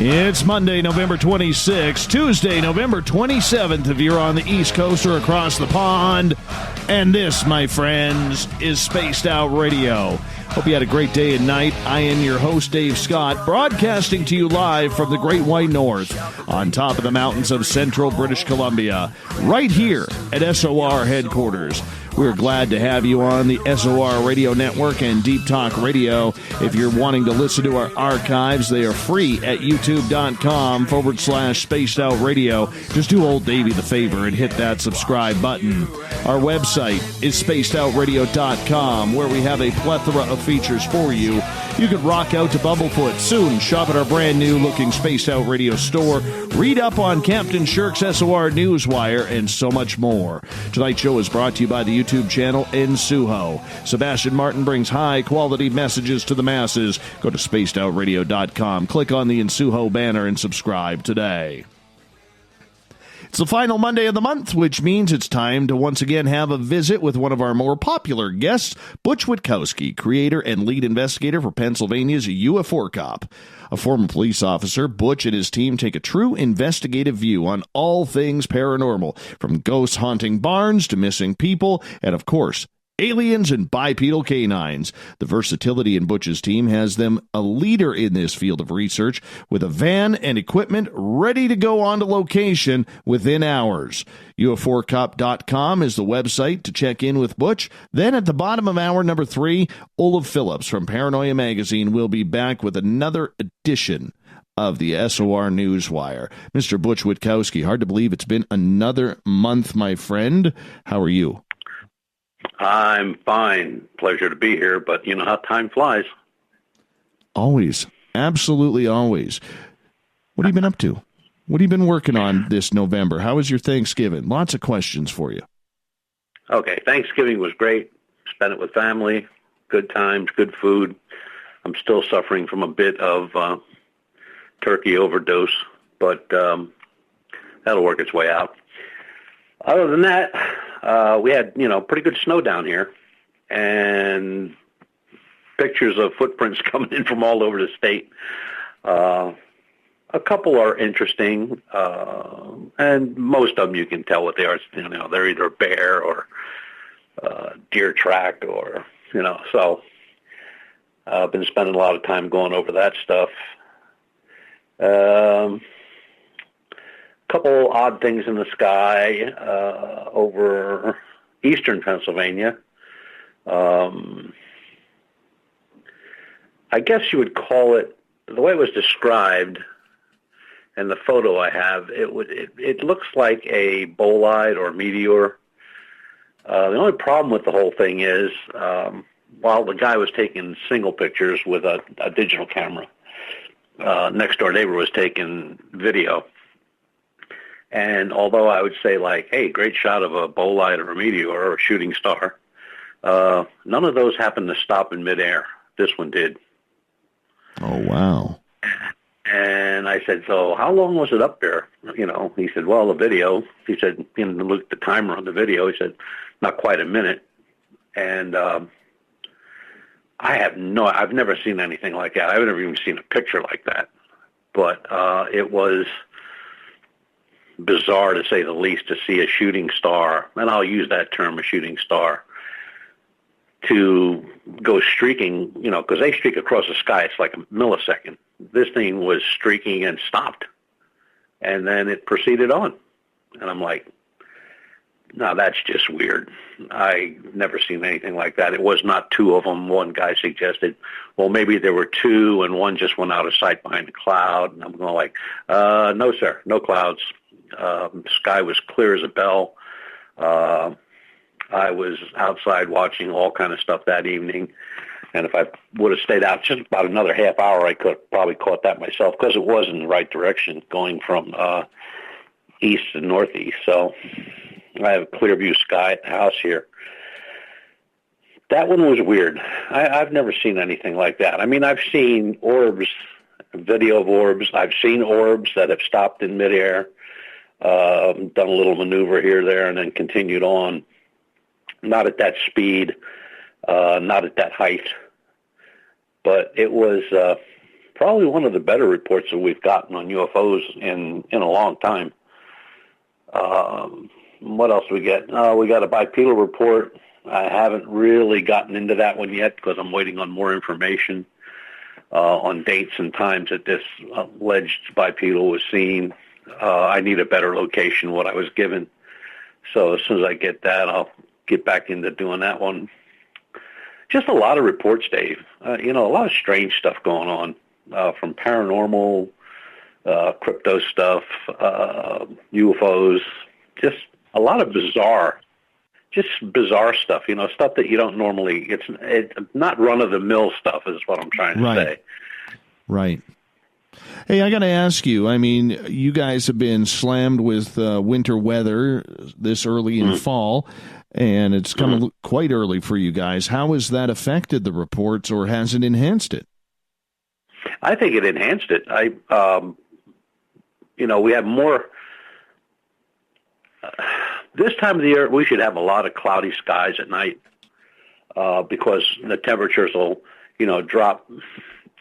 It's Monday, November 26th, Tuesday, November 27th, if you're on the East Coast or across the pond. And this, my friends, is Spaced Out Radio. Hope you had a great day and night. I am your host, Dave Scott, broadcasting to you live from the Great White North, on top of the mountains of central British Columbia, right here at SOR headquarters. We're glad to have you on the SOR Radio Network and Deep Talk Radio. If you're wanting to listen to our archives, they are free at youtube.com/Spaced Out Radio. Just do old Davey the favor and hit that subscribe button. Our website is spacedoutradio.com, where we have a plethora of features for you. You can rock out to Bumblefoot soon, shop at our brand new looking Spaced Out Radio store, read up on Captain Shirk's SOR Newswire, and so much more. Tonight's show is brought to you by the YouTube channel Ensuho. Sebastian Martin brings high-quality messages to the masses. Go to spacedoutradio.com, click on the Ensuho banner, and subscribe today. It's the final Monday of the month, which means it's time to once again have a visit with one of our more popular guests, Butch Witkowski, creator and lead investigator for Pennsylvania's UFORCOP. A former police officer, Butch and his team take a true investigative view on all things paranormal, from ghosts haunting barns to missing people, and of course, aliens and bipedal canines. The versatility in Butch's team has them a leader in this field of research, with a van and equipment ready to go on to location within hours. UFORCOP.com is the website to check in with Butch. Then at the bottom of hour number 3, Olaf Phillips from Paranoia Magazine will be back with another edition of the SOR Newswire. Mr. Butch Witkowski, hard to believe it's been another month, my friend. How are you? I'm fine. Pleasure to be here, but you know how time flies. Always. Absolutely always. What have you been up to? What have you been working on this November? How was your Thanksgiving? Lots of questions for you. Okay, Thanksgiving was great. Spent it with family, good times, good food. I'm still suffering from a bit of turkey overdose, but that'll work its way out. Other than that, we had, pretty good snow down here, and pictures of footprints coming in from all over the state. A couple are interesting, and most of them you can tell what they are. They're either a bear or deer track, or, so I've been spending a lot of time going over that stuff. Couple odd things in the sky over eastern Pennsylvania. I guess you would call it, the way it was described in the photo I have, it looks like a bolide or meteor. The only problem with the whole thing is, while the guy was taking single pictures with a digital camera, next door neighbor was taking video. And although I would say, like, hey, great shot of a bolide or a meteor or a shooting star, none of those happened to stop in midair. This one did. Oh, wow. And I said, so how long was it up there? He said, well, the video. He said, look at the timer on the video. He said, not quite a minute. And I've never seen anything like that. I've never even seen a picture like that. But it was bizarre, to say the least, to see a shooting star, and I'll use that term, a shooting star, to go streaking, because they streak across the sky. It's like a millisecond. This thing was streaking and stopped, and then it proceeded on. And I'm like, no, that's just weird. I've never seen anything like that. It was not two of them. One guy suggested, well, maybe there were two, and one just went out of sight behind a cloud. And I'm going like, no, sir, no clouds. Sky was clear as a bell. I was outside watching all kind of stuff that evening, and if I would have stayed out just about another half hour, I could have probably caught that myself, because it was in the right direction, going from east to northeast. So I have a clear view sky at the house here. That one was weird. I've never seen anything like that. I mean, I've seen orbs, video of orbs. I've seen orbs that have stopped in midair, done a little maneuver here, there, and then continued on. Not at that speed, not at that height. But it was probably one of the better reports that we've gotten on UFOs in a long time. What else do we get? We got a bipedal report. I haven't really gotten into that one yet because I'm waiting on more information on dates and times that this alleged bipedal was seen. I need a better location, what I was given. So as soon as I get that, I'll get back into doing that one. Just a lot of reports, Dave. A lot of strange stuff going on, from paranormal, crypto stuff, UFOs, just a lot of bizarre stuff, stuff that you don't normally, it's not run-of-the-mill stuff is what I'm trying to say. Right. Hey, I got to ask you, I mean, you guys have been slammed with winter weather this early in fall, and it's coming quite early for you guys. How has that affected the reports, or has it enhanced it? I think it enhanced it. We have more. This time of the year, we should have a lot of cloudy skies at night because the temperatures will, drop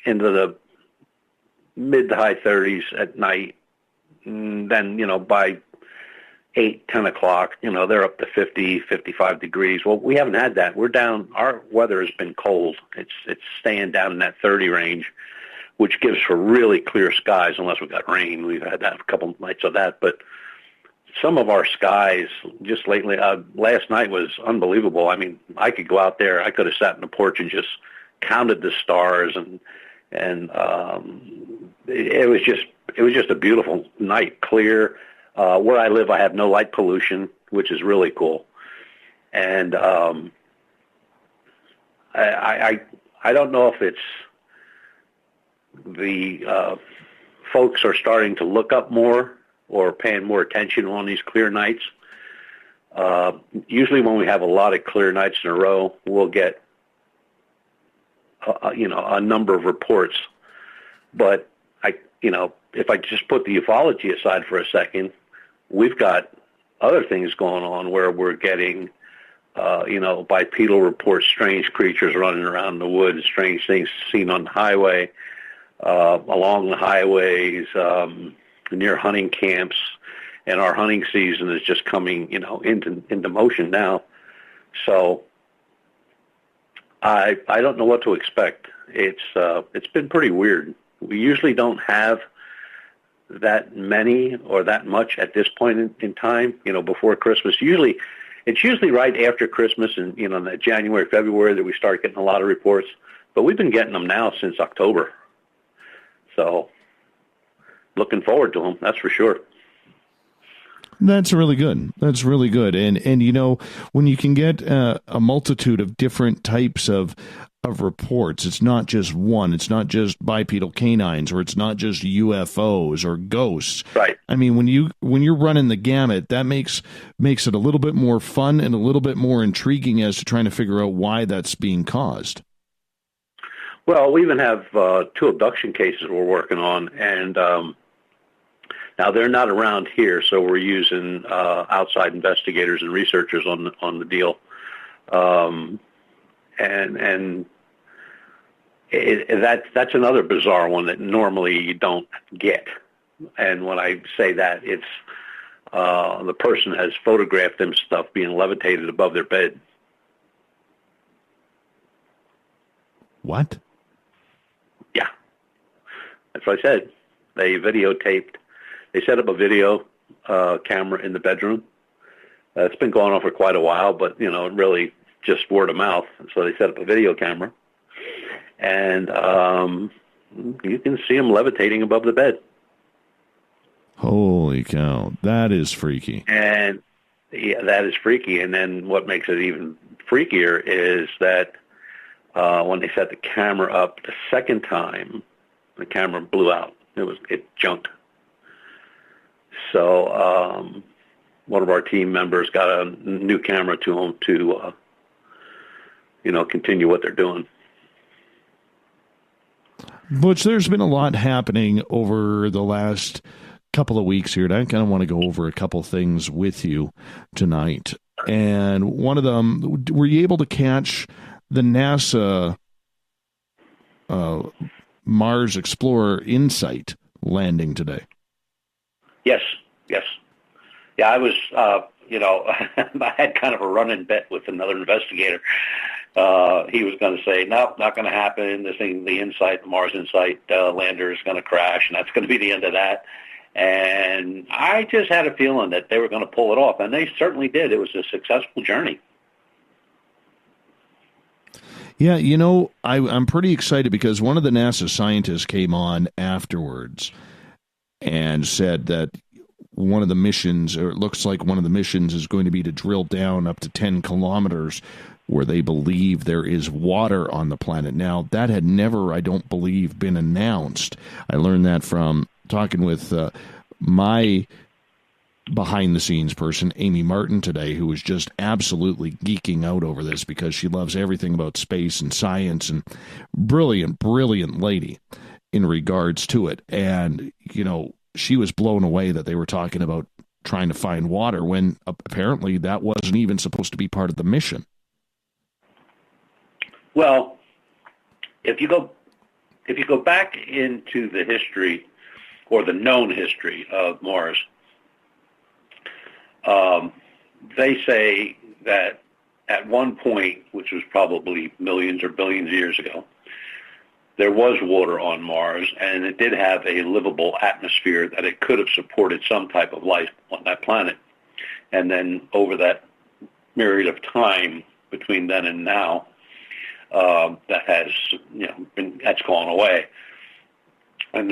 into the mid to high 30s at night. And then, by 8, 10 o'clock, they're up to 50, 55 degrees. Well, we haven't had that. We're down. Our weather has been cold. It's staying down in that 30 range, which gives for really clear skies unless we got rain. We've had that a couple of nights of that. But some of our skies just lately, last night was unbelievable. I mean, I could go out there. I could have sat in the porch and just counted the stars, and it was just a beautiful night, clear. Where I live, I have no light pollution, which is really cool. And I don't know if it's the folks are starting to look up more or paying more attention on these clear nights. Usually when we have a lot of clear nights in a row, we'll get a number of reports. But if I just put the ufology aside for a second, we've got other things going on where we're getting, bipedal reports, strange creatures running around the woods, strange things seen on the highway, along the highways, near hunting camps, and our hunting season is just coming, into motion now. So I don't know what to expect. It's been pretty weird. We usually don't have that many or that much at this point in time, before Christmas. It's usually right after Christmas and, in that January, February that we start getting a lot of reports. But we've been getting them now since October. So looking forward to them, that's for sure. That's really good. That's really good. And when you can get a multitude of different types of reports, it's not just one. It's not just bipedal canines, or it's not just UFOs or ghosts. Right. I mean, when you're running the gamut, that makes it a little bit more fun and a little bit more intriguing as to trying to figure out why that's being caused. Well, we even have 2 abduction cases we're working on, and now they're not around here, so we're using outside investigators and researchers on the deal, and that's another bizarre one that normally you don't get. And when I say that, it's the person has photographed them stuff being levitated above their bed. What? Yeah, that's what I said. They videotaped. They set up a video camera in the bedroom. It's been going on for quite a while, but, really just word of mouth. So they set up a video camera, and you can see them levitating above the bed. Holy cow. That is freaky. And, yeah, that is freaky. And then what makes it even freakier is that when they set the camera up the second time, the camera blew out. It junked. So one of our team members got a new camera to them to, continue what they're doing. Butch, there's been a lot happening over the last couple of weeks here, and I kind of want to go over a couple things with you tonight. And one of them, were you able to catch the NASA Mars Explorer Insight landing today. Yes. Yeah, I was, I had kind of a run-in bet with another investigator. He was going to say, nope, not going to happen. This thing, the Mars Insight lander is going to crash, and that's going to be the end of that. And I just had a feeling that they were going to pull it off, and they certainly did. It was a successful journey. Yeah, I'm pretty excited because one of the NASA scientists came on afterwards and said that one of the missions, or it looks like one of the missions, is going to be to drill down up to 10 kilometers where they believe there is water on the planet. Now, that had never, I don't believe, been announced. I learned that from talking with my behind-the-scenes person, Amy Martin, today, who was just absolutely geeking out over this because she loves everything about space and science, and brilliant lady in regards to it. And, she was blown away that they were talking about trying to find water when apparently that wasn't even supposed to be part of the mission. Well, if you go back into the history or the known history of Mars, they say that at one point, which was probably millions or billions of years ago, there was water on Mars, and it did have a livable atmosphere that it could have supported some type of life on that planet. And then over that period of time between then and now, that has that's gone away. And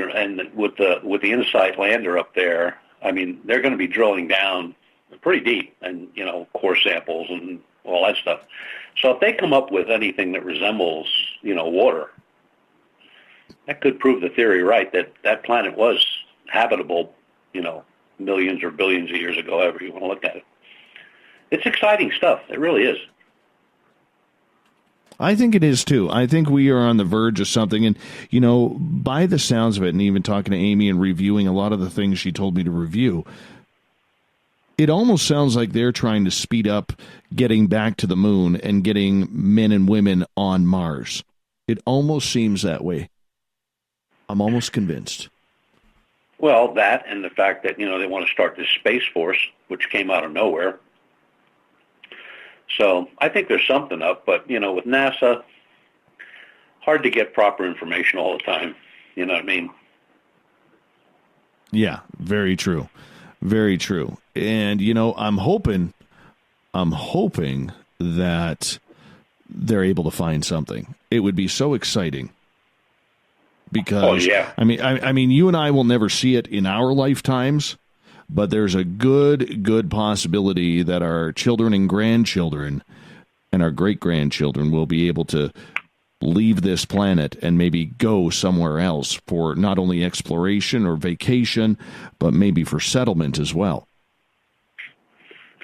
with the InSight lander up there, I mean, they're going to be drilling down pretty deep, and core samples and all that stuff. So if they come up with anything that resembles water, that could prove the theory right that planet was habitable, millions or billions of years ago, however you want to look at it. It's exciting stuff. It really is. I think it is, too. I think we are on the verge of something. And, by the sounds of it, and even talking to Amy and reviewing a lot of the things she told me to review, it almost sounds like they're trying to speed up getting back to the moon and getting men and women on Mars. It almost seems that way. I'm almost convinced. Well, that and the fact that, they want to start this Space Force, which came out of nowhere. So I think there's something up, but, with NASA, hard to get proper information all the time. You know what I mean? Yeah, very true. Very true. And, I'm hoping that they're able to find something. It would be so exciting. Because, I mean, you and I will never see it in our lifetimes, but there's a good possibility that our children and grandchildren and our great-grandchildren will be able to leave this planet and maybe go somewhere else for not only exploration or vacation, but maybe for settlement as well.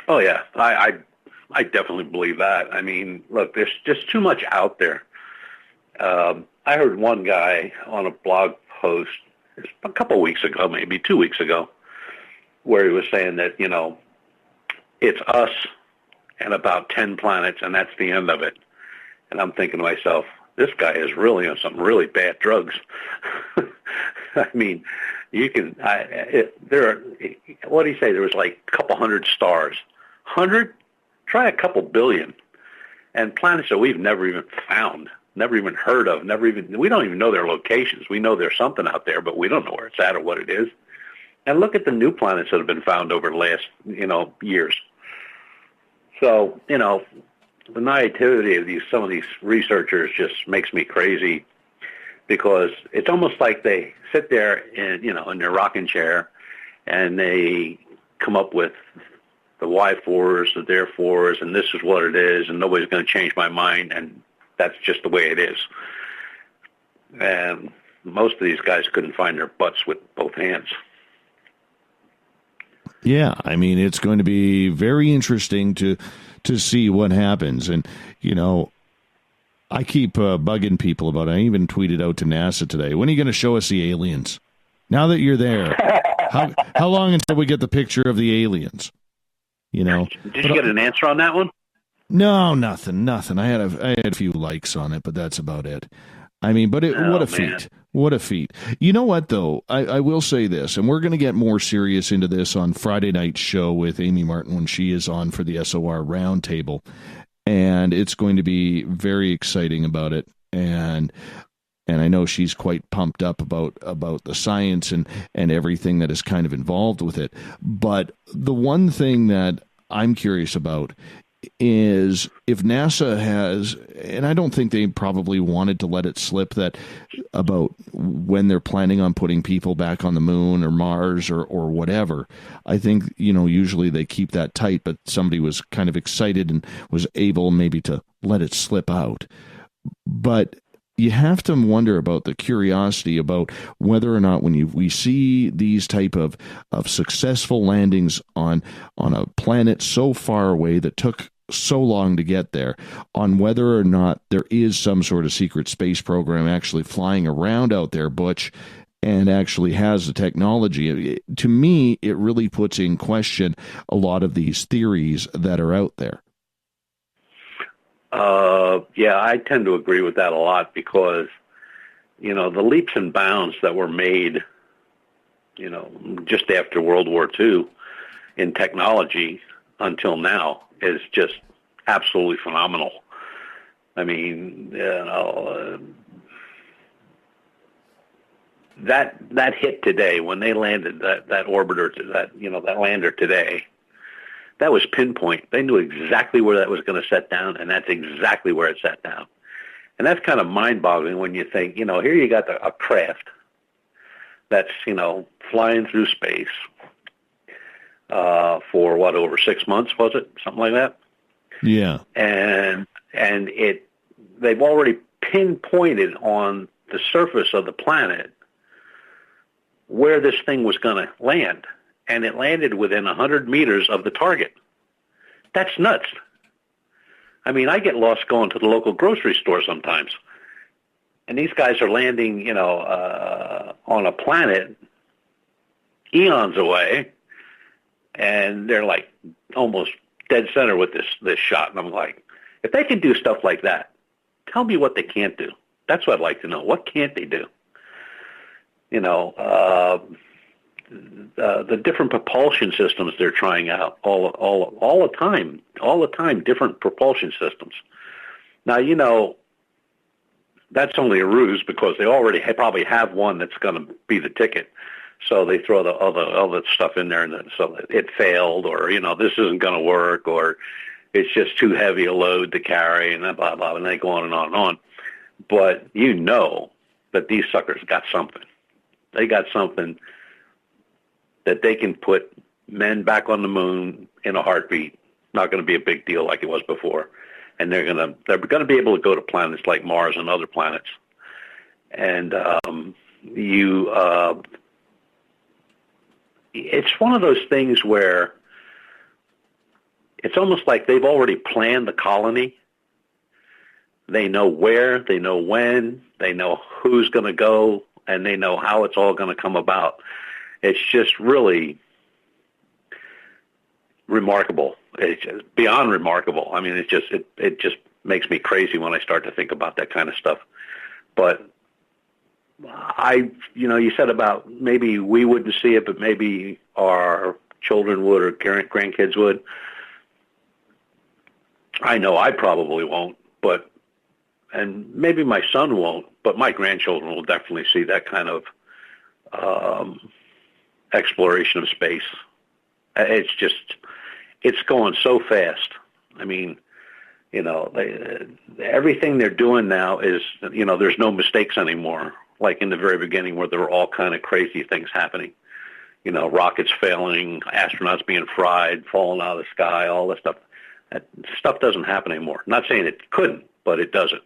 Oh, yeah. I definitely believe that. I mean, look, there's just too much out there. I heard one guy on a blog post a couple of weeks ago, maybe 2 weeks ago, where he was saying that, it's us and about 10 planets, and that's the end of it. And I'm thinking to myself, this guy is really on some really bad drugs. I mean, what do you say? There was like a couple hundred stars. 100? Try a couple billion. And planets that we've never even found, never even heard of, we don't even know their locations. We know there's something out there, but we don't know where it's at or what it is. And look at the new planets that have been found over the last, years. So, the naivety of some of these researchers just makes me crazy, because it's almost like they sit there in their rocking chair and they come up with the why fors, the therefores, and this is what it is, and nobody's going to change my mind, and that's just the way it is. And most of these guys couldn't find their butts with both hands. Yeah, I mean, it's going to be very interesting to see what happens. And, I keep bugging people about it. I even tweeted out to NASA today, when are you going to show us the aliens? Now that you're there, how long until we get the picture of the aliens? Did you get an answer on that one? No, nothing. I had a few likes on it, but that's about it. I mean, but what a man. feat. What a feat. You know what, though? I will say this, and we're going to get more serious into this on Friday night's show with Amy Martin when she is on for the SOR Roundtable. And it's going to be very exciting about it. And I know she's quite pumped up about the science and everything that is kind of involved with it. But the one thing that I'm curious about is if NASA has, and I don't think they probably wanted to let it slip, that about when they're planning on putting people back on the moon or Mars or whatever. I think, usually they keep that tight, but somebody was kind of excited and was able maybe to let it slip out. But you have to wonder about the curiosity about whether or not when we see these type of successful landings on a planet so far away that took so long to get there, on whether or not there is some sort of secret space program actually flying around out there, Butch, and actually has the technology. To me, it really puts in question a lot of these theories that are out there. Yeah, I tend to agree with that a lot because, the leaps and bounds that were made, just after World War II in technology until now is just absolutely phenomenal. I mean, that hit today when they landed that orbiter, that lander today, that was pinpoint. They knew exactly where that was going to set down, and that's exactly where it sat down. And that's kind of mind-boggling when you think, here you got a craft that's, flying through space for over 6 months, was it? Something like that? Yeah. And they've already pinpointed on the surface of the planet where this thing was going to land. And it landed within 100 meters of the target. That's nuts. I mean, I get lost going to the local grocery store sometimes. And these guys are landing, on a planet eons away, and they're like almost dead center with this shot. And I'm like, if they can do stuff like that, tell me what they can't do. That's what I'd like to know. What can't they do? The different propulsion systems they're trying out all the time, different propulsion systems. Now, that's only a ruse because they already probably have one that's going to be the ticket. So they throw the other stuff in there, and so that it failed, or this isn't going to work, or it's just too heavy a load to carry, and blah blah, and they go on and on and on. But that these suckers got something. They got something that they can put men back on the moon in a heartbeat. Not going to be a big deal like it was before, and they're going to be able to go to planets like Mars and other planets. And it's one of those things where it's almost like they've already planned the colony. They know where, they know when, they know who's going to go, and they know how it's all going to come about. It's just really remarkable. It's just beyond remarkable. I mean, it just makes me crazy when I start to think about that kind of stuff. But you said about maybe we wouldn't see it, but maybe our children would or grandkids would. I know I probably won't, and maybe my son won't, but my grandchildren will definitely see that kind of exploration of space. It's going so fast. I mean, everything they're doing now is, there's no mistakes anymore. Like in the very beginning where there were all kind of crazy things happening. Rockets failing, astronauts being fried, falling out of the sky, all this stuff. That stuff doesn't happen anymore. I'm not saying it couldn't, but it doesn't.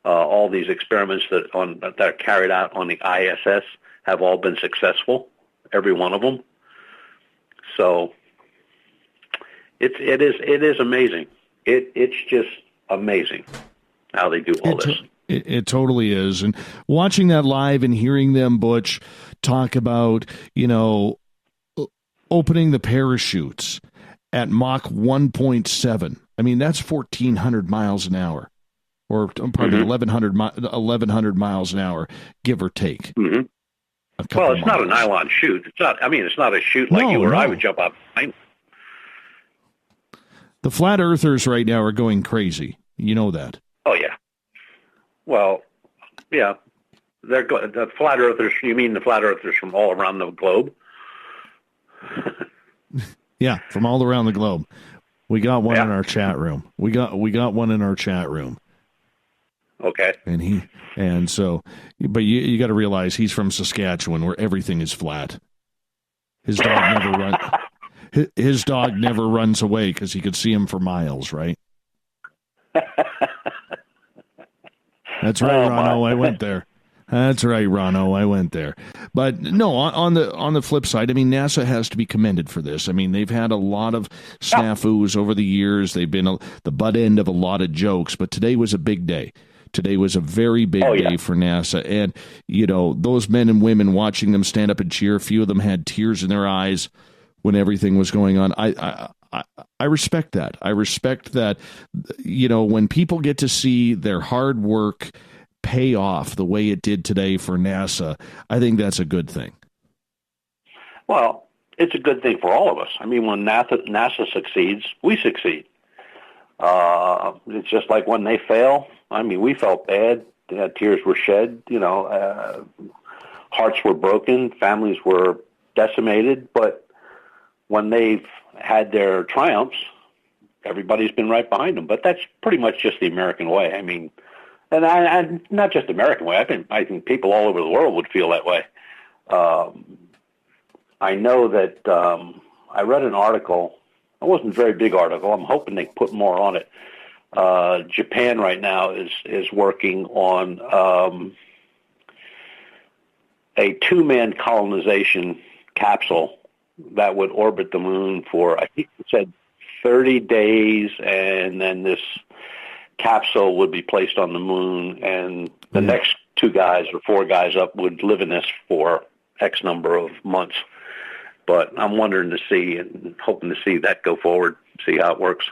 All these experiments that are carried out on the ISS have all been successful, every one of them. So it is amazing. It's just amazing how they do all this. It totally is. And watching that live and hearing them, Butch, talk about, opening the parachutes at Mach 1.7. I mean, that's 1,400 miles an hour. or pardon, 1,100 miles an hour, give or take. Mm-hmm. Well, it's not a nylon chute. It's not. I mean, it's not a chute like you or I would jump out behind. The flat earthers right now are going crazy. You know that. Oh yeah. Well, yeah. The flat earthers. You mean the flat earthers from all around the globe? Yeah, from all around the globe. We got one in our chat room. We got one in our chat room. Okay. But you got to realize he's from Saskatchewan, where everything is flat. His dog never runs away because he could see him for miles, right? That's right, Ronno. I went there. That's right, Ronno. I went there. But no, on the flip side, I mean, NASA has to be commended for this. I mean, they've had a lot of snafus over the years. They've been the butt end of a lot of jokes, but today was a big day. Today was a very big day for NASA. And, you know, those men and women watching them stand up and cheer, a few of them had tears in their eyes when everything was going on. I respect that. I respect that, you know, when people get to see their hard work pay off the way it did today for NASA, I think that's a good thing. Well, it's a good thing for all of us. I mean, when NASA succeeds, we succeed. It's just like when they fail. I mean, we felt bad. Tears were shed. You know, hearts were broken. Families were decimated. But when they've had their triumphs, everybody's been right behind them. But that's pretty much just the American way. I mean, and I not just the American way. I think people all over the world would feel that way. I know that I read an article. It wasn't a very big article. I'm hoping they put more on it. Japan right now is working on a 2-man colonization capsule that would orbit the moon for, I think it said 30 days, and then this capsule would be placed on the moon, and the next 2 guys or 4 guys up would live in this for X number of months. But I'm wondering to see and hoping to see that go forward, see how it works.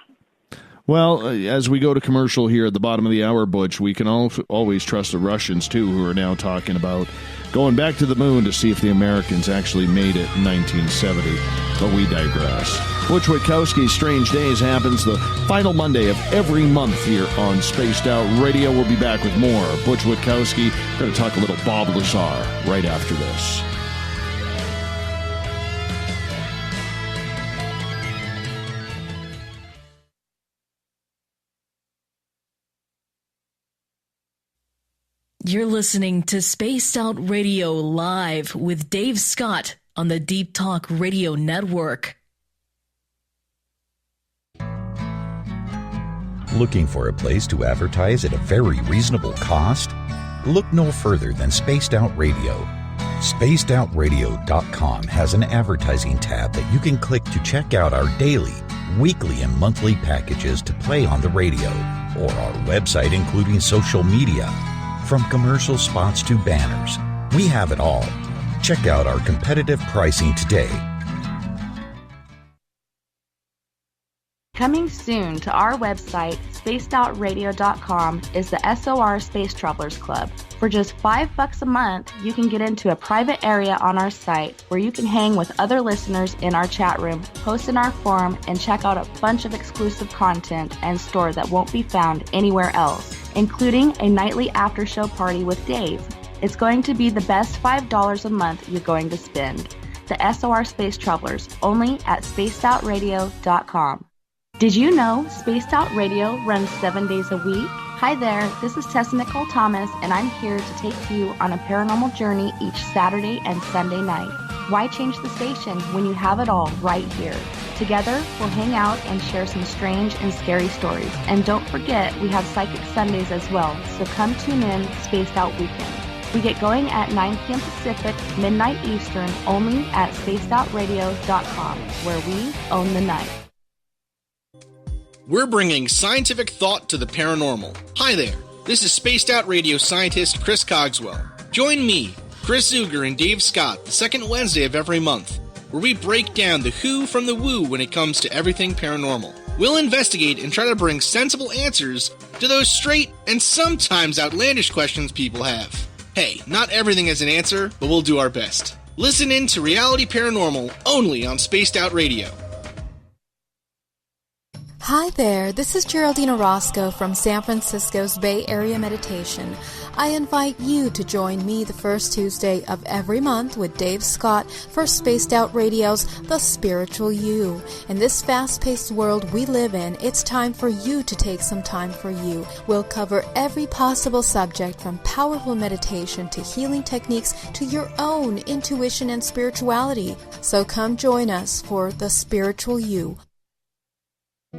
Well, as we go to commercial here at the bottom of the hour, Butch, we can always trust the Russians, too, who are now talking about going back to the moon to see if the Americans actually made it in 1970. But we digress. Butch Witkowski's Strange Days happens the final Monday of every month here on Spaced Out Radio. We'll be back with more Butch Witkowski. We're going to talk a little Bob Lazar right after this. You're listening to Spaced Out Radio Live with Dave Scott on the Deep Talk Radio Network. Looking for a place to advertise at a very reasonable cost? Look no further than Spaced Out Radio. SpacedOutRadio.com has an advertising tab that you can click to check out our daily, weekly, and monthly packages to play on the radio, or our website including social media. From commercial spots to banners, we have it all. Check out our competitive pricing today. Coming soon to our website, spacedoutradio.com, is the SOR Space Travelers Club. For just $5 a month, you can get into a private area on our site where you can hang with other listeners in our chat room, post in our forum, and check out a bunch of exclusive content and store that won't be found anywhere else, including a nightly after-show party with Dave. It's going to be the best $5 a month you're going to spend. The SOR Space Travelers, only at spacedoutradio.com. Did you know Spaced Out Radio runs 7 days a week? Hi there, this is Tessa Nicole Thomas, and I'm here to take you on a paranormal journey each Saturday and Sunday night. Why change the station when you have it all right here? Together, we'll hang out and share some strange and scary stories. And don't forget, we have Psychic Sundays as well, so come tune in Spaced Out Weekend. We get going at 9 p.m. Pacific, midnight Eastern, only at spacedoutradio.com, where we own the night. We're bringing scientific thought to the paranormal. Hi there, this is Spaced Out Radio scientist Chris Cogswell. Join me, Chris Zuger, and Dave Scott the second Wednesday of every month, where we break down the who from the woo when it comes to everything paranormal. We'll investigate and try to bring sensible answers to those straight and sometimes outlandish questions people have. Hey, not everything has an answer, but we'll do our best. Listen in to Reality Paranormal only on Spaced Out Radio. Hi there, this is Geraldine Orozco from San Francisco's Bay Area Meditation. I invite you to join me the first Tuesday of every month with Dave Scott for Spaced Out Radio's The Spiritual You. In this fast-paced world we live in, it's time for you to take some time for you. We'll cover every possible subject from powerful meditation to healing techniques to your own intuition and spirituality. So come join us for The Spiritual You.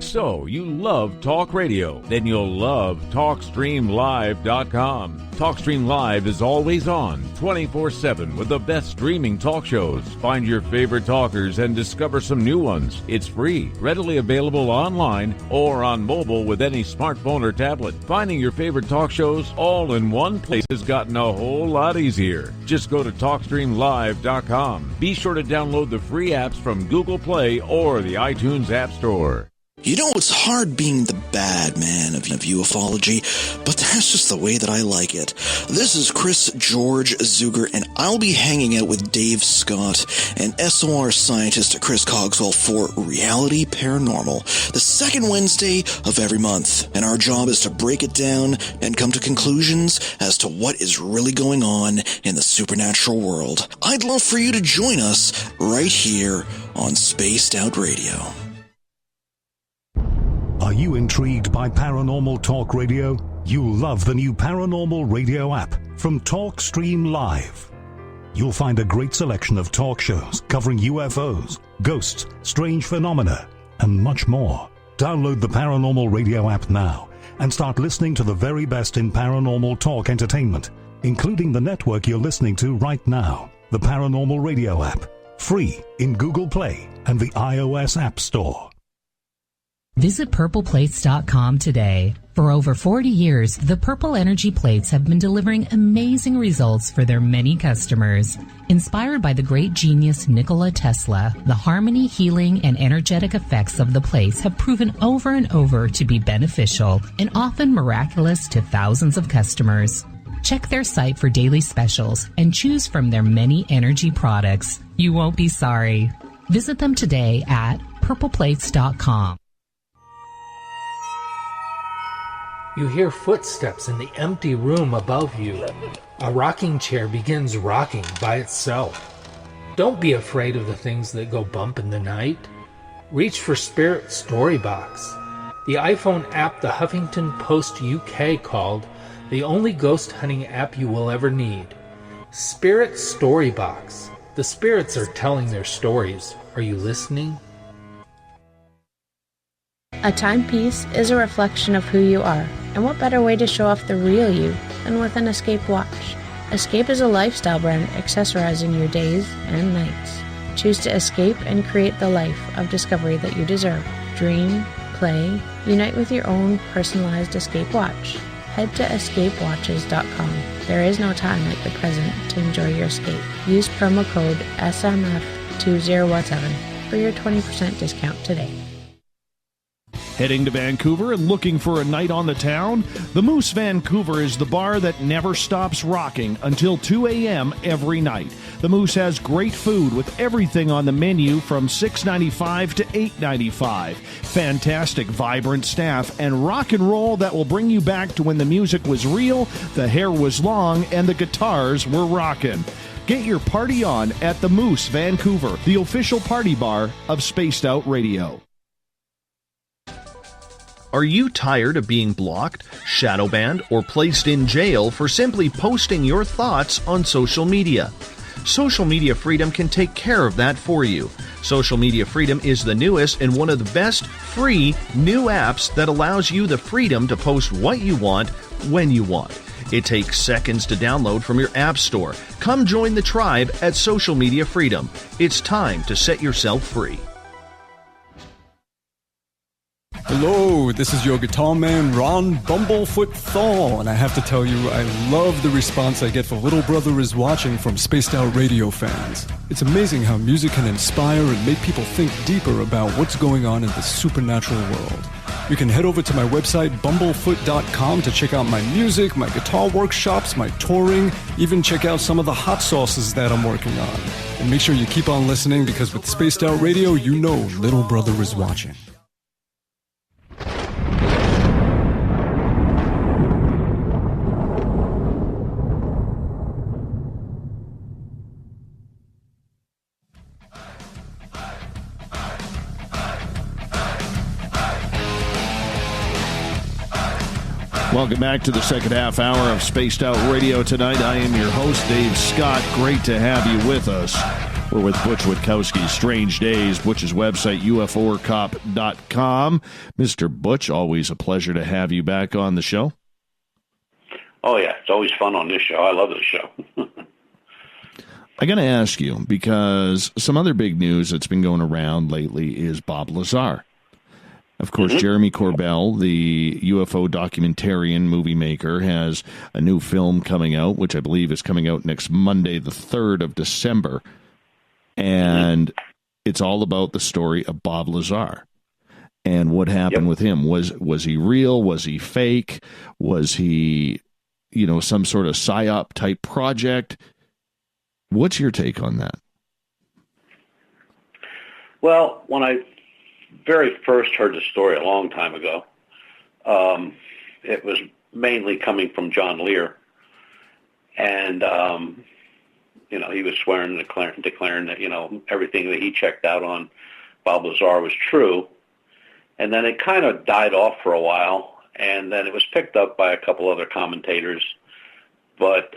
So, you love talk radio? Then you'll love TalkStreamLive.com. TalkStream Live is always on, 24/7, with the best streaming talk shows. Find your favorite talkers and discover some new ones. It's free, readily available online or on mobile with any smartphone or tablet. Finding your favorite talk shows all in one place has gotten a whole lot easier. Just go to TalkStreamLive.com. Be sure to download the free apps from Google Play or the iTunes App Store. You know, it's hard being the bad man of ufology, but that's just the way that I like it. This is Chris George Zuger, and I'll be hanging out with Dave Scott and SOR scientist Chris Cogswell for Reality Paranormal, the second Wednesday of every month. And our job is to break it down and come to conclusions as to what is really going on in the supernatural world. I'd love for you to join us right here on Spaced Out Radio. Are you intrigued by Paranormal Talk Radio? You'll love the new Paranormal Radio app from TalkStream Live. You'll find a great selection of talk shows covering UFOs, ghosts, strange phenomena, and much more. Download the Paranormal Radio app now and start listening to the very best in paranormal talk entertainment, including the network you're listening to right now. The Paranormal Radio app, free in Google Play and the iOS App Store. Visit purpleplates.com today. For over 40 years, the Purple Energy Plates have been delivering amazing results for their many customers. Inspired by the great genius Nikola Tesla, the harmony, healing, and energetic effects of the plates have proven over and over to be beneficial and often miraculous to thousands of customers. Check their site for daily specials and choose from their many energy products. You won't be sorry. Visit them today at purpleplates.com. You hear footsteps in the empty room above you. A rocking chair begins rocking by itself. Don't be afraid of the things that go bump in the night. Reach for Spirit Storybox, the iPhone app the Huffington Post UK called the only ghost hunting app you will ever need. Spirit Storybox. The spirits are telling their stories. Are you listening? A timepiece is a reflection of who you are, and what better way to show off the real you than with an Escape watch? Escape is a lifestyle brand accessorizing your days and nights. Choose to escape and create the life of discovery that you deserve. Dream, play, unite with your own personalized Escape watch. Head to escapewatches.com. There is no time like the present to enjoy your escape. Use promo code SMF2017 for your 20% discount today. Heading to Vancouver and looking for a night on the town? The Moose Vancouver is the bar that never stops rocking until 2 a.m. every night. The Moose has great food with everything on the menu from $6.95 to $8.95. Fantastic, vibrant staff and rock and roll that will bring you back to when the music was real, the hair was long, and the guitars were rocking. Get your party on at the Moose Vancouver, the official party bar of Spaced Out Radio. Are you tired of being blocked, shadow banned, or placed in jail for simply posting your thoughts on social media? Social Media Freedom can take care of that for you. Social Media Freedom is the newest and one of the best free new apps that allows you the freedom to post what you want, when you want. It takes seconds to download from your app store. Come join the tribe at Social Media Freedom. It's time to set yourself free. Hello, this is your guitar man, Ron Bumblefoot Thal, and I have to tell you, I love the response I get for Little Brother is Watching from Spaced Out Radio fans. It's amazing how music can inspire and make people think deeper about what's going on in the supernatural world. You can head over to my website, bumblefoot.com, to check out my music, my guitar workshops, my touring, even check out some of the hot sauces that I'm working on. And make sure you keep on listening, because with Spaced Out Radio, you know Little Brother is watching. Welcome back to the second half hour of Spaced Out Radio tonight. I am your host, Dave Scott. Great to have you with us. We're with Butch Witkowski, Strange Days, Butch's website, UFORCOP.com. Mr. Butch, always a pleasure to have you back on the show. Oh, yeah. It's always fun on this show. I love this show. I got to ask you, because some other big news that's been going around lately is Bob Lazar. Of course, Jeremy Corbell, the UFO documentarian movie maker, has a new film coming out, which I believe is coming out next Monday, the 3rd of December. And it's all about the story of Bob Lazar and what happened with him. Was he real? Was he fake? Was he, some sort of PSYOP type project? What's your take on that? Well, when I very first heard the story a long time ago, it was mainly coming from John Lear. And, he was swearing and declaring that, everything that he checked out on Bob Lazar was true. And then it kind of died off for a while, and then it was picked up by a couple other commentators. But,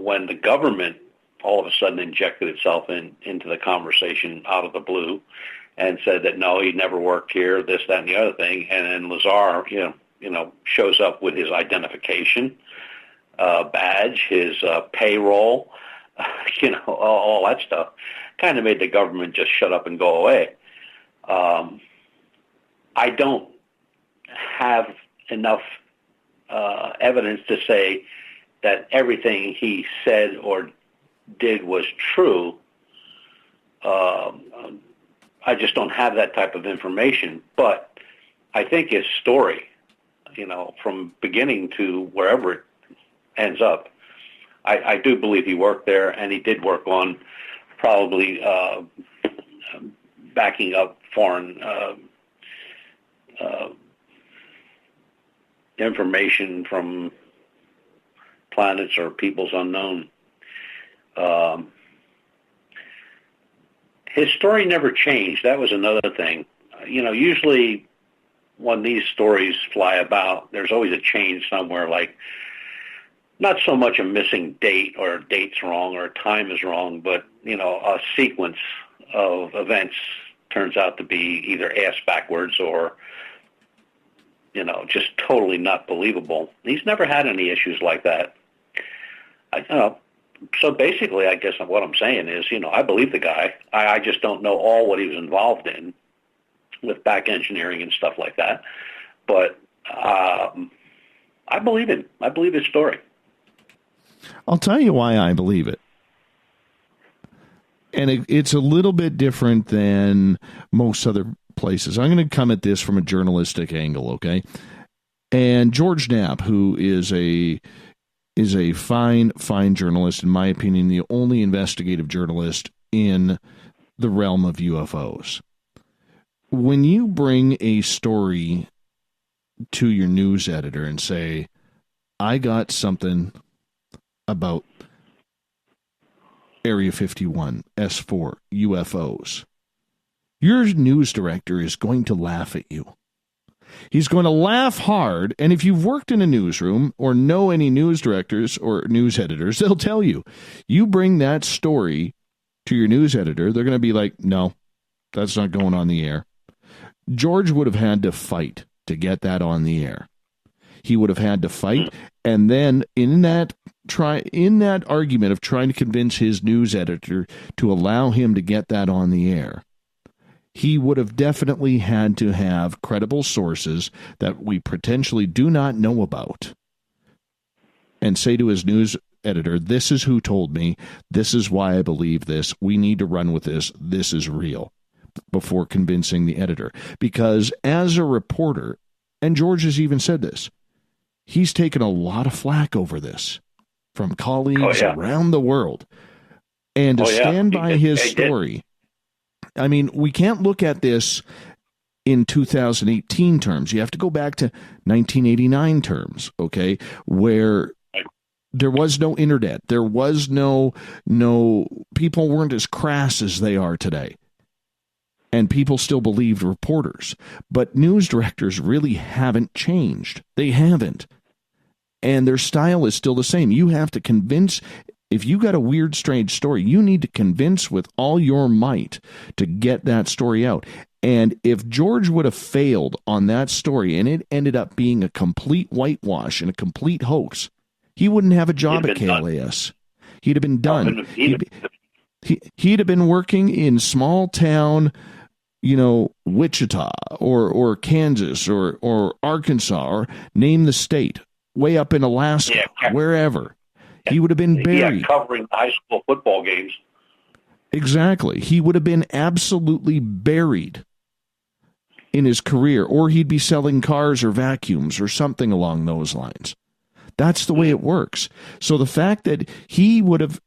when the government all of a sudden injected itself into the conversation out of the blue and said that, no, he never worked here, this, that, and the other thing, and then Lazar, shows up with his identification badge, his payroll, all that stuff, kind of made the government just shut up and go away. I don't have enough evidence to say that everything he said or did was true. I just don't have that type of information. But I think his story, from beginning to wherever it ends up, I do believe he worked there, and he did work on probably backing up foreign information from planets or peoples unknown. His story never changed. That was another thing. Usually when these stories fly about, there's always a change somewhere, like not so much a missing date or a date's wrong or a time is wrong, but, a sequence of events turns out to be either ass backwards or, just totally not believable. He's never had any issues like that. So basically, I guess what I'm saying is, I believe the guy. I just don't know all what he was involved in with back engineering and stuff like that. But I believe him. I believe his story. I'll tell you why I believe it. And it's a little bit different than most other places. I'm going to come at this from a journalistic angle, okay? And George Knapp, who is a fine journalist, in my opinion, the only investigative journalist in the realm of UFOs. When you bring a story to your news editor and say, I got something about Area 51, S4, UFOs, your news director is going to laugh at you. He's going to laugh hard, and if you've worked in a newsroom or know any news directors or news editors, they'll tell you. You bring that story to your news editor, they're going to be like, no, that's not going on the air. George would have had to fight to get that on the air. He would have had to fight, and then in that argument of trying to convince his news editor to allow him to get that on the air, he would have definitely had to have credible sources that we potentially do not know about and say to his news editor, this is who told me, this is why I believe this, we need to run with this is real. before convincing the editor. Because as a reporter, and George has even said this, he's taken a lot of flack over this from colleagues around the world. And to stand by his story, I mean, we can't look at this in 2018 terms. You have to go back to 1989 terms, okay, where there was no internet. There was no people weren't as crass as they are today. And people still believed reporters. But news directors really haven't changed. They haven't. And their style is still the same. You have to convince. If you got a weird, strange story, you need to convince with all your might to get that story out. And if George would have failed on that story and it ended up being a complete whitewash and a complete hoax, he wouldn't have a job at KLAS. He'd have been done. He'd have been working in small town, Wichita or Kansas or Arkansas, or name the state, way up in Alaska, wherever. He would have been buried. Covering high school football games. Exactly. He would have been absolutely buried in his career, or he'd be selling cars or vacuums or something along those lines. That's the way it works. So the fact that he would have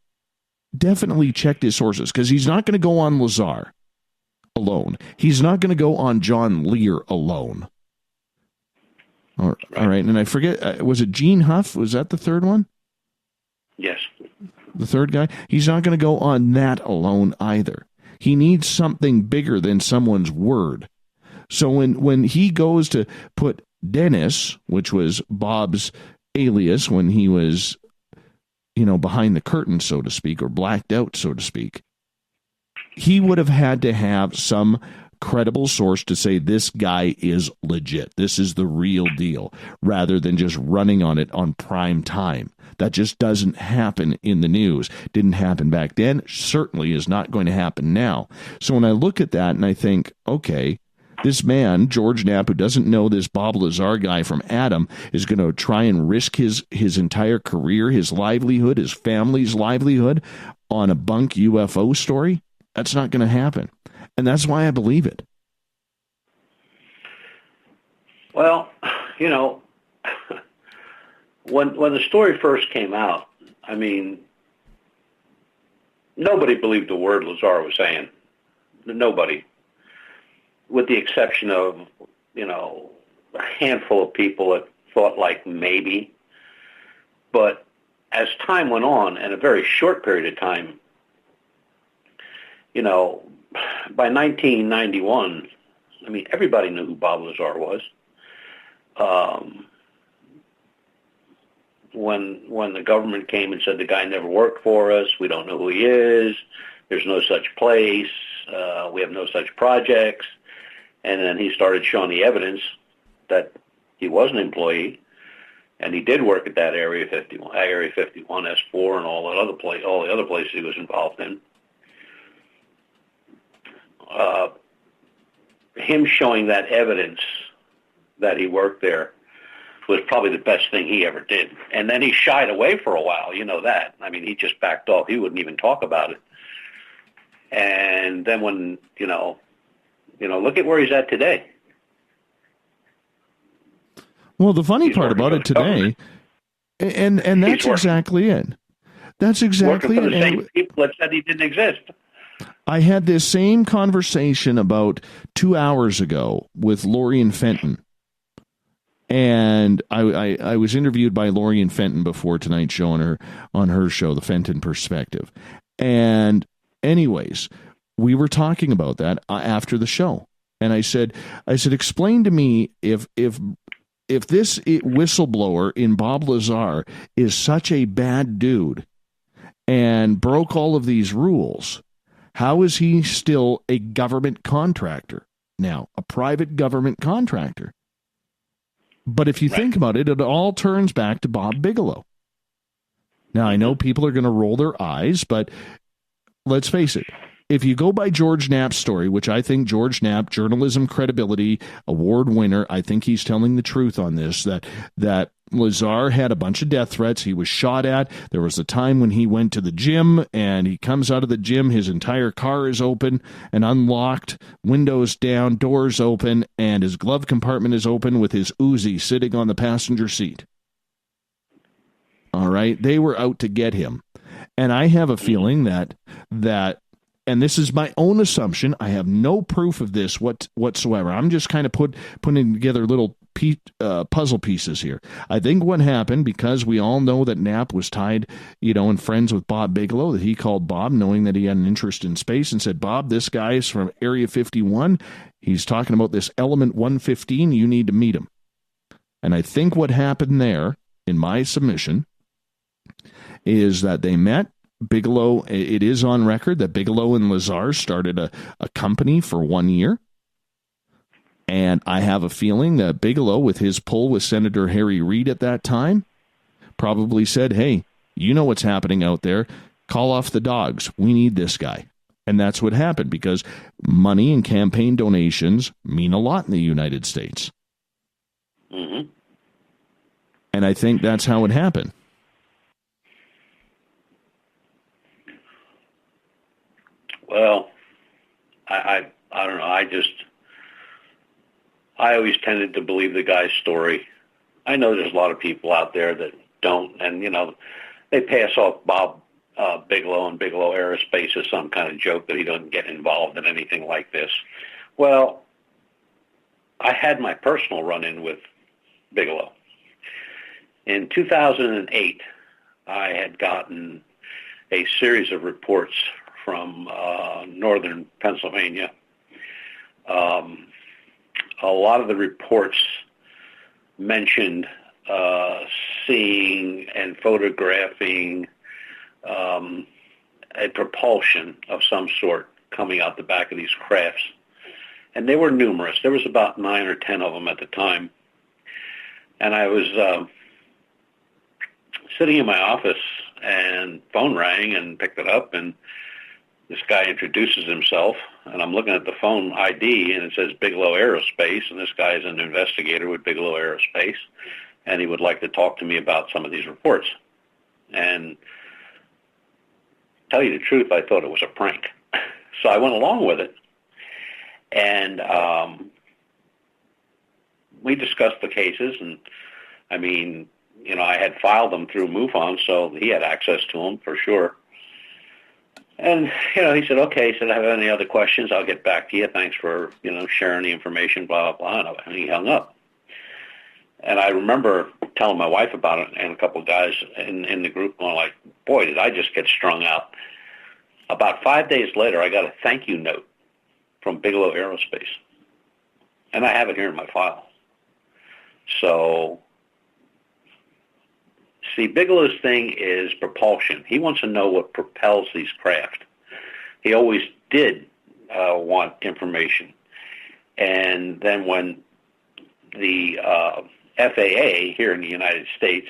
definitely checked his sources, because he's not going to go on Lazar alone. He's not going to go on John Lear alone. All right. And I forget, was it Gene Huff? Was that the third one? Yes. The third guy? He's not going to go on that alone either. He needs something bigger than someone's word. So when he goes to put Dennis, which was Bob's alias when he was, behind the curtain, so to speak, or blacked out, so to speak, he would have had to have some credible source to say this guy is legit. This is the real deal, rather than just running on it on prime time. That just doesn't happen in the news. Didn't happen back then. Certainly is not going to happen now. So when I look at that and I think, okay, this man, George Knapp, who doesn't know this Bob Lazar guy from Adam, is going to try and risk his entire career, his livelihood, his family's livelihood on a bunk UFO story. That's not going to happen. And that's why I believe it. Well, when the story first came out, I mean, nobody believed a word Lazar was saying. Nobody. With the exception of, a handful of people that thought like maybe. But as time went on, in a very short period of time, by 1991, I mean, everybody knew who Bob Lazar was. When the government came and said the guy never worked for us, we don't know who he is, there's no such place, we have no such projects, and then he started showing the evidence that he was an employee, and he did work at that Area 51, S4, and all the other places he was involved in. Him showing that evidence that he worked there was probably the best thing he ever did. And then he shied away for a while, that. I mean, he just backed off. He wouldn't even talk about it. And then when, look at where he's at today. Well, the funny part about it today, and that's exactly it. That's exactly working for the it. same people that said he didn't exist. I had this same conversation about 2 hours ago with Lorian Fenton. And I was interviewed by Lorian Fenton before tonight's show on her show, The Fenton Perspective. And anyways, we were talking about that after the show. And I said, explain to me if this whistleblower in Bob Lazar is such a bad dude and broke all of these rules, how is he still a government contractor now, a private government contractor? But if you think about it, it all turns back to Bob Bigelow. Now, I know people are going to roll their eyes, but let's face it. If you go by George Knapp's story, which I think George Knapp, journalism credibility award winner, I think he's telling the truth on this, that Lazar had a bunch of death threats. He was shot at. There was a time when he went to the gym, and he comes out of the gym. His entire car is open and unlocked, windows down, doors open, and his glove compartment is open with his Uzi sitting on the passenger seat. All right? They were out to get him. And I have a feeling that and this is my own assumption. I have no proof of this whatsoever. I'm just kind of putting together little puzzle pieces here. I think what happened, because we all know that Knapp was tied, and friends with Bob Bigelow, that he called Bob knowing that he had an interest in space and said, Bob, this guy is from Area 51. He's talking about this element 115. You need to meet him. And I think what happened there, in my submission, is that they met. Bigelow, it is on record that Bigelow and Lazar started a company for 1 year. And I have a feeling that Bigelow, with his pull with Senator Harry Reid at that time, probably said, hey, you know what's happening out there. Call off the dogs. We need this guy. And that's what happened, because money and campaign donations mean a lot in the United States. Mm-hmm. And I think that's how it happened. Well, I don't know. I always tended to believe the guy's story. I know there's a lot of people out there that don't, and they pass off Bob Bigelow and Bigelow Aerospace as some kind of joke that he doesn't get involved in anything like this. Well, I had my personal run-in with Bigelow. In 2008, I had gotten a series of reports from northern Pennsylvania. A lot of the reports mentioned seeing and photographing a propulsion of some sort coming out the back of these crafts. And they were numerous. There was about 9 or 10 of them at the time. And I was sitting in my office, and phone rang, and picked it up, and this guy introduces himself, and I'm looking at the phone ID, and it says Bigelow Aerospace, and this guy is an investigator with Bigelow Aerospace, and he would like to talk to me about some of these reports. And tell you the truth, I thought it was a prank. So I went along with it, and we discussed the cases, and I mean, I had filed them through MUFON, so he had access to them for sure. And, he said, okay, he said, I have any other questions, I'll get back to you. Thanks for, sharing the information, blah, blah, blah. And he hung up. And I remember telling my wife about it, and a couple of guys in the group going like, boy, did I just get strung out. About 5 days later, I got a thank you note from Bigelow Aerospace. And I have it here in my file. So, see, Bigelow's thing is propulsion. He wants to know what propels these craft. He always did want information. And then when the FAA here in the United States,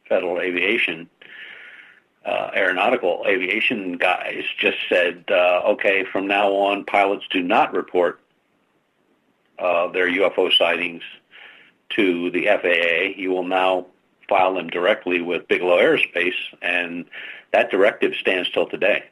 Federal Aviation, Aeronautical Aviation guys just said, okay, from now on, pilots do not report their UFO sightings to the FAA. You will now file them directly with Bigelow Aerospace, and that directive stands till today.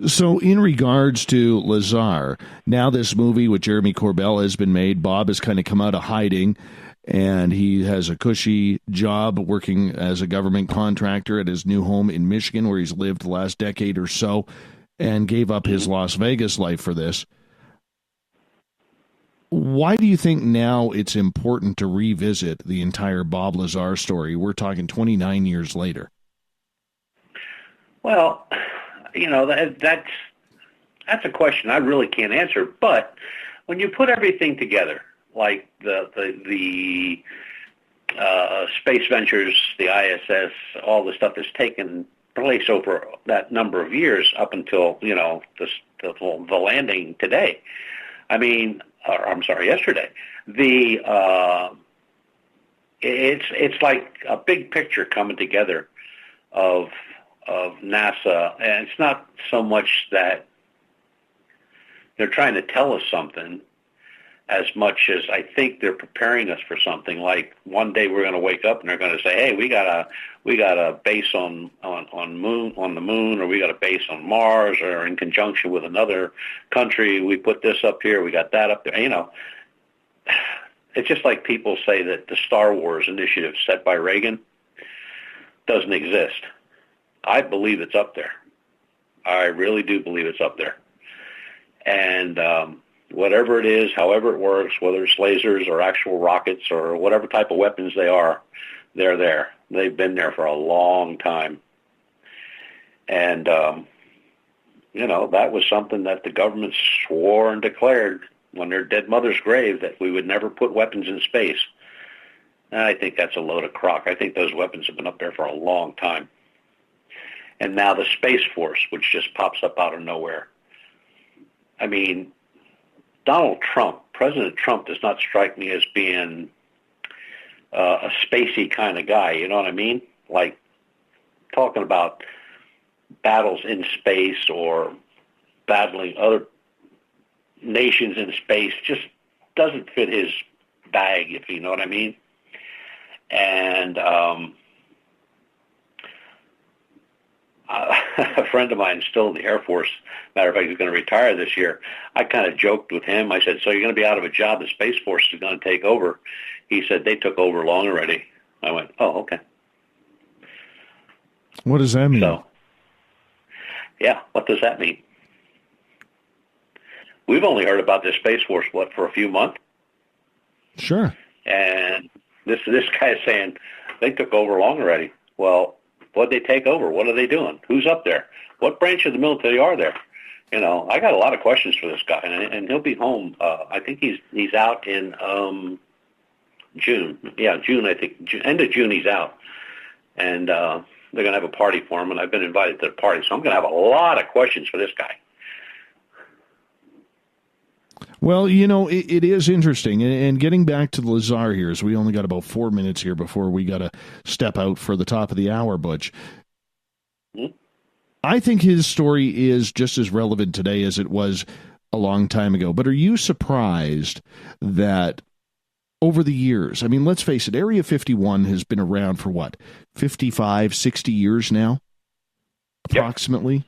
So in regards to Lazar, now this movie with Jeremy Corbell has been made. Bob has kind of come out of hiding, and he has a cushy job working as a government contractor at his new home in Michigan, where he's lived the last decade or so, and gave up his Las Vegas life for this. Why do you think now it's important to revisit the entire Bob Lazar story? We're talking 29 years later. Well, that's a question I really can't answer. But when you put everything together, like the space ventures, the ISS, all the stuff that's taken place over that number of years up until the landing today. I mean, I'm sorry, yesterday. It's like a big picture coming together of NASA, and it's not so much that they're trying to tell us something as much as I think they're preparing us for something. Like one day we're going to wake up and they're going to say, "Hey, we got a base on the moon, or we got a base on Mars, or in conjunction with another country, we put this up here, we got that up there." You know, it's just like people say that the Star Wars initiative set by Reagan doesn't exist. I believe it's up there. I really do believe it's up there. And whatever it is, however it works, whether it's lasers or actual rockets or whatever type of weapons they are, they're there. They've been there for a long time. And, you know, that was something that the government swore and declared on their dead mother's grave, that we would never put weapons in space. And I think that's a load of crock. I think those weapons have been up there for a long time. And now the Space Force, which just pops up out of nowhere. I mean, President Trump does not strike me as being a spacey kind of guy, you know what I mean? Like talking about battles in space or battling other nations in space just doesn't fit his bag, if you know what I mean. And a friend of mine still in the Air Force, matter of fact, he's going to retire this year. I kind of joked with him. I said, "So you're going to be out of a job, the Space Force is going to take over." He said, "They took over long already." I went, "Oh, okay." What does that mean? So, yeah, what does that mean? We've only heard about this Space Force, for a few months? Sure. And this guy is saying they took over long already. Well, what'd they take over? What are they doing? Who's up there? What branch of the military are there? You know, I got a lot of questions for this guy, and he'll be home. I think he's out in June. Yeah, June, I think. End of June he's out. And they're going to have a party for him, and I've been invited to the party. So I'm going to have a lot of questions for this guy. Well, you know, it is interesting. And getting back to the Lazar here, as we only got about 4 minutes here before we got to step out for the top of the hour, Butch. Mm-hmm. I think his story is just as relevant today as it was a long time ago. But are you surprised that over the years, I mean, let's face it, Area 51 has been around for what, 55, 60 years now, approximately? Yep.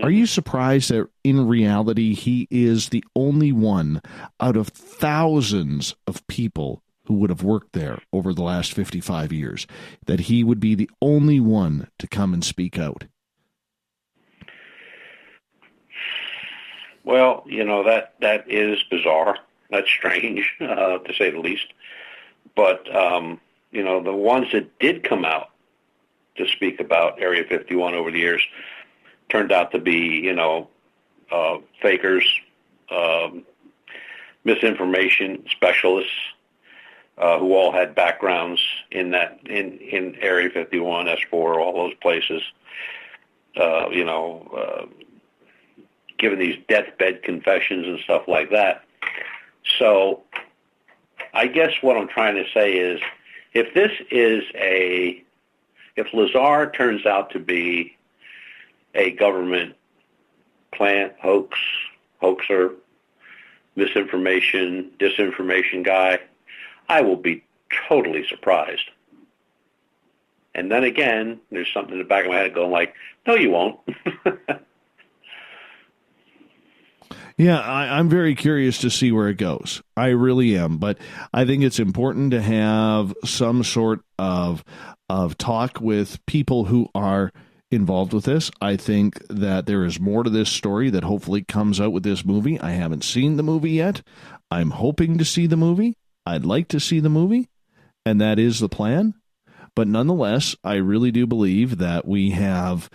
Are you surprised that in reality he is the only one out of thousands of people who would have worked there over the last 55 years, that he would be the only one to come and speak out? Well, you know, that is bizarre. That's strange, to say the least. But, you know, the ones that did come out to speak about Area 51 over the years turned out to be, you know, fakers, misinformation specialists, who all had backgrounds in Area 51, S4, all those places, you know, giving these deathbed confessions and stuff like that. So I guess what I'm trying to say is, if Lazar turns out to be a government plant, hoaxer, misinformation, disinformation guy, I will be totally surprised. And then again, there's something in the back of my head going like, no, you won't. Yeah, I'm very curious to see where it goes. I really am. But I think it's important to have some sort of talk with people who are involved with this. I think that there is more to this story that hopefully comes out with this movie. I haven't seen the movie yet. I'm hoping to see the movie. I'd like to see the movie, and that is the plan. But nonetheless, I really do believe that we have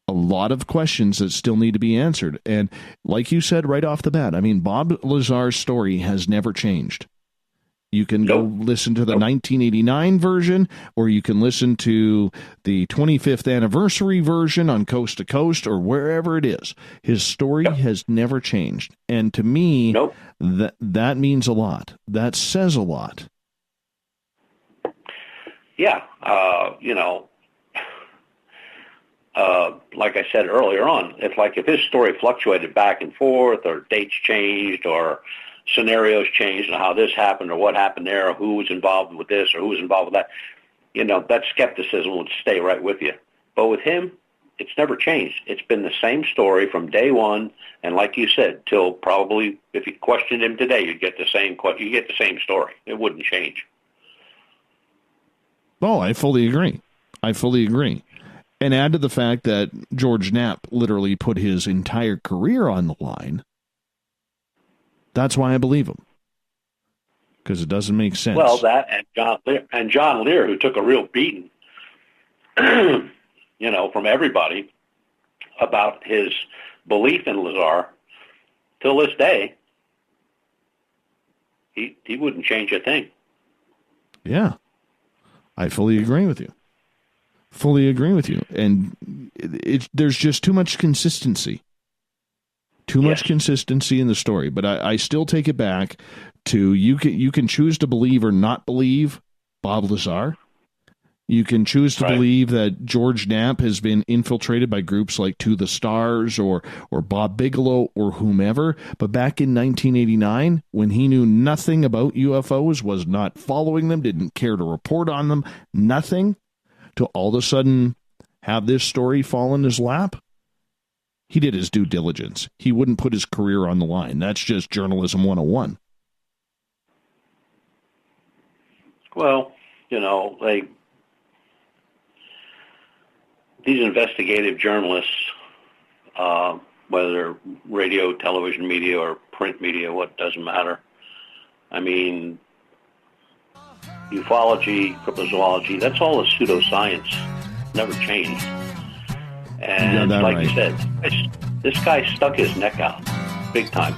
a lot of questions that still need to be answered. And like you said right off the bat, I mean, Bob Lazar's story has never changed. You can go listen to the 1989 version, or you can listen to the 25th anniversary version on Coast to Coast or wherever it is. His story has never changed. And to me, that means a lot. That says a lot. Yeah. You know, like I said earlier on, if his story fluctuated back and forth, or dates changed, or scenarios changed and how this happened or what happened there or who was involved with this or who was involved with that, that skepticism would stay right with you. But with him, it's never changed. It's been the same story from day one, and like you said, till probably if you questioned him today, you get the same story. It wouldn't change. Oh, I fully agree. And add to the fact that George Knapp literally put his entire career on the line. That's why I believe him. Because it doesn't make sense. Well, that and John Lear, who took a real beating, from everybody about his belief in Lazar, till this day, he wouldn't change a thing. Yeah. I fully agree with you. And there's just too much consistency. Much consistency in the story. But I still take it back to you can choose to believe or not believe Bob Lazar. You can choose to believe that George Knapp has been infiltrated by groups like To the Stars or Bob Bigelow or whomever. But back in 1989, when he knew nothing about UFOs, was not following them, didn't care to report on them, nothing, to all of a sudden have this story fall in his lap, he did his due diligence. He wouldn't put his career on the line. That's just journalism 101. Well, these investigative journalists, whether radio, television media, or print media, what doesn't matter. I mean, ufology, cryptozoology, that's all a pseudoscience. Never changed. And like you said, this guy stuck his neck out big time.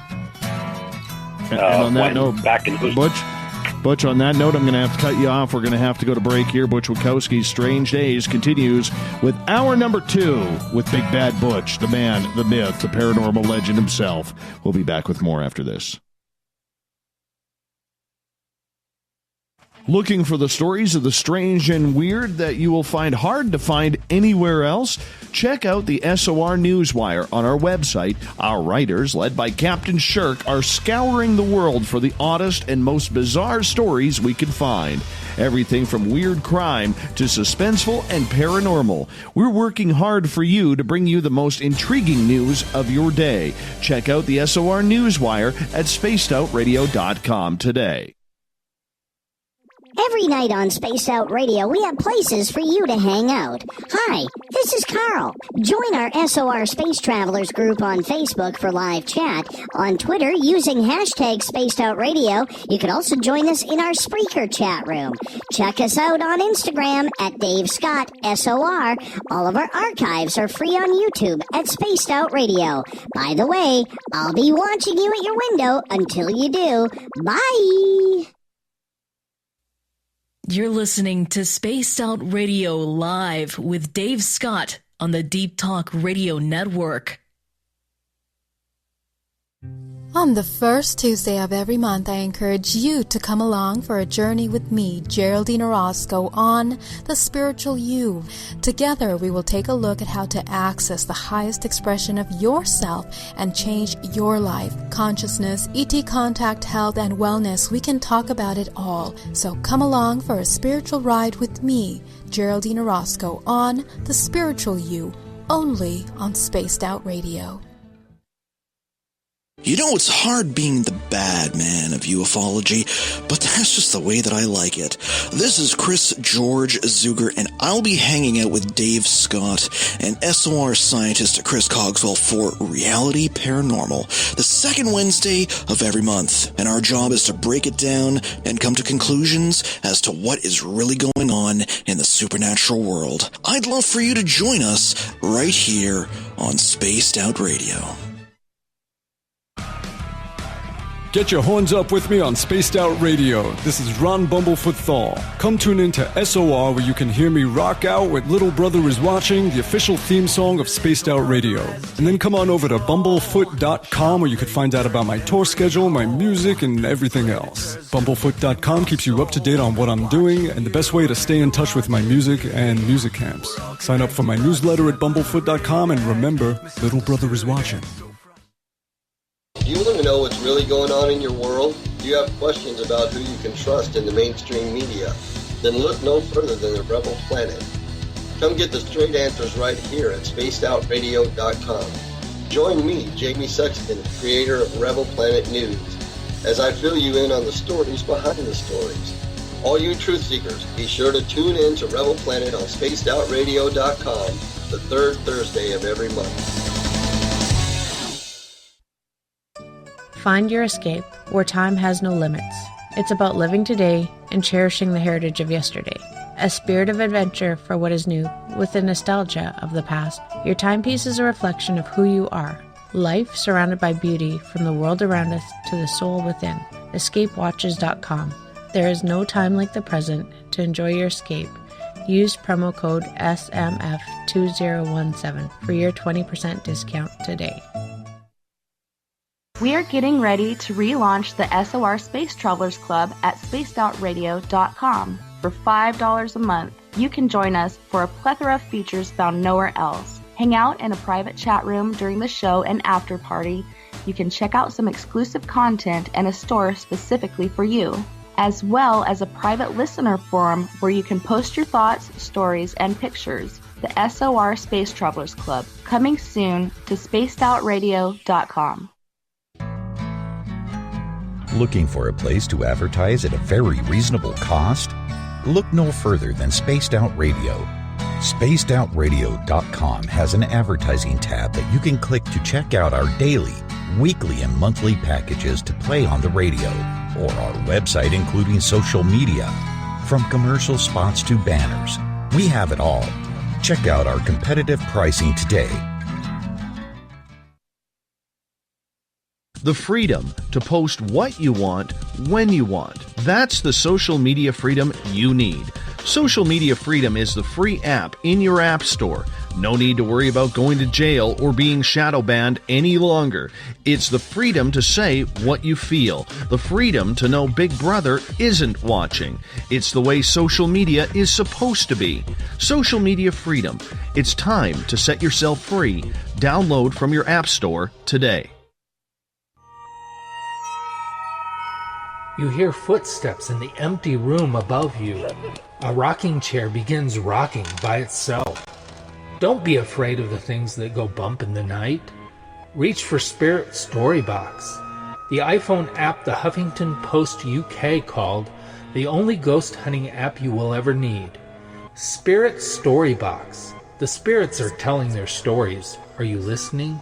And on that note, back in Butch, on that note, I'm going to have to cut you off. We're going to have to go to break here. Butch Witkowski's Strange Days continues with hour number 2 with Big Bad Butch, the man, the myth, the paranormal legend himself. We'll be back with more after this. Looking for the stories of the strange and weird that you will find hard to find anywhere else? Check out the SOR Newswire on our website. Our writers, led by Captain Shirk, are scouring the world for the oddest and most bizarre stories we can find. Everything from weird crime to suspenseful and paranormal. We're working hard for you to bring you the most intriguing news of your day. Check out the SOR Newswire at spacedoutradio.com today. Every night on Spaced Out Radio, we have places for you to hang out. Hi, this is Carl. Join our SOR Space Travelers group on Facebook for live chat. On Twitter, using hashtag Spaced Out Radio. You can also join us in our Spreaker chat room. Check us out on Instagram at Dave Scott SOR. All of our archives are free on YouTube at Spaced Out Radio. By the way, I'll be watching you at your window until you do. Bye! You're listening to Spaced Out Radio Live with Dave Scott on the Deep Talk Radio Network. On the first Tuesday of every month, I encourage you to come along for a journey with me, Geraldine Orozco, on The Spiritual You. Together, we will take a look at how to access the highest expression of yourself and change your life. Consciousness, ET contact, health, and wellness, we can talk about it all. So come along for a spiritual ride with me, Geraldine Orozco, on The Spiritual You, only on Spaced Out Radio. It's hard being the bad man of ufology, but that's just the way that I like it. This is Chris George Zuger, and I'll be hanging out with Dave Scott and SOR scientist Chris Cogswell for Reality Paranormal, the second Wednesday of every month. And our job is to break it down and come to conclusions as to what is really going on in the supernatural world. I'd love for you to join us right here on Spaced Out Radio. Get your horns up with me on Spaced Out Radio. This is Ron Bumblefoot Thaw. Come tune in to SOR where you can hear me rock out with Little Brother Is Watching, the official theme song of Spaced Out Radio. And then come on over to bumblefoot.com where you can find out about my tour schedule, my music, and everything else. Bumblefoot.com keeps you up to date on what I'm doing and the best way to stay in touch with my music and music camps. Sign up for my newsletter at bumblefoot.com and remember, Little Brother Is Watching. Do you want to know what's really going on in your world? Do you have questions about who you can trust in the mainstream media? Then look no further than the Rebel Planet. Come get the straight answers right here at spacedoutradio.com. Join me, Jamie Sexton, creator of Rebel Planet News, as I fill you in on the stories behind the stories. All you truth seekers, be sure to tune in to Rebel Planet on spacedoutradio.com the third Thursday of every month. Find your escape where time has no limits. It's about living today and cherishing the heritage of yesterday. A spirit of adventure for what is new, with the nostalgia of the past. Your timepiece is a reflection of who you are. Life surrounded by beauty from the world around us to the soul within. EscapeWatches.com. There is no time like the present to enjoy your escape. Use promo code SMF2017 for your 20% discount today. We are getting ready to relaunch the SOR Space Travelers Club at spacedoutradio.com. For $5 a month, you can join us for a plethora of features found nowhere else. Hang out in a private chat room during the show and after party. You can check out some exclusive content and a store specifically for you, as well as a private listener forum where you can post your thoughts, stories, and pictures. The SOR Space Travelers Club, coming soon to spacedoutradio.com. Looking for a place to advertise at a very reasonable cost? Look no further than Spaced Out Radio. SpacedOutRadio.com has an advertising tab that you can click to check out our daily, weekly, and monthly packages to play on the radio, or our website including social media. From commercial spots to banners, we have it all. Check out our competitive pricing today. The freedom to post what you want, when you want. That's the social media freedom you need. Social Media Freedom is the free app in your app store. No need to worry about going to jail or being shadow banned any longer. It's the freedom to say what you feel. The freedom to know Big Brother isn't watching. It's the way social media is supposed to be. Social Media Freedom. It's time to set yourself free. Download from your app store today. You hear footsteps in the empty room above you. A rocking chair begins rocking by itself. Don't be afraid of the things that go bump in the night. Reach for Spirit Storybox, the iPhone app the Huffington Post UK called the only ghost hunting app you will ever need. Spirit Storybox. The spirits are telling their stories. Are you listening?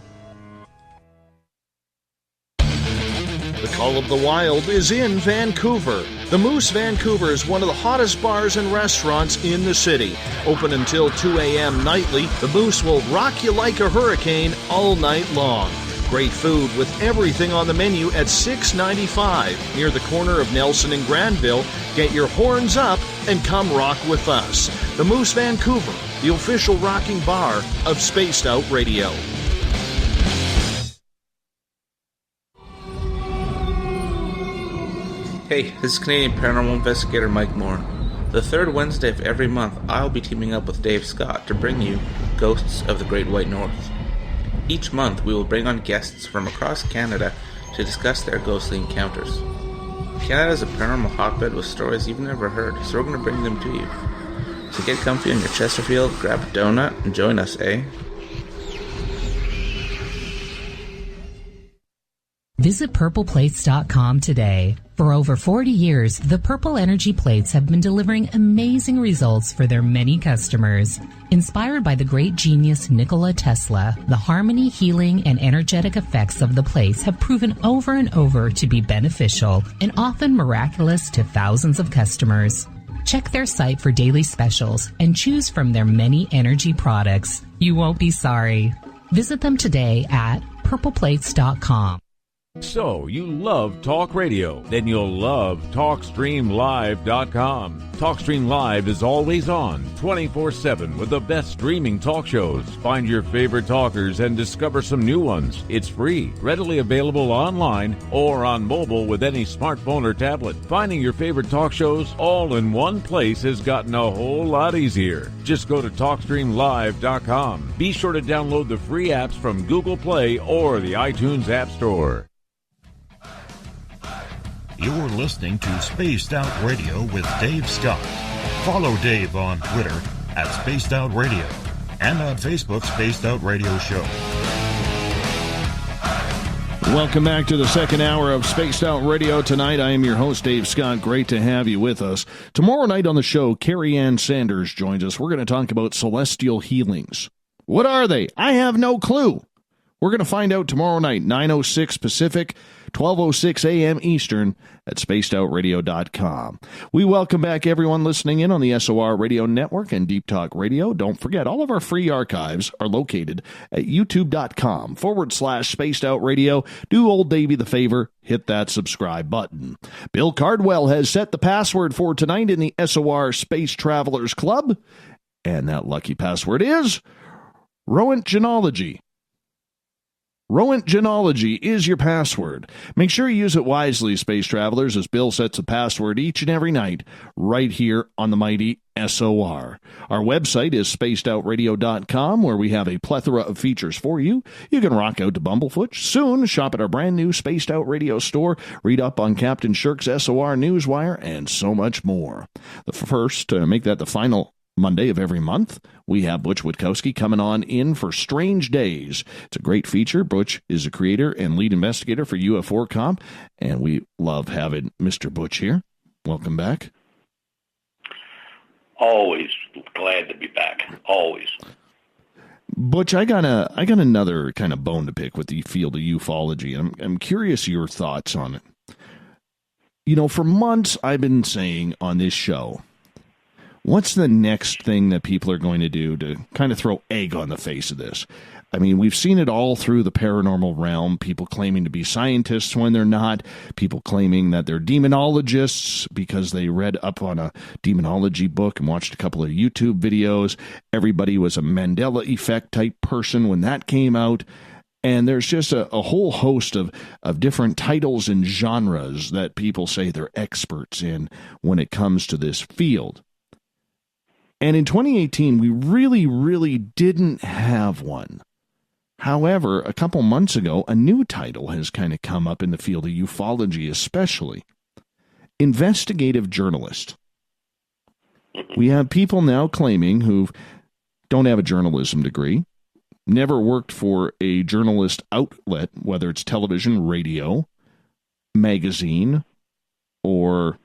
The Call of the Wild is in Vancouver. The Moose Vancouver is one of the hottest bars and restaurants in the city. Open until 2 a.m. nightly, the Moose will rock you like a hurricane all night long. Great food with everything on the menu at $6.95 near the corner of Nelson and Granville. Get your horns up and come rock with us. The Moose Vancouver, the official rocking bar of Spaced Out Radio. Hey, this is Canadian Paranormal Investigator Mike Moore. The third Wednesday of every month, I'll be teaming up with Dave Scott to bring you Ghosts of the Great White North. Each month, we will bring on guests from across Canada to discuss their ghostly encounters. Canada is a paranormal hotbed with stories you've never heard, so we're going to bring them to you. So get comfy on your Chesterfield, grab a donut, and join us, eh? Visit purpleplates.com today. For over 40 years, the Purple Energy Plates have been delivering amazing results for their many customers. Inspired by the great genius Nikola Tesla, the harmony, healing, and energetic effects of the plates have proven over and over to be beneficial and often miraculous to thousands of customers. Check their site for daily specials and choose from their many energy products. You won't be sorry. Visit them today at purpleplates.com. So, you love talk radio? Then you'll love TalkStreamLive.com. TalkStream Live is always on, 24/7, with the best streaming talk shows. Find your favorite talkers and discover some new ones. It's free, readily available online or on mobile with any smartphone or tablet. Finding your favorite talk shows all in one place has gotten a whole lot easier. Just go to TalkStreamLive.com. Be sure to download the free apps from Google Play or the iTunes App Store. You're listening to Spaced Out Radio with Dave Scott. Follow Dave on Twitter at Spaced Out Radio and on Facebook, Spaced Out Radio Show. Welcome back to the second hour of Spaced Out Radio tonight. I am your host, Dave Scott. Great to have you with us. Tomorrow night on the show, Carrie Ann Sanders joins us. We're going to talk about celestial healings. What are they? I have no clue. We're going to find out tomorrow night, 9:06 Pacific, 12:06 a.m. Eastern at spacedoutradio.com. We welcome back everyone listening in on the SOR Radio Network and Deep Talk Radio. Don't forget, all of our free archives are located at youtube.com/Spaced Out Radio. Do old Davey the favor, hit that subscribe button. Bill Cardwell has set the password for tonight in the SOR Space Travelers Club, and that lucky password is Roentgenology. Roentgenology is your password. Make sure you use it wisely, Space Travelers, as Bill sets a password each and every night right here on the mighty SOR. Our website is spacedoutradio.com, where we have a plethora of features for you. You can rock out to Bumblefoot. Soon, shop at our brand new Spaced Out Radio store, read up on Captain Shirk's SOR Newswire, and so much more. The first, to make that the final Monday of every month, we have Butch Witkowski coming on in for Strange Days. It's a great feature. Butch is the creator and lead investigator for UFORCOP, and we love having Mr. Butch here. Welcome back. Always glad to be back. Always. Butch, I got another kind of bone to pick with the field of ufology, and I'm curious your thoughts on it. You know, for months I've been saying on this show, what's the next thing that people are going to do to kind of throw egg on the face of this? I mean, we've seen it all through the paranormal realm, people claiming to be scientists when they're not, people claiming that they're demonologists because they read up on a demonology book and watched a couple of YouTube videos. Everybody was a Mandela effect type person when that came out. And there's just a whole host of different titles and genres that people say they're experts in when it comes to this field. And in 2018, we really, really didn't have one. However, a couple months ago, a new title has kind of come up in the field of ufology, especially investigative journalist. We have people now claiming who don't have a journalism degree, never worked for a journalist outlet, whether it's television, radio, magazine, or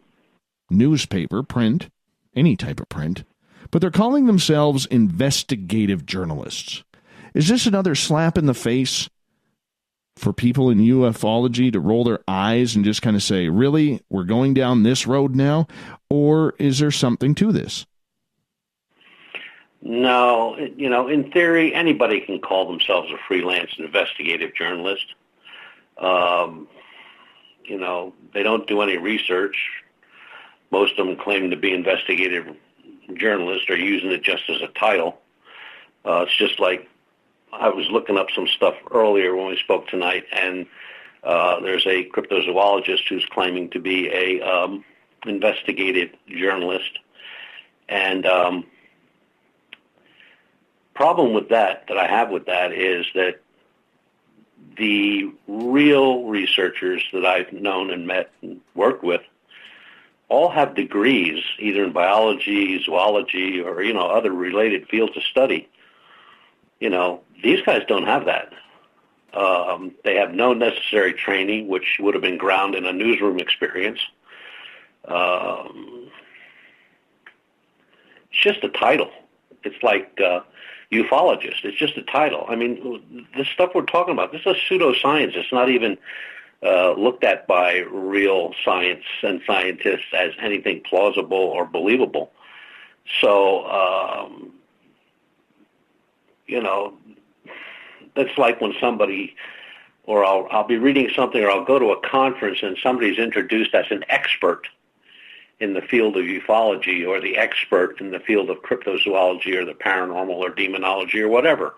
newspaper, print, any type of print, but they're calling themselves investigative journalists. Is this another slap in the face for people in ufology to roll their eyes and just kind of say, really, we're going down this road now? Or is there something to this? No, you know, in theory, anybody can call themselves a freelance investigative journalist. You know, they don't do any research. Most of them claim to be investigative journalists or using it just as a title. It's just like I was looking up some stuff earlier when we spoke tonight, and there's a cryptozoologist who's claiming to be a investigative journalist. And problem with that I have with that is that the real researchers that I've known and met and worked with all have degrees, either in biology, zoology, or, you know, other related fields of study. You know, these guys don't have that. They have no necessary training, which would have been ground in a newsroom experience. It's just a title. It's like ufologist. It's just a title. I mean, the stuff we're talking about, this is pseudoscience. It's not even looked at by real science and scientists as anything plausible or believable. So, you know, that's like when somebody, or I'll be reading something, or I'll go to a conference and somebody's introduced as an expert in the field of ufology, or the expert in the field of cryptozoology, or the paranormal, or demonology, or whatever.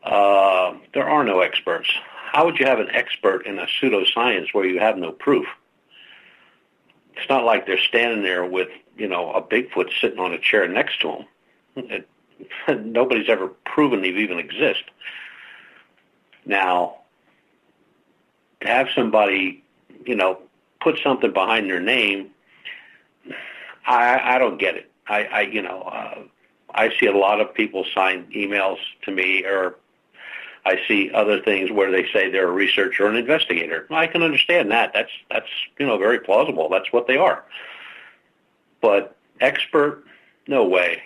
There are no experts. How would you have an expert in a pseudoscience where you have no proof? It's not like they're standing there with, you know, a Bigfoot sitting on a chair next to them. Nobody's ever proven they even exist. Now, to have somebody, you know, put something behind their name, I don't get it. I see a lot of people sign emails to me, or I see other things where they say they're a researcher or an investigator. I can understand that. That's very plausible. That's what they are. But expert, no way.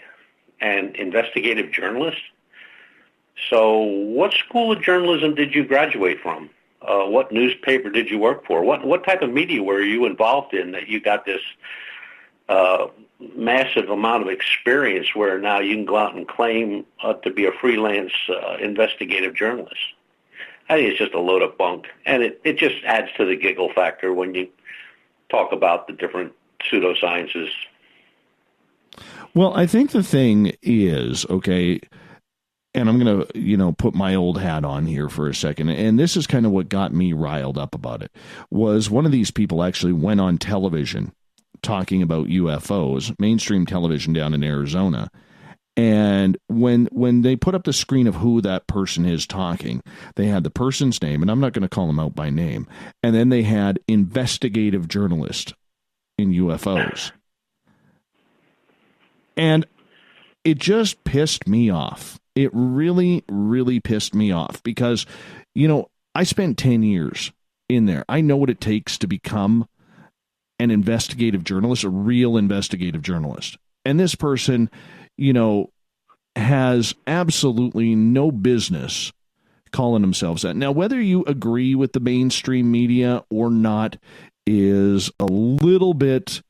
And investigative journalist? So what school of journalism did you graduate from? What newspaper did you work for? What type of media were you involved in that you got this massive amount of experience where now you can go out and claim to be a freelance investigative journalist? I think it's just a load of bunk, and it just adds to the giggle factor when you talk about the different pseudosciences. Well, I think the thing is, okay, and I'm going to, put my old hat on here for a second, and this is kind of what got me riled up about it, was one of these people actually went on television talking about UFOs, mainstream television down in Arizona, and when they put up the screen of who that person is talking, they had the person's name, and I'm not going to call them out by name, and then they had investigative journalist in UFOs. And it just pissed me off. It really, really pissed me off because, I spent 10 years in there. I know what it takes to become an investigative journalist, a real investigative journalist. And this person, has absolutely no business calling themselves that. Now, whether you agree with the mainstream media or not is a little bit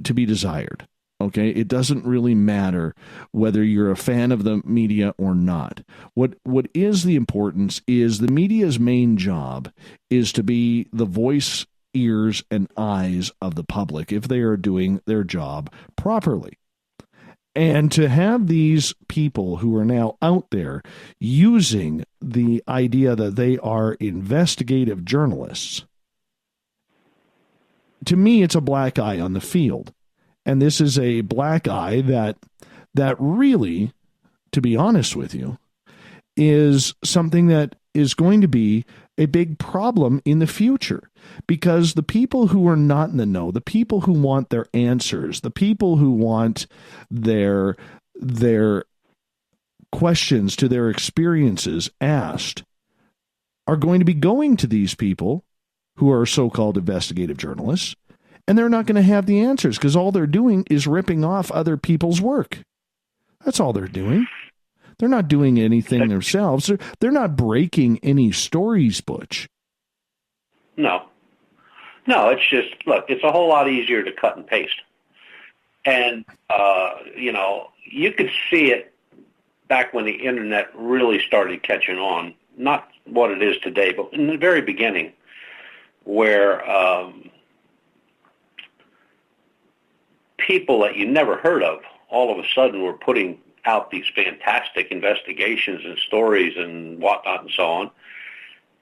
to be desired. Okay, it doesn't really matter whether you're a fan of the media or not. What is the importance is the media's main job is to be the voice, ears, and eyes of the public if they are doing their job properly. And to have these people who are now out there using the idea that they are investigative journalists, to me, it's a black eye on the field. And this is a black eye that really, to be honest with you, is something that is going to be a big problem in the future, because the people who are not in the know, the people who want their answers, the people who want their questions to their experiences asked are going to be going to these people who are so-called investigative journalists, and they're not going to have the answers because all they're doing is ripping off other people's work. That's all they're doing. They're not doing anything themselves. They're not breaking any stories, Butch. No, it's just, look, it's a whole lot easier to cut and paste. And, you could see it back when the internet really started catching on, not what it is today, but in the very beginning, where people that you never heard of all of a sudden were putting out these fantastic investigations and stories and whatnot and so on.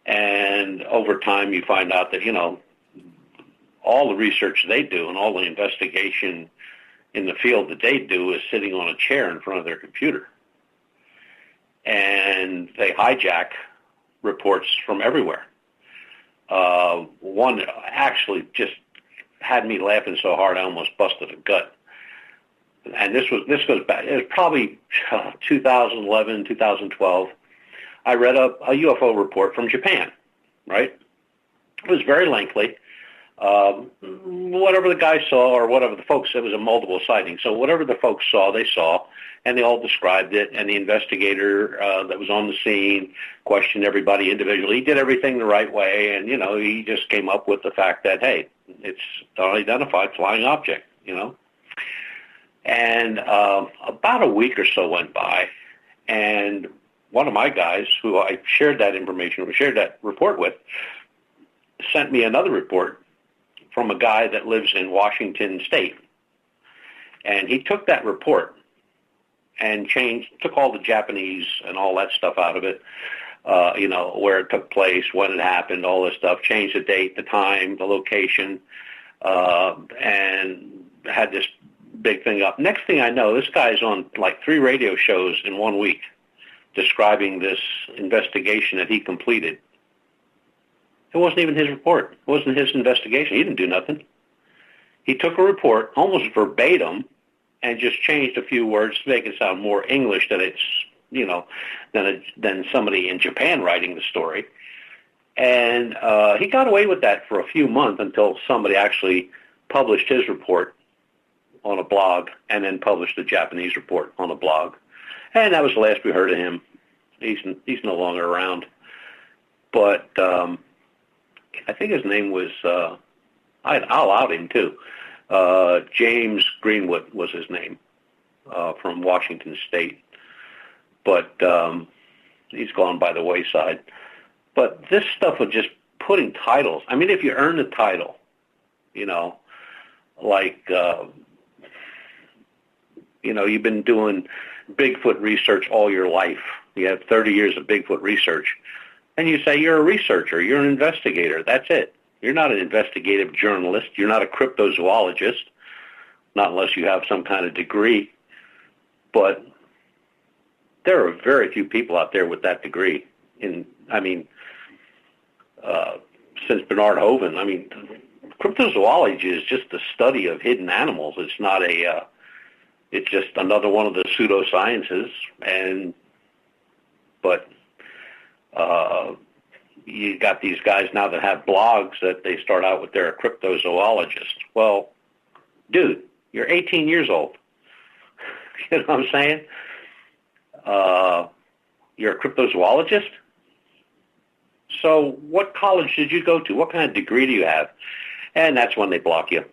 And over time you find out that, all the research they do and all the investigation in the field that they do is sitting on a chair in front of their computer. And they hijack reports from everywhere. One actually just had me laughing so hard I almost busted a gut. And this goes back. It was probably 2011, 2012. I read a UFO report from Japan. Right? It was very lengthy. Whatever the guy saw, or whatever the folks, it was a multiple sighting. So whatever the folks saw, they saw, and they all described it. And the investigator that was on the scene questioned everybody individually. He did everything the right way, and he just came up with the fact that, hey, it's an unidentified flying object. And about a week or so went by, and one of my guys, who I shared that report with, sent me another report from a guy that lives in Washington State. And he took that report and took all the Japanese and all that stuff out of it, where it took place, when it happened, all this stuff, changed the date, the time, the location, and had this big thing up. Next thing I know, this guy's on like 3 radio shows in 1 week describing this investigation that he completed. It wasn't even his report. It wasn't his investigation. He didn't do nothing. He took a report almost verbatim and just changed a few words to make it sound more English than it's, than somebody in Japan writing the story. And he got away with that for a few months until somebody actually published his report on a blog and then published the Japanese report on a blog. And that was the last we heard of him. He's no longer around. But I think his name was, I'll out him too. James Greenwood was his name, from Washington State. But he's gone by the wayside. But this stuff of just putting titles, I mean, if you earn the title, like, you've been doing Bigfoot research all your life. You have 30 years of Bigfoot research. And you say you're a researcher, you're an investigator. That's it. You're not an investigative journalist. You're not a cryptozoologist, not unless you have some kind of degree. But there are very few people out there with that degree. Since Bernard Hoven, cryptozoology is just the study of hidden animals. It's not it's just another one of the pseudosciences. But you got these guys now that have blogs that they start out with they're a cryptozoologist. Well, dude, you're 18 years old. You know what I'm saying? You're a cryptozoologist? So what college did you go to? What kind of degree do you have? And that's when they block you.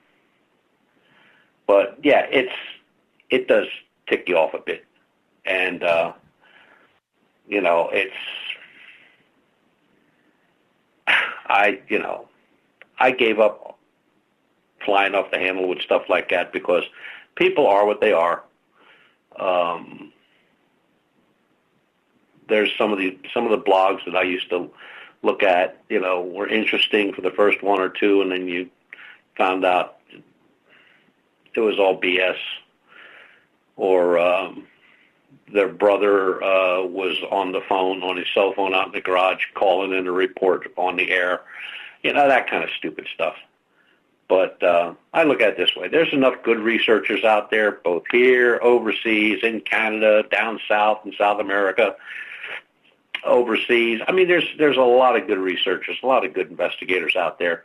But, yeah, it does tick you off a bit. And, I gave up flying off the handle with stuff like that because people are what they are. There's some of the blogs that I used to look at, were interesting for the first one or two, and then you found out it was all BS. Or their brother was on the phone, on his cell phone out in the garage, calling in a report on the air. That kind of stupid stuff. But I look at it this way. There's enough good researchers out there, both here, overseas, in Canada, down south, in South America, overseas. There's a lot of good researchers, a lot of good investigators out there,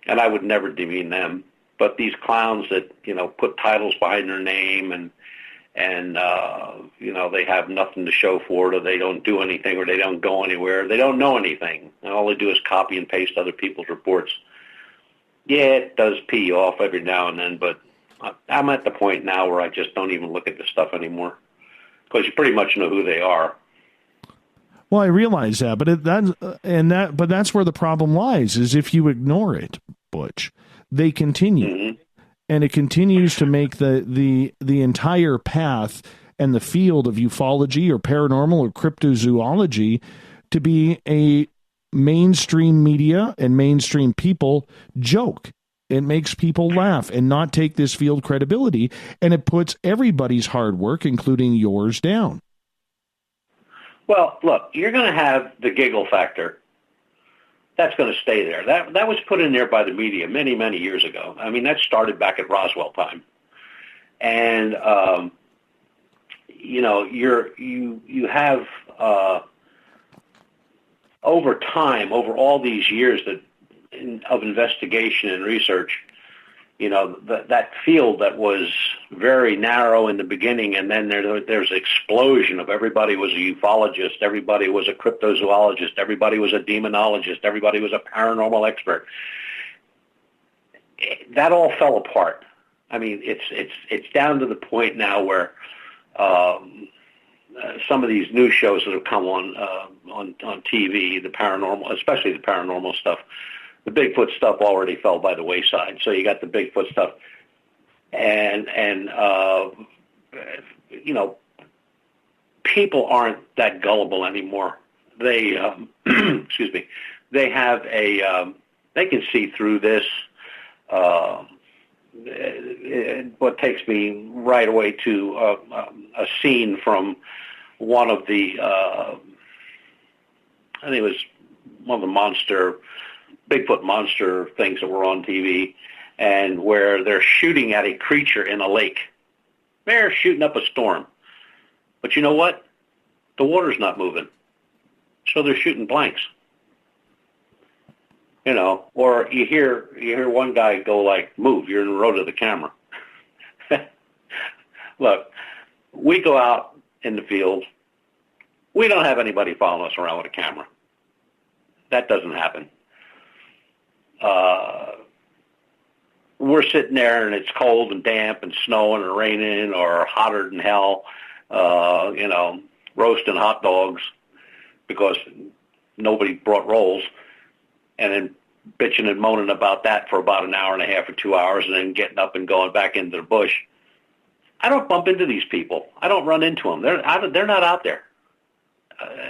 and I would never demean them. But these clowns that, put titles behind their name and they have nothing to show for it, or they don't do anything, or they don't go anywhere. They don't know anything. And all they do is copy and paste other people's reports. Yeah, it does pee you off every now and then, but I'm at the point now where I just don't even look at this stuff anymore because you pretty much know who they are. Well, I realize that, but that's where the problem lies, is if you ignore it, Butch, they continue. Mm-hmm. And it continues to make the entire path and the field of ufology or paranormal or cryptozoology to be a mainstream media and mainstream people joke. It makes people laugh and not take this field credibility, and it puts everybody's hard work, including yours, down. Well, look, you're going to have the giggle factor. That's going to stay there. That was put in there by the media many, many years ago. That started back at Roswell time. And, you have over time, over all these years of investigation and research, that field that was very narrow in the beginning, and then there's an explosion of everybody was a ufologist, everybody was a cryptozoologist, everybody was a demonologist, everybody was a paranormal expert. That all fell apart. It's down to the point now where some of these new shows that have come on TV, the paranormal, especially the paranormal stuff, the Bigfoot stuff already fell by the wayside. So you got the Bigfoot stuff, and people aren't that gullible anymore. They excuse me. They have they can see through this. What takes me right away to a scene from one of the I think it was one of the monster Bigfoot monster things that were on TV, and where they're shooting at a creature in a lake. They're shooting up a storm. But you know what? The water's not moving. So they're shooting blanks. You know, or you hear one guy go like, "Move, you're in the road of the camera." Look, we go out in the field. We don't have anybody following us around with a camera. That doesn't happen. We're sitting there and it's cold and damp and snowing or raining or hotter than hell, you know, roasting hot dogs because nobody brought rolls, and then bitching and moaning about that for about an hour and a half or 2 hours, and then getting up and going back into the bush. I don't bump into these people. I don't run into them. They're not out there.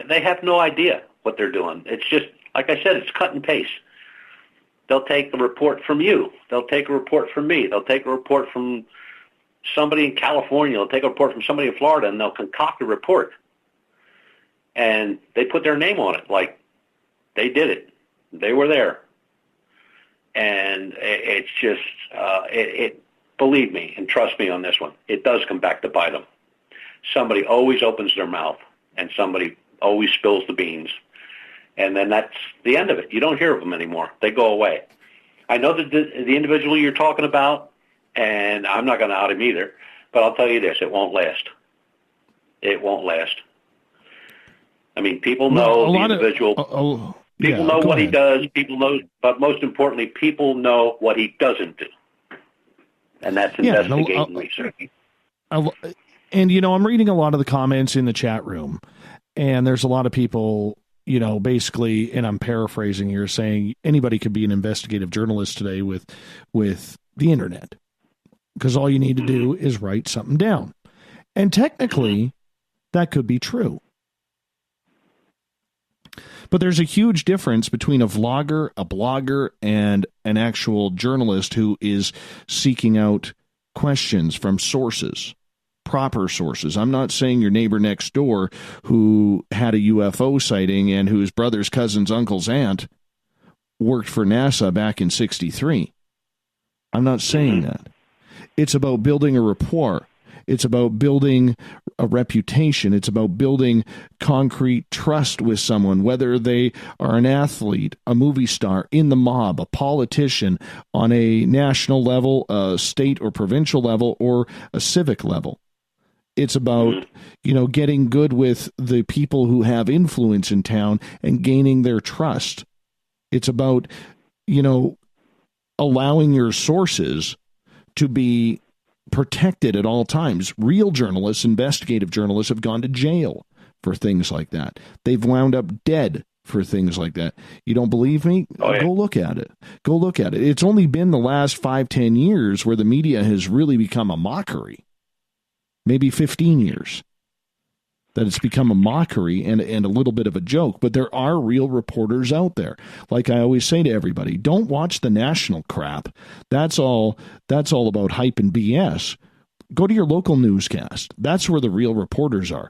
They have no idea what they're doing. It's just, like I said, it's cut and paste. They'll take a report from you. They'll take a report from me. They'll take a report from somebody in California. They'll take a report from somebody in Florida, and they'll concoct a report. And they put their name on it, like they did it. They were there. And it's just, believe me and trust me on this one, it does come back to bite them. Somebody always opens their mouth, and somebody always spills the beans. And then that's the end of it. You don't hear of them anymore. They go away. I know that the individual you're talking about, and I'm not going to out him either, but I'll tell you this, it won't last. It won't last. I mean, people know the individual. People know what he does. People know, but most importantly, people know what he doesn't do. And that's investigating research. And, you know, I'm reading a lot of the comments in the chat room, and there's a lot of people, you know, basically, and I'm paraphrasing here, saying anybody could be an investigative journalist today with the internet, because all you need to do is write something down. And technically, that could be true. But there's a huge difference between a vlogger, a blogger, and an actual journalist who is seeking out questions from sources, proper sources. I'm not saying your neighbor next door who had a UFO sighting and whose brother's cousin's uncle's aunt worked for NASA back in '63. I'm not saying that. It's about building a rapport. It's about building a reputation. It's about building concrete trust with someone, whether they are an athlete, a movie star, in the mob, a politician on a national level, a state or provincial level, or a civic level. It's about, you know, getting good with the people who have influence in town and gaining their trust. It's about, you know, allowing your sources to be protected at all times. Real journalists, investigative journalists, have gone to jail for things like that. They've wound up dead for things like that. You don't believe me? Go look at it. Go look at it. It's only been the last 5-10 years where the media has really become a mockery. Maybe 15 years that it's become a mockery and a little bit of a joke. But there are real reporters out there. Like I always say to everybody, don't watch the national crap. That's all about hype and BS. Go to your local newscast. That's where the real reporters are.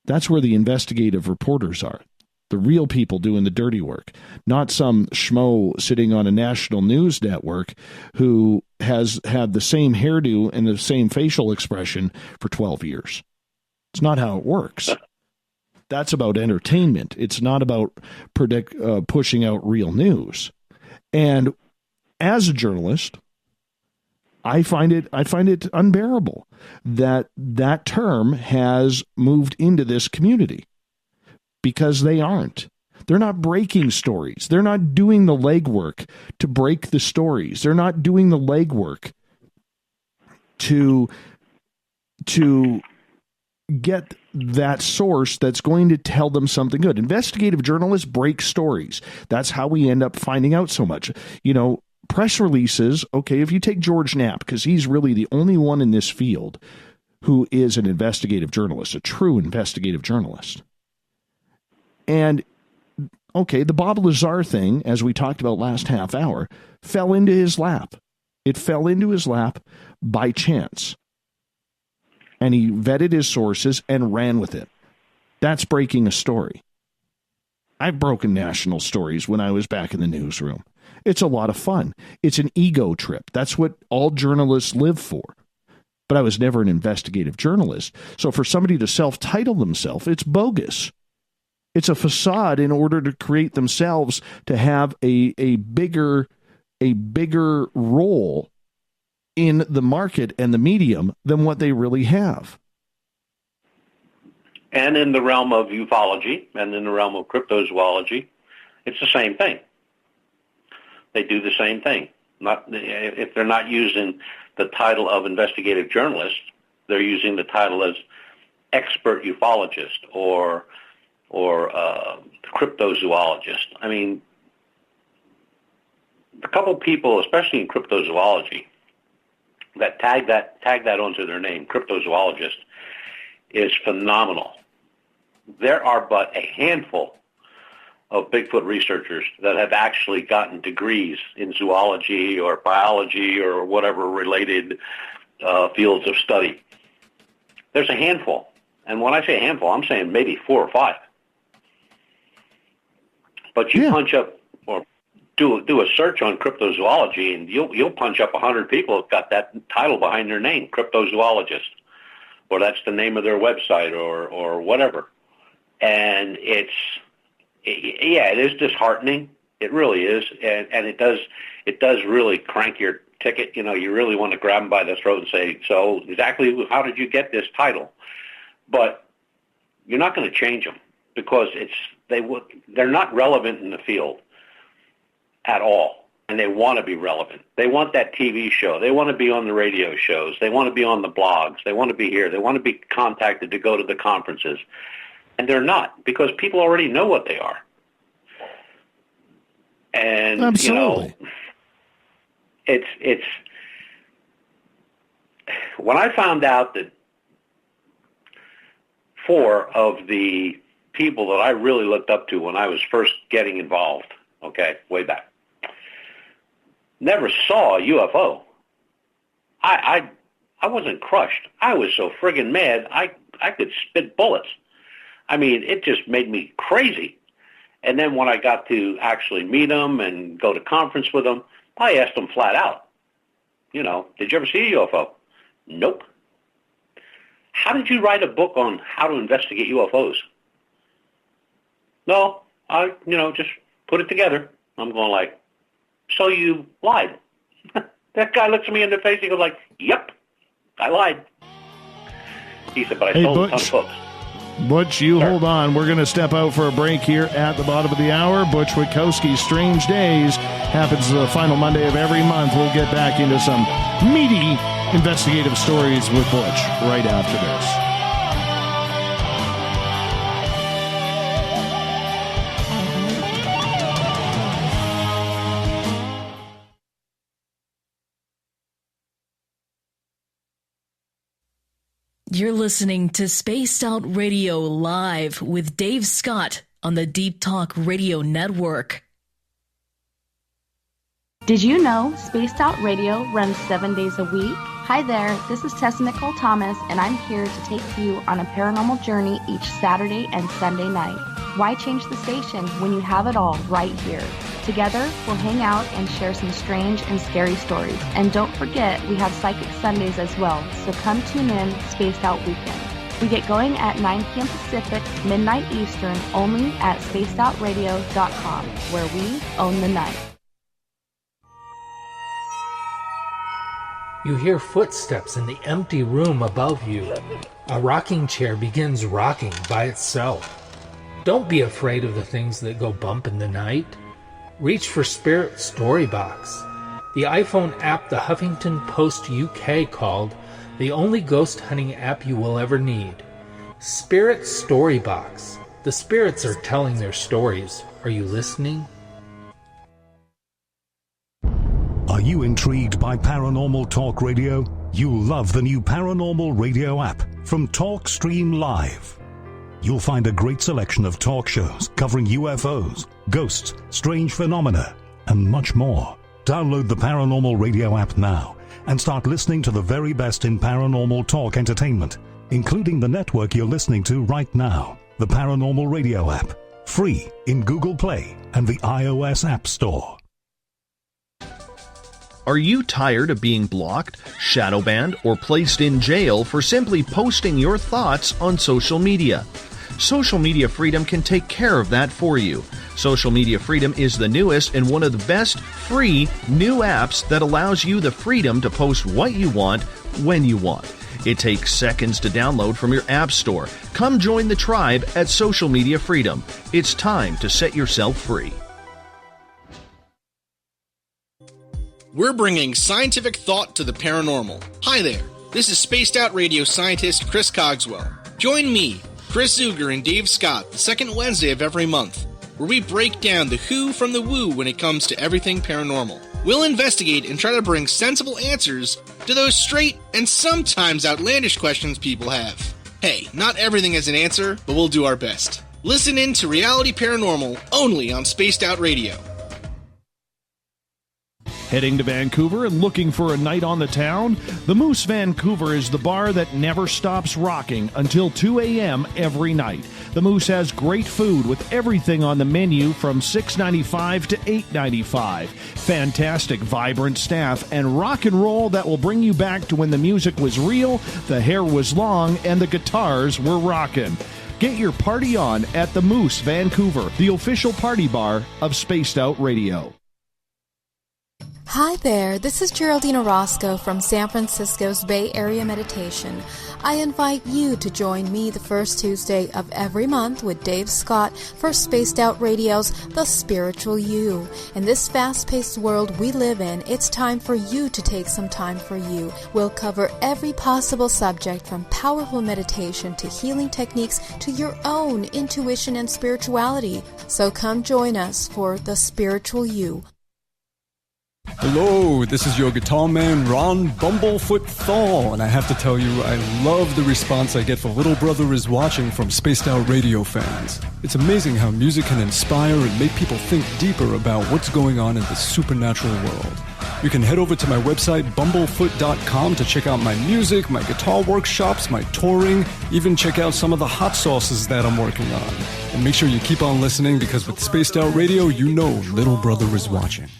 That's where the investigative reporters are. The real people doing the dirty work, not some schmo sitting on a national news network who has had the same hairdo and the same facial expression for 12 years. It's not how it works. That's about entertainment. It's not about pushing out real news. And as a journalist, I find it unbearable that term has moved into this community, because they aren't. They're not breaking stories. They're not doing the legwork to break the stories. They're not doing the legwork to get that source that's going to tell them something good. Investigative journalists break stories. That's how we end up finding out so much. You know, press releases, okay, if you take George Knapp, because he's really the only one in this field who is an investigative journalist, a true investigative journalist. And, okay, the Bob Lazar thing, as we talked about last half hour, fell into his lap. It fell into his lap by chance. And he vetted his sources and ran with it. That's breaking a story. I've broken national stories when I was back in the newsroom. It's a lot of fun. It's an ego trip. That's what all journalists live for. But I was never an investigative journalist. So for somebody to self-title themselves, it's bogus. It's a facade in order to create themselves to have a bigger role in the market and the medium than what they really have. And in the realm of ufology and in the realm of cryptozoology, it's the same thing. They do the same thing. If they're not using the title of investigative journalist, they're using the title as expert ufologist or cryptozoologist. I mean, a couple people, especially in cryptozoology, that tag that onto their name, cryptozoologist, is phenomenal. There are but a handful of Bigfoot researchers that have actually gotten degrees in zoology or biology or whatever related fields of study. There's a handful. And when I say a handful, I'm saying maybe 4 or 5. But you punch up or do a search on cryptozoology, and you'll punch up 100 people who've got that title behind their name, cryptozoologist, or that's the name of their website or whatever. And it is disheartening. It really is, and it does really crank your ticket. You know, you really want to grab them by the throat and say, "So exactly how did you get this title?" But you're not going to change them because they're not relevant in the field at all, and they want to be relevant. They want that TV show. They want to be on the radio shows. They want to be on the blogs. They want to be here. They want to be contacted to go to the conferences. And they're not, because people already know what they are. And, absolutely. You know, it's when I found out that 4 of the people that I really looked up to when I was first getting involved, okay, way back, never saw a UFO. I wasn't crushed. I was so friggin' mad, I could spit bullets. I mean, it just made me crazy. And then when I got to actually meet them and go to conference with them, I asked them flat out, you know, did you ever see a UFO? Nope. How did you write a book on how to investigate UFOs? No, I just put it together. I'm going like, so you lied. That guy looks at me in the face, he goes like, yep, I lied. He said, but I sold a ton of books. Butch, you hold on. We're going to step out for a break here at the bottom of the hour. Butch Witkowski's Strange Days happens the final Monday of every month. We'll get back into some meaty investigative stories with Butch right after this. You're listening to Spaced Out Radio Live with Dave Scott on the Deep Talk Radio Network. Did you know Spaced Out Radio runs 7 days a week? Hi there, this is Tessa Nicole Thomas, and I'm here to take you on a paranormal journey each Saturday and Sunday night. Why change the station when you have it all right here? Together, we'll hang out and share some strange and scary stories. And don't forget, we have Psychic Sundays as well, so come tune in Spaced Out Weekend. We get going at 9 p.m. Pacific, midnight Eastern, only at spacedoutradio.com, where we own the night. You hear footsteps in the empty room above you. A rocking chair begins rocking by itself. Don't be afraid of the things that go bump in the night. Reach for Spirit Storybox, the iPhone app the Huffington Post UK called the only ghost hunting app you will ever need. Spirit Storybox. The spirits are telling their stories. Are you listening? Are you intrigued by Paranormal Talk Radio? You'll love the new Paranormal Radio app from TalkStream Live. You'll find a great selection of talk shows covering UFOs, ghosts, strange phenomena, and much more. Download the Paranormal Radio app now and start listening to the very best in paranormal talk entertainment, including the network you're listening to right now, the Paranormal Radio app. Free in Google Play and the iOS App Store. Are you tired of being blocked, shadow banned, or placed in jail for simply posting your thoughts on social media? Social media freedom can take care of that for you. Social media freedom is the newest and one of the best free new apps that allows you the freedom to post what you want when you want. It takes seconds to download from your app store. Come join the tribe at Social Media Freedom. It's time to set yourself free. We're bringing scientific thought to the paranormal. Hi there, this is spaced out radio scientist Chris Cogswell. Join me, Chris Zuger, and Dave Scott the second Wednesday of every month, where we break down the who from the woo when it comes to everything paranormal. We'll investigate and try to bring sensible answers to those straight and sometimes outlandish questions people have. Hey, not everything has an answer, but we'll do our best. Listen in to Reality Paranormal only on Spaced Out Radio. Heading to Vancouver and looking for a night on the town? The Moose Vancouver is the bar that never stops rocking until 2 a.m. every night. The Moose has great food with everything on the menu from $6.95 to $8.95. Fantastic, vibrant staff and rock and roll that will bring you back to when the music was real, the hair was long, and the guitars were rocking. Get your party on at the Moose Vancouver, the official party bar of Spaced Out Radio. Hi there, this is Geraldine Orozco from San Francisco's Bay Area Meditation. I invite you to join me the first Tuesday of every month with Dave Scott for Spaced Out Radio's The Spiritual You. In this fast-paced world we live in, it's time for you to take some time for you. We'll cover every possible subject from powerful meditation to healing techniques to your own intuition and spirituality. So come join us for The Spiritual You. Hello, this is your guitar man, Ron Bumblefoot Thaw, and I have to tell you, I love the response I get for Little Brother is Watching from Spaced Out Radio fans. It's amazing how music can inspire and make people think deeper about what's going on in the supernatural world. You can head over to my website, bumblefoot.com, to check out my music, my guitar workshops, my touring, even check out some of the hot sauces that I'm working on. And make sure you keep on listening, because with Spaced Out Radio, you know Little Brother is watching.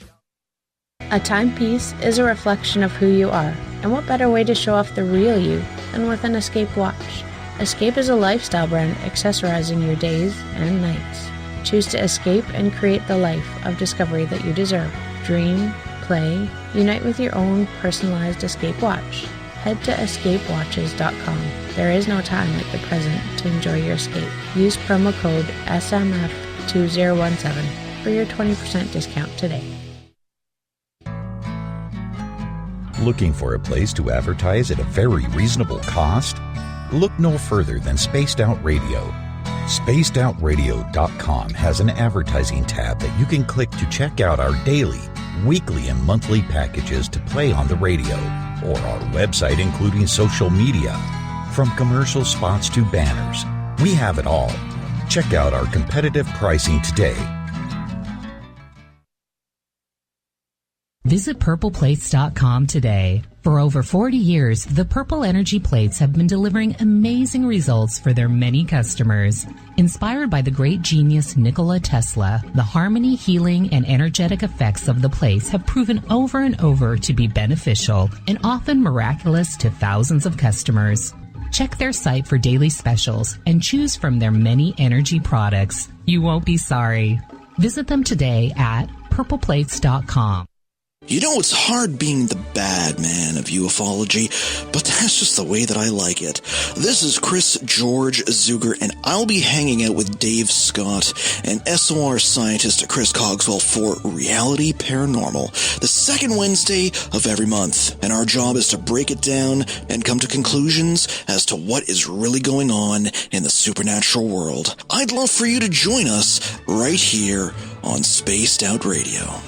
A timepiece is a reflection of who you are, and what better way to show off the real you than with an Escape watch? Escape is a lifestyle brand accessorizing your days and nights. Choose to escape and create the life of discovery that you deserve. Dream, play, unite with your own personalized Escape watch. Head to escapewatches.com. There is no time like the present to enjoy your escape. Use promo code SMF2017 for your 20% discount today. Looking for a place to advertise at a very reasonable cost? Look no further than Spaced Out Radio. SpacedOutRadio.com has an advertising tab that you can click to check out our daily, weekly, and monthly packages to play on the radio, or our website including social media. From commercial spots to banners, we have it all. Check out our competitive pricing today. Visit purpleplates.com today. For over 40 years, the Purple Energy Plates have been delivering amazing results for their many customers. Inspired by the great genius Nikola Tesla, the harmony, healing, and energetic effects of the plates have proven over and over to be beneficial and often miraculous to thousands of customers. Check their site for daily specials and choose from their many energy products. You won't be sorry. Visit them today at purpleplates.com. You know, it's hard being the bad man of ufology, but that's just the way that I like it. This is Chris George Zuger, and I'll be hanging out with Dave Scott and SOR scientist Chris Cogswell for Reality Paranormal, the second Wednesday of every month. And our job is to break it down and come to conclusions as to what is really going on in the supernatural world. I'd love for you to join us right here on Spaced Out Radio.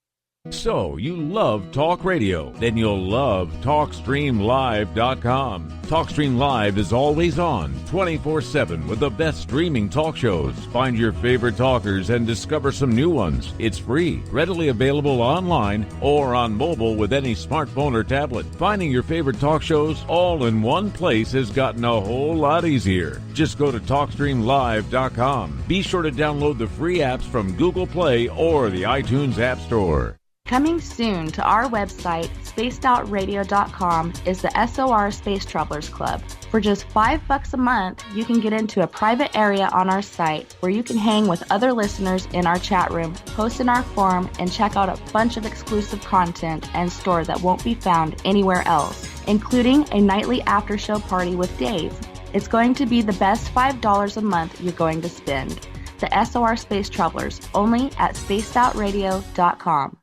Hello, this is your guitar man, Ron Bumblefoot Thaw, and I have to tell you, I love the response I get for Little Brother is Watching from Spaced Out Radio. It's amazing how music can inspire and make people think deeper about what's going on in the supernatural world. I'd love for you to join us right here on Spaced Out Radio. So, you love talk radio? Then you'll love TalkStreamLive.com. TalkStream Live is always on, 24/7 with the best streaming talk shows. Find your favorite talkers and discover some new ones. It's free, readily available online or on mobile with any smartphone or tablet. Finding your favorite talk shows all in one place has gotten a whole lot easier. Just go to TalkStreamLive.com. Be sure to download the free apps from Google Play or the iTunes App Store. Coming soon to our website, spacedoutradio.com, is the SOR Space Travelers Club. For just $5 a month, you can get into a private area on our site where you can hang with other listeners in our chat room, post in our forum, and check out a bunch of exclusive content and store that won't be found anywhere else, including a nightly after-show party with Dave. It's going to be the best $5 a month you're going to spend. The SOR Space Travelers, only at spacedoutradio.com.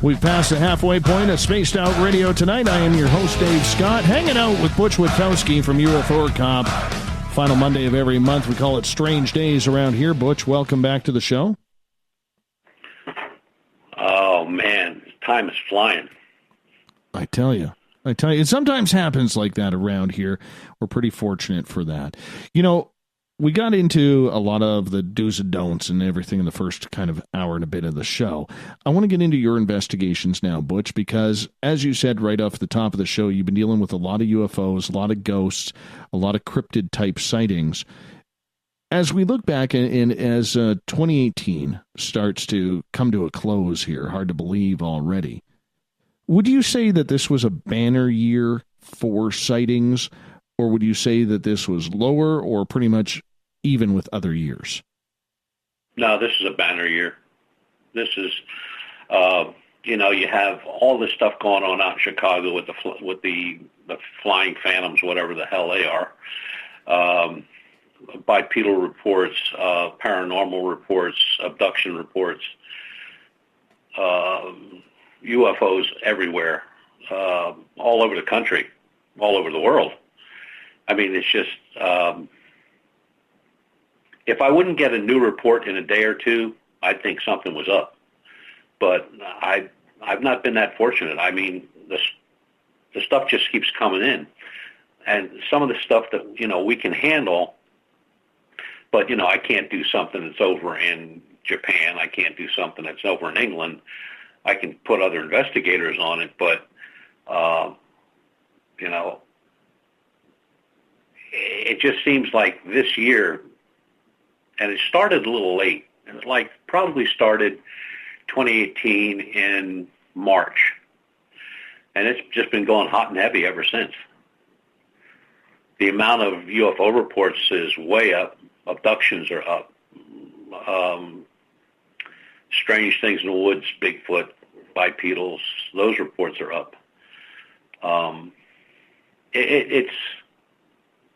We've passed the halfway point of Spaced Out Radio tonight. I am your host, Dave Scott, hanging out with Butch Witkowski from UFORCOP. Final Monday of every month. We call it Strange Days around here. Butch, welcome back to the show. Oh, man. Time is flying. I tell you. It sometimes happens like that around here. We're pretty fortunate for that. You know, we got into a lot of the do's and don'ts and everything in the first kind of hour and a bit of the show. I want to get into your investigations now, Butch, because as you said right off the top of the show, you've been dealing with a lot of UFOs, a lot of ghosts, a lot of cryptid-type sightings. As we look back and as 2018 starts to come to a close here, hard to believe already, would you say that this was a banner year for sightings, or would you say that this was lower or pretty much even with other years? No, this is a banner year. This is, you have all this stuff going on out in Chicago with the flying phantoms, whatever the hell they are. Bipedal reports, paranormal reports, abduction reports, UFOs everywhere, all over the country, all over the world. I mean, it's just, if I wouldn't get a new report in a day or two, I'd think something was up. But I've not been that fortunate. I mean, the stuff just keeps coming in. And some of the stuff that, we can handle, but, I can't do something that's over in Japan. I can't do something that's over in England. I can put other investigators on it, but, it just seems like this year, and it started a little late, and it probably started 2018 in March, and it's just been going hot and heavy ever since. The amount of UFO reports is way up. Abductions are up. Strange things in the woods, Bigfoot, bipedals, those reports are up.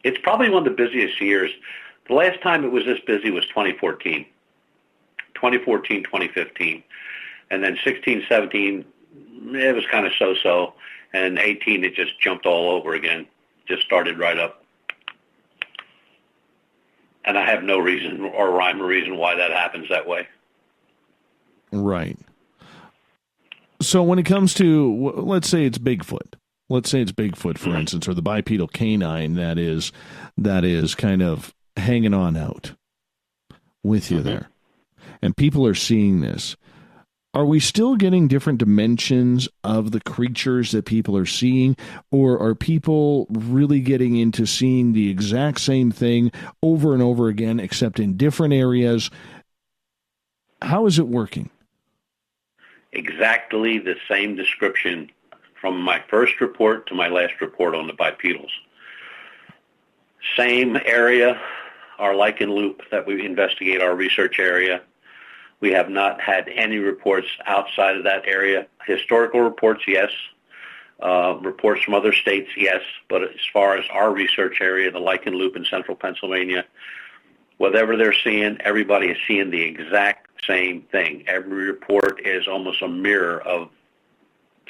It's probably one of the busiest years. The last time it was this busy was 2014, 2015. And then 16, 17, it was kind of so-so. And 18, it just jumped all over again, just started right up. And I have no reason or rhyme or reason why that happens that way. Right. So when it comes to, let's say it's Bigfoot. Let's say it's Bigfoot, for instance, or the bipedal canine that is kind of hanging on out with you there. And people are seeing this. Are we still getting different dimensions of the creatures that people are seeing, or are people really getting into seeing the exact same thing over and over again, except in different areas? How is it working? Exactly the same description from my first report to my last report on the bipedals. Same area, our lichen loop that we investigate, our research area. We have not had any reports outside of that area. Historical reports, yes. Reports from other states, yes. But as far as our research area, the lichen loop in central Pennsylvania, whatever they're seeing, everybody is seeing the exact same thing. Every report is almost a mirror of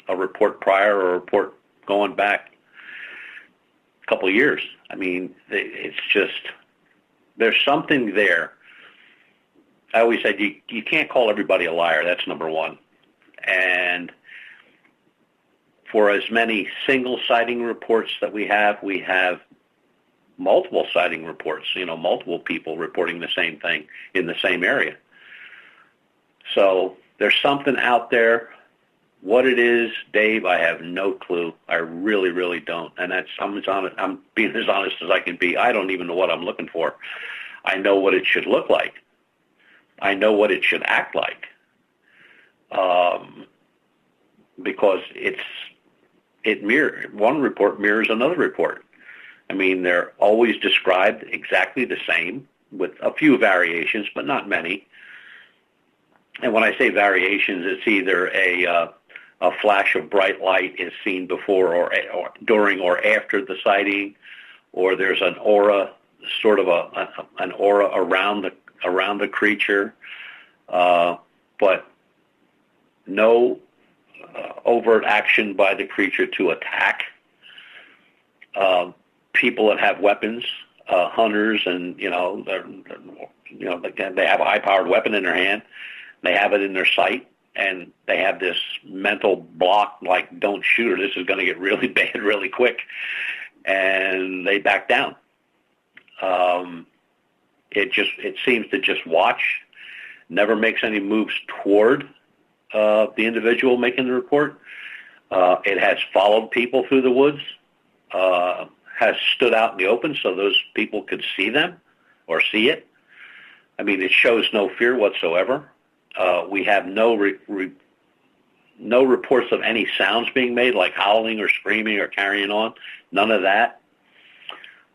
a report prior or a report going back a couple of years. I mean, it's just, there's something there. I always said you can't call everybody a liar. That's number one. And for as many single sighting reports that we have multiple sighting reports, multiple people reporting the same thing in the same area. So there's something out there. What it is, Dave, I have no clue. I really, really don't. And I'm being as honest as I can be. I don't even know what I'm looking for. I know what it should look like. I know what it should act like. Because one report mirrors another report. I mean, they're always described exactly the same with a few variations, but not many. And when I say variations, it's either a flash of bright light is seen before or during or after the sighting, or there's an aura, sort of an aura around the creature, but no overt action by the creature to attack. People that have weapons, hunters, and they have a high-powered weapon in their hand. They have it in their sight, and they have this mental block, like, don't shoot her, this is going to get really bad really quick, and they back down. It seems to just watch, never makes any moves toward the individual making the report. It has followed people through the woods, has stood out in the open so those people could see them or see it. I mean, it shows no fear whatsoever. We have no reports of any sounds being made, like howling or screaming or carrying on. None of that.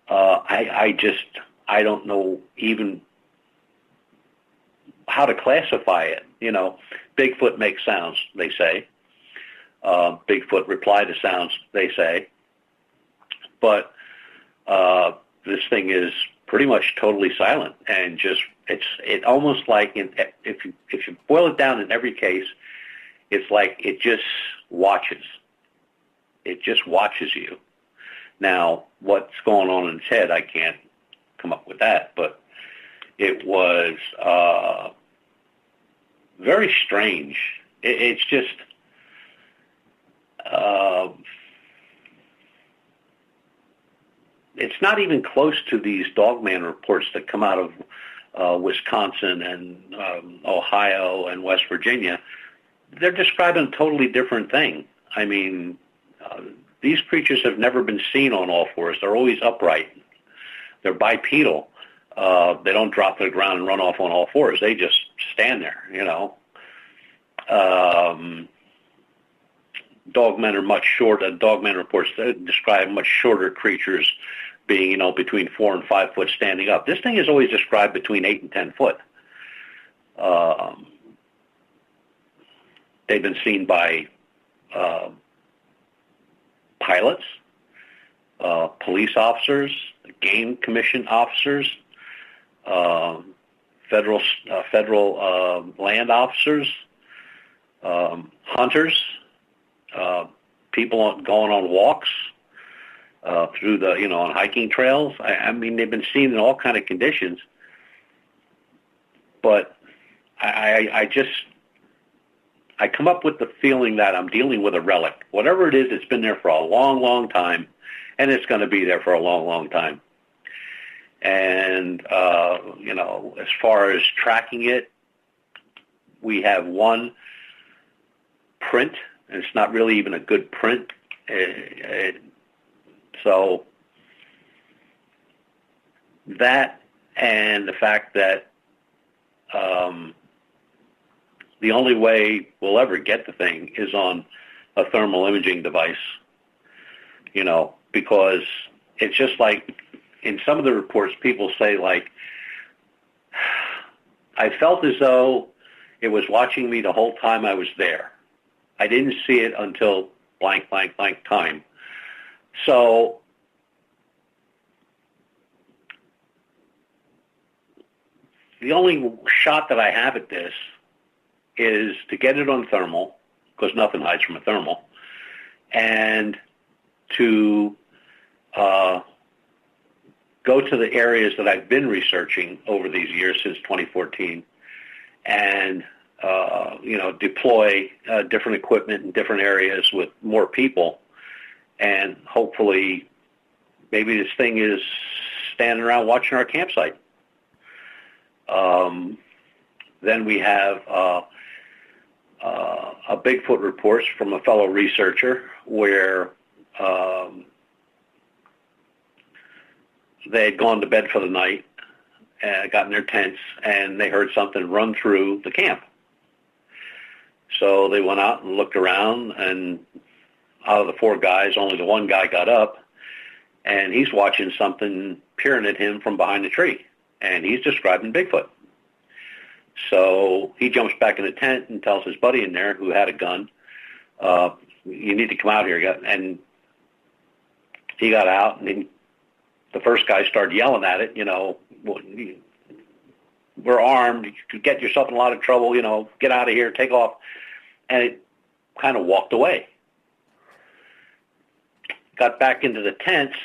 I don't know even how to classify it. Bigfoot makes sounds, they say. Bigfoot reply to sounds, they say. But this thing is pretty much totally silent, and just it almost like if you boil it down in every case, it's like it just watches. It just watches you. Now, what's going on in its head, I can't come up with that, but it was very strange. It's just it's not even close to these dogman reports that come out of Wisconsin and Ohio and West Virginia. They're describing a totally different thing. I mean, these creatures have never been seen on all fours. They're always upright. They're bipedal. They don't drop to the ground and run off on all fours. They just stand there, Dogmen are much shorter. Dogman reports describe much shorter creatures being, between 4 and 5 foot standing up. This thing is always described between 8 and 10 foot. They've been seen by pilots, police officers, game commission officers, federal land officers, hunters, people going on walks through the on hiking trails. I mean, they've been seen in all kind of conditions. But I come up with the feeling that I'm dealing with a relic. Whatever it is, it's been there for a long, long time, and it's going to be there for a long, long time. And, as far as tracking it, we have one print, and it's not really even a good print. So that, and the fact that the only way we'll ever get the thing is on a thermal imaging device, because it's just like in some of the reports, people say, like, I felt as though it was watching me the whole time I was there. I didn't see it until blank, blank, blank time. So the only shot that I have at this is to get it on thermal, because nothing hides from a thermal, and to go to the areas that I've been researching over these years since 2014 and, deploy different equipment in different areas with more people, and hopefully maybe this thing is standing around watching our campsite. Then we have a Bigfoot reports from a fellow researcher where they had gone to bed for the night and got in their tents, and they heard something run through the camp. So they went out and looked around, and out of the 4 guys, only the 1 guy got up, and he's watching something peering at him from behind the tree, and he's describing Bigfoot. So he jumps back in the tent and tells his buddy in there who had a gun, you need to come out here. And he got out, and the first guy started yelling at it, we're armed, you could get yourself in a lot of trouble, get out of here, take off. And it kind of walked away. Got back into the tents,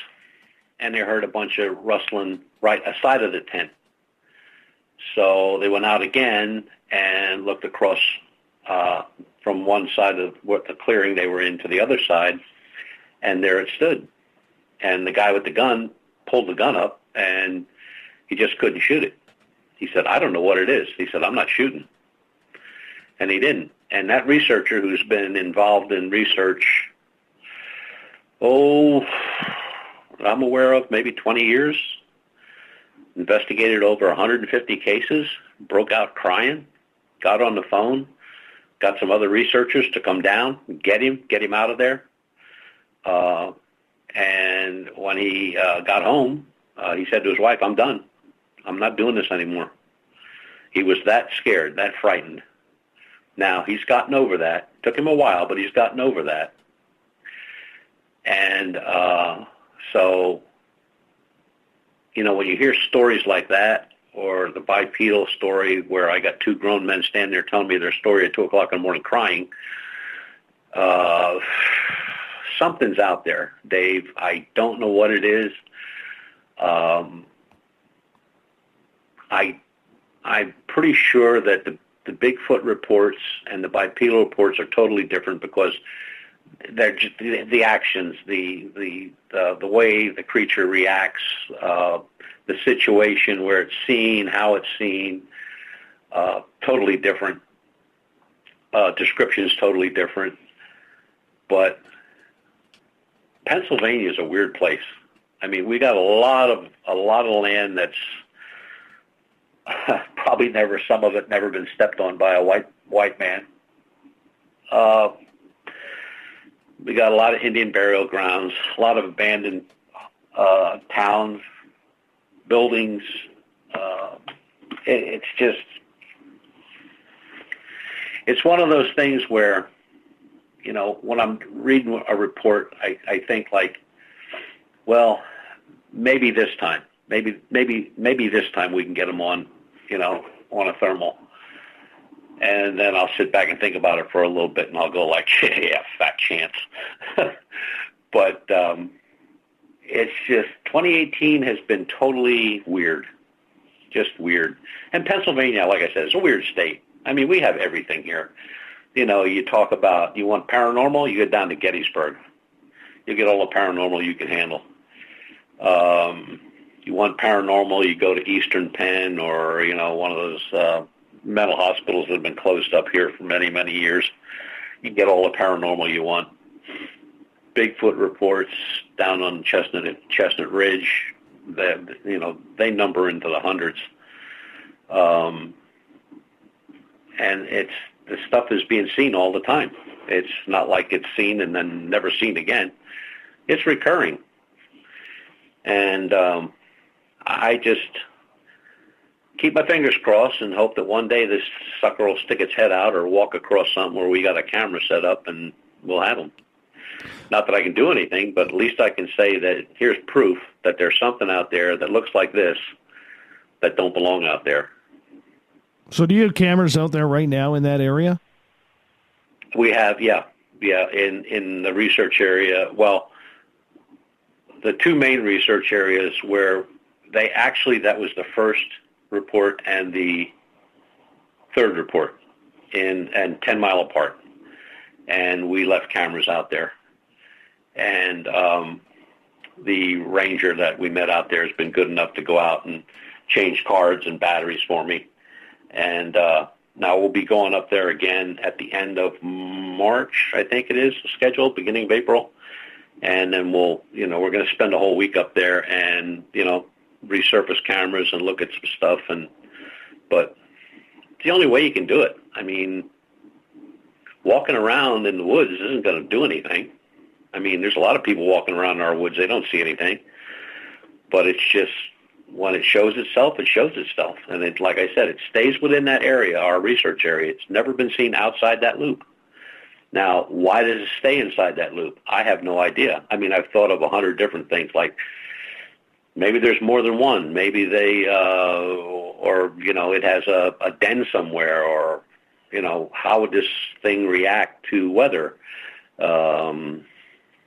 and they heard a bunch of rustling right aside of the tent. So they went out again and looked across from one side of what the clearing they were in to the other side, and there it stood. And the guy with the gun pulled the gun up, and he just couldn't shoot it. He said, I don't know what it is. He said, I'm not shooting. And he didn't. And that researcher who's been involved in research, I'm aware of maybe 20 years, investigated over 150 cases, broke out crying, got on the phone, got some other researchers to come down, get him out of there. And when he got home, he said to his wife, I'm done. I'm not doing this anymore. He was that scared, that frightened. Now, he's gotten over that. Took him a while, but he's gotten over that. And so, when you hear stories like that, or the bipedal story where I got 2 grown men standing there telling me their story at 2 o'clock in the morning crying, something's out there, Dave. I don't know what it is. I'm pretty sure that the Bigfoot reports and the bipedal reports are totally different because they're just the actions, the way the creature reacts, the situation where it's seen, how it's seen, totally different. Description's totally different. But Pennsylvania is a weird place. I mean, we got a lot of land that's probably some of it never been stepped on by a white man. We got a lot of Indian burial grounds, a lot of abandoned towns, buildings. It's one of those things where, when I'm reading a report, I think like, well, maybe this time, maybe this time we can get them on, on a thermal. And then I'll sit back and think about it for a little bit, and I'll go like, yeah, fat chance. But it's just 2018 has been totally weird, just weird. And Pennsylvania, like I said, is a weird state. I mean, we have everything here. You talk about, you want paranormal, you go down to Gettysburg. You get all the paranormal you can handle. You want paranormal, you go to Eastern Penn or, one of those mental hospitals that have been closed up here for many, many years. You get all the paranormal you want. Bigfoot reports down on Chestnut Ridge, they number into the hundreds. And the stuff is being seen all the time. It's not like it's seen and then never seen again. It's recurring. And I just keep my fingers crossed and hope that one day this sucker will stick its head out or walk across something where we got a camera set up and we'll have them. Not that I can do anything, but at least I can say that here's proof that there's something out there that looks like this that don't belong out there. So do you have cameras out there right now in that area? We have, yeah, in the research area. Well, the two main research areas where that was the first report and the third report and 10 mile apart. And we left cameras out there. And the ranger that we met out there has been good enough to go out and change cards and batteries for me. And now we'll be going up there again at the end of March, I think it is scheduled, beginning of April. And then we're going to spend a whole week up there and, resurface cameras and look at some stuff. But it's the only way you can do it. I mean, walking around in the woods isn't going to do anything. I mean, there's a lot of people walking around in our woods. They don't see anything. But it's just, when it shows itself, it shows itself. And it, like I said, it stays within that area, our research area. It's never been seen outside that loop. Now, why does it stay inside that loop? I have no idea. I mean, I've thought of 100 different things, like maybe there's more than one. Maybe they, it has a den somewhere, or, how would this thing react to weather?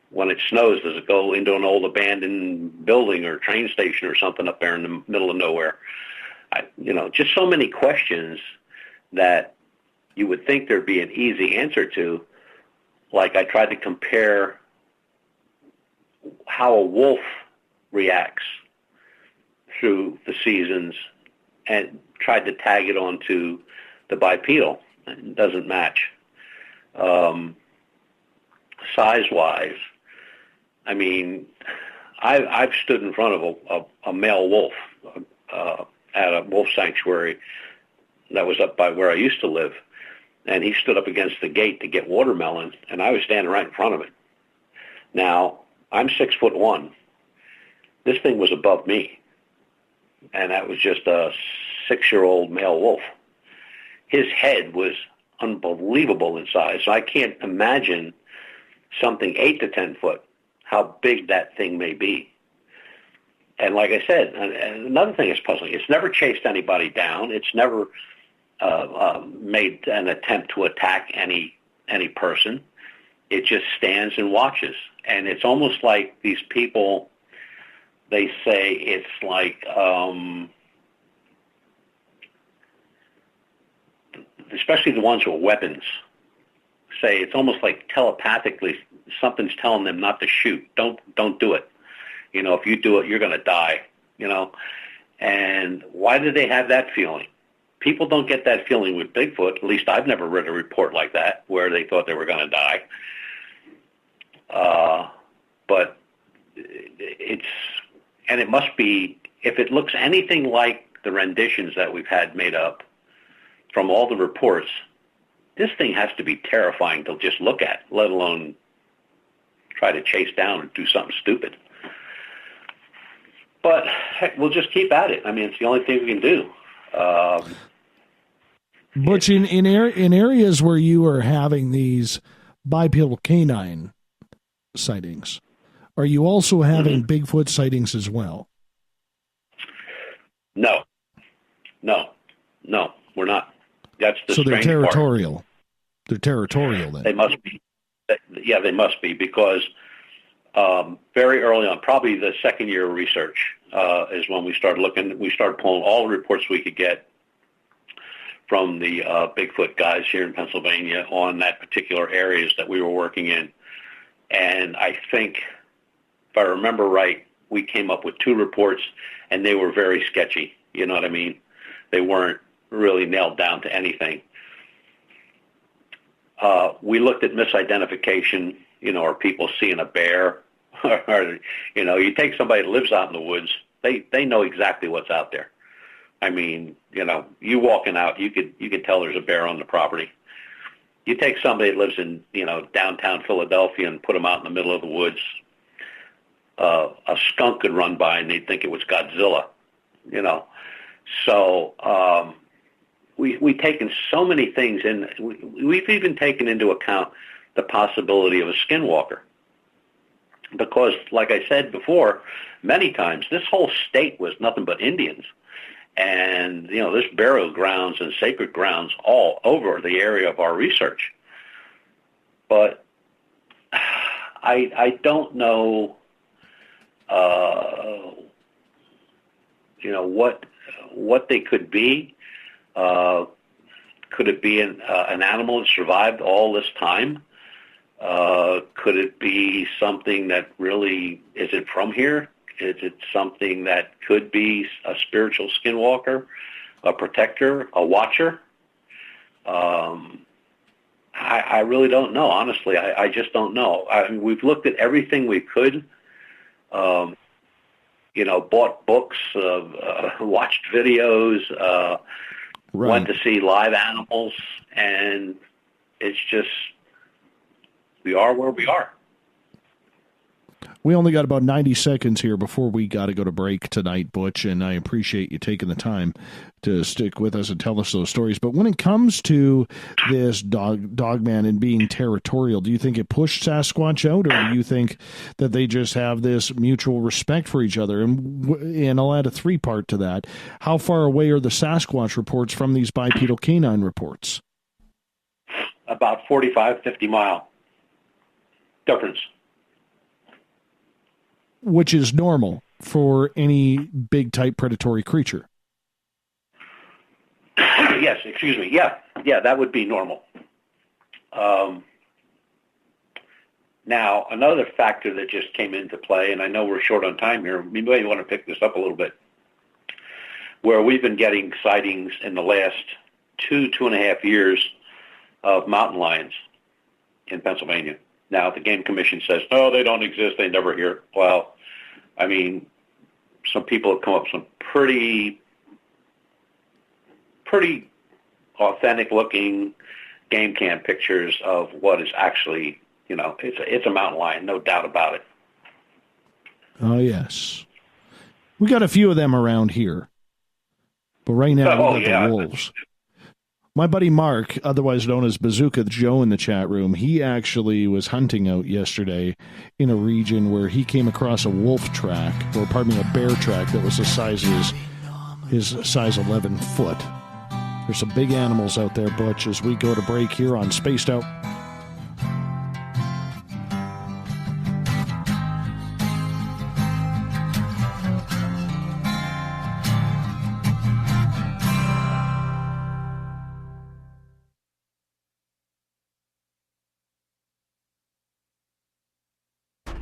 When it snows, does it go into an old abandoned building or train station or something up there in the middle of nowhere? Just so many questions that you would think there'd be an easy answer to. Like, I tried to compare how a wolf reacts through the seasons and tried to tag it onto the bipedal. It doesn't match. Size-wise, I mean, I've stood in front of a male wolf at a wolf sanctuary that was up by where I used to live, and he stood up against the gate to get watermelon, and I was standing right in front of it. Now, I'm 6'1". This thing was above me, and that was just a 6-year-old male wolf. His head was unbelievable in size, so I can't imagine something 8 to 10 foot, how big that thing may be. And like I said, another thing is puzzling. It's never chased anybody down. It's never made an attempt to attack any person. It just stands and watches. And it's almost like these people, they say it's like, especially the ones with weapons, say it's almost like telepathically something's telling them not to shoot. Don't do it. If you do it, you're going to die. And why do they have that feeling? People don't get that feeling with Bigfoot. At least I've never read a report like that where they thought they were going to die. But it must be, if it looks anything like the renditions that we've had made up from all the reports, this thing has to be terrifying to just look at, let alone try to chase down and do something stupid. But heck, we'll just keep at it. I mean, it's the only thing we can do. Butch, in areas where you are having these bipedal canine sightings, are you also having Bigfoot sightings as well? No, we're not. That's the so they're strange territorial. part. They're territorial then. They must be. Yeah, they must be, because very early on, probably the second year of research, is when we started looking. We started pulling all the reports we could get from the Bigfoot guys here in Pennsylvania on that particular areas that we were working in. And I think, if I remember right, we came up with 2 reports, and they were very sketchy. You know what I mean? They weren't really nailed down to anything. We looked at misidentification, or people seeing a bear, or, you take somebody that lives out in the woods, they know exactly what's out there. I mean, you walking out, you could tell there's a bear on the property. You take somebody that lives in, downtown Philadelphia and put them out in the middle of the woods, a skunk could run by and they'd think it was Godzilla, So we've taken so many things in. We've even taken into account the possibility of a skinwalker. Because, like I said before, many times, this whole state was nothing but Indians. And, there's burial grounds and sacred grounds all over the area of our research. But I don't know, what they could be. Could it be an animal that survived all this time? Could it be something that really isn't from here? Is it something that could be a spiritual skinwalker, a protector, a watcher? I really don't know, honestly. I just don't know. I mean, we've looked at everything we could, bought books, watched videos, went to see live animals, and it's just, we are where we are. We only got about 90 seconds here before we got to go to break tonight, Butch, and I appreciate you taking the time to stick with us and tell us those stories. But when it comes to this dogman and being territorial, do you think it pushed Sasquatch out, or do you think that they just have this mutual respect for each other? And I'll add a three-part to that. How far away are the Sasquatch reports from these bipedal canine reports? About 45, 50-mile difference. Which is normal for any big-type predatory creature. Yes, excuse me. Yeah, that would be normal. Now, another factor that just came into play, and I know we're short on time here, we may want to pick this up a little bit, where we've been getting sightings in the last 2.5 years of mountain lions in Pennsylvania. Now, the Game Commission says, no, they don't exist, they never hear. Well, I mean, some people have come up with some pretty authentic-looking game cam pictures of what is actually, it's a mountain lion, no doubt about it. Oh, yes. We got a few of them around here. But right now, we got the wolves. My buddy Mark, otherwise known as Bazooka Joe in the chat room, he actually was hunting out yesterday in a region where he came across a wolf track, or pardon me, a bear track that was the size of his size 11 foot. There's some big animals out there, Butch, as we go to break here on Spaced Out.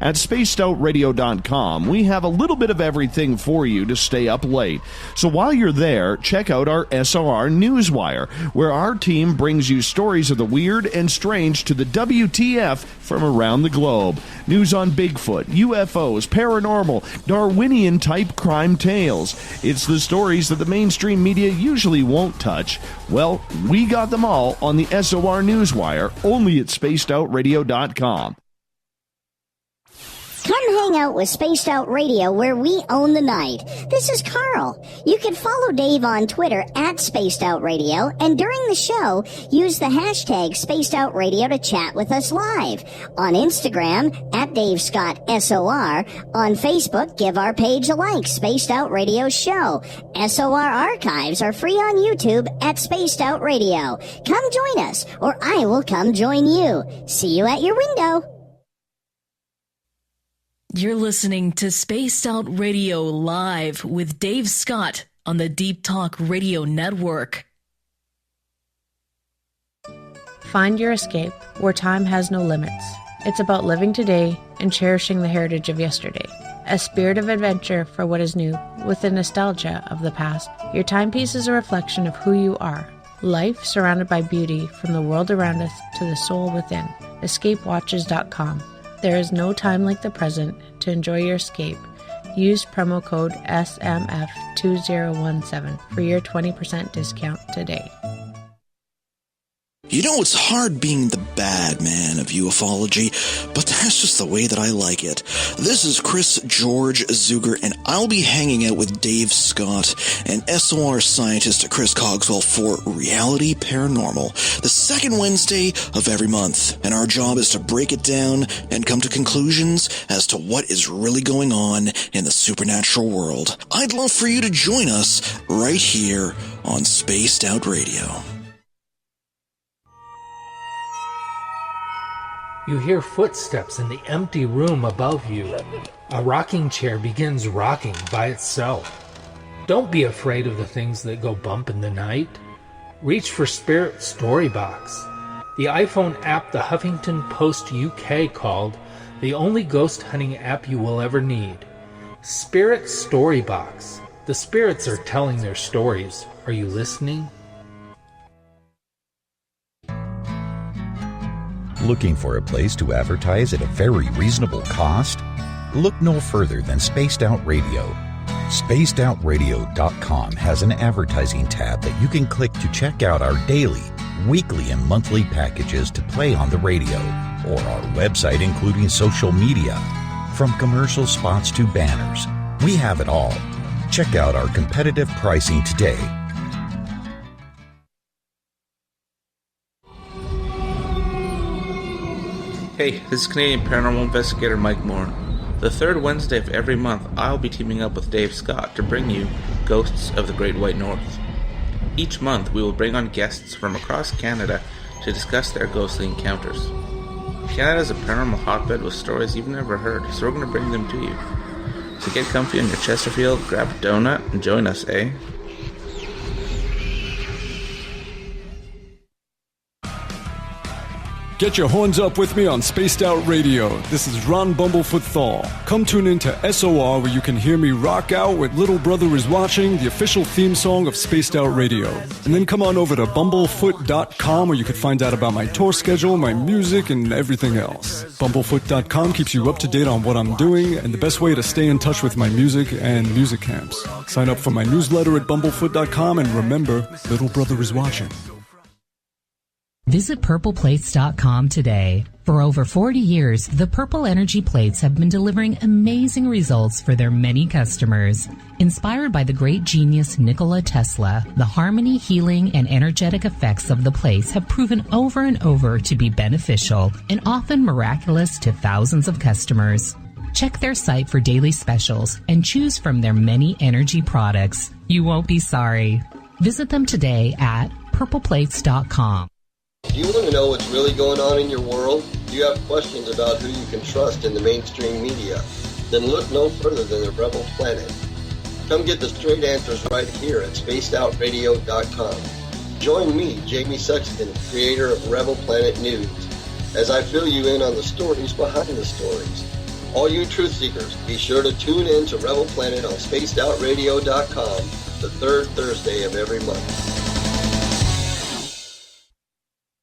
At spacedoutradio.com, we have a little bit of everything for you to stay up late. So while you're there, check out our SOR Newswire, where our team brings you stories of the weird and strange to the WTF from around the globe. News on Bigfoot, UFOs, paranormal, Darwinian-type crime tales. It's the stories that the mainstream media usually won't touch. Well, we got them all on the SOR Newswire, only at spacedoutradio.com. Come hang out with Spaced Out Radio, where we own the night. This is Carl. You can follow Dave on Twitter at Spaced Out Radio, and during the show, use the hashtag Spaced Out Radio to chat with us live. On Instagram, at Dave Scott SOR. On Facebook, give our page a like, Spaced Out Radio Show. SOR archives are free on YouTube at Spaced Out Radio. Come join us, or I will come join you. See you at your window. You're listening to Spaced Out Radio Live with Dave Scott on the Deep Talk Radio Network. Find your escape where time has no limits. It's about living today and cherishing the heritage of yesterday. A spirit of adventure for what is new with the nostalgia of the past. Your timepiece is a reflection of who you are. Life surrounded by beauty from the world around us to the soul within. EscapeWatches.com. There is no time like the present to enjoy your escape. Use promo code SMF2017 for your 20% discount today. You know, it's hard being the bad man of ufology, but that's just the way that I like it. This is Chris George Zuger, and I'll be hanging out with Dave Scott and SOR scientist Chris Cogswell for Reality Paranormal, the second Wednesday of every month. And our job is to break it down and come to conclusions as to what is really going on in the supernatural world. I'd love for you to join us right here on Spaced Out Radio. You hear footsteps in the empty room above you. A rocking chair begins rocking by itself. Don't be afraid of the things that go bump in the night. Reach for Spirit Storybox, the iPhone app the Huffington Post UK called the only ghost hunting app you will ever need. Spirit Storybox. The spirits are telling their stories. Are you listening? Looking for a place to advertise at a very reasonable cost? Look no further than Spaced Out Radio. SpacedOutRadio.com has an advertising tab that you can click to check out our daily, weekly, and monthly packages to play on the radio, or our website including social media. From commercial spots to banners, we have it all. Check out our competitive pricing today. Hey, this is Canadian Paranormal investigator Mike Moore. The third Wednesday of every month, I'll be teaming up with Dave Scott to bring you Ghosts of the Great White North. Each month, we will bring on guests from across Canada to discuss their ghostly encounters. Canada is a paranormal hotbed with stories you've never heard, so we're going to bring them to you. So get comfy on your Chesterfield, grab a donut, and join us, eh? Get your horns up with me on Spaced Out Radio. This is Ron Bumblefoot Thaw. Come tune in to SOR where you can hear me rock out with Little Brother Is Watching, the official theme song of Spaced Out Radio. And then come on over to bumblefoot.com where you can find out about my tour schedule, my music, and everything else. Bumblefoot.com keeps you up to date on what I'm doing and the best way to stay in touch with my music and music camps. Sign up for my newsletter at bumblefoot.com and remember, Little Brother Is Watching. Visit purpleplates.com today. For over 40 years, the Purple Energy Plates have been delivering amazing results for their many customers. Inspired by the great genius Nikola Tesla, the harmony, healing, and energetic effects of the plates have proven over and over to be beneficial and often miraculous to thousands of customers. Check their site for daily specials and choose from their many energy products. You won't be sorry. Visit them today at purpleplates.com. Do you want to know what's really going on in your world? Do you have questions about who you can trust in the mainstream media? Then look no further than the Rebel Planet. Come get the straight answers right here at spacedoutradio.com. Join me, Jamie Sexton, creator of Rebel Planet News, as I fill you in on the stories behind the stories. All you truth seekers, be sure to tune in to Rebel Planet on spacedoutradio.com the third Thursday of every month.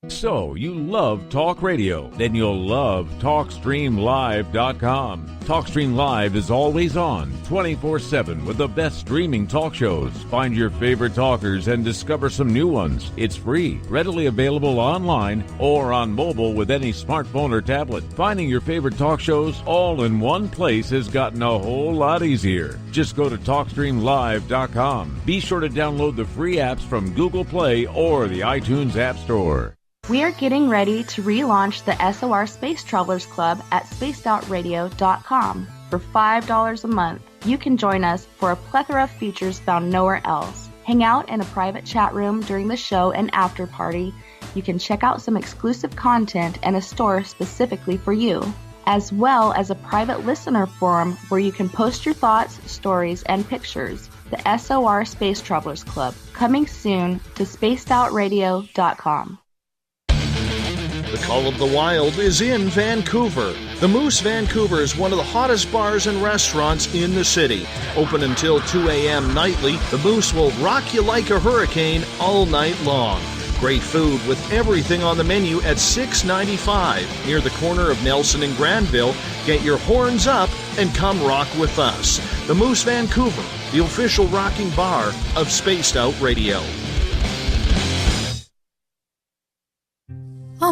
So, you love talk radio? Then you'll love TalkStreamLive.com. TalkStream Live is always on, 24/7 with the best streaming talk shows. Find your favorite talkers and discover some new ones. It's free, readily available online or on mobile with any smartphone or tablet. Finding your favorite talk shows all in one place has gotten a whole lot easier. Just go to TalkStreamLive.com. Be sure to download the free apps from Google Play or the iTunes App Store. We are getting ready to relaunch the SOR Space Travelers Club at spacedoutradio.com. For $5 a month, you can join us for a plethora of features found nowhere else. Hang out in a private chat room during the show and after party. You can check out some exclusive content and a store specifically for you, as well as a private listener forum where you can post your thoughts, stories, and pictures. The SOR Space Travelers Club, coming soon to spacedoutradio.com. The Call of the Wild is in Vancouver. The Moose Vancouver is one of the hottest bars and restaurants in the city. Open until 2 a.m. nightly, the Moose will rock you like a hurricane all night long. Great food with everything on the menu at $6.95 near the corner of Nelson and Granville. Get your horns up and come rock with us. The Moose Vancouver, the official rocking bar of Spaced Out Radio.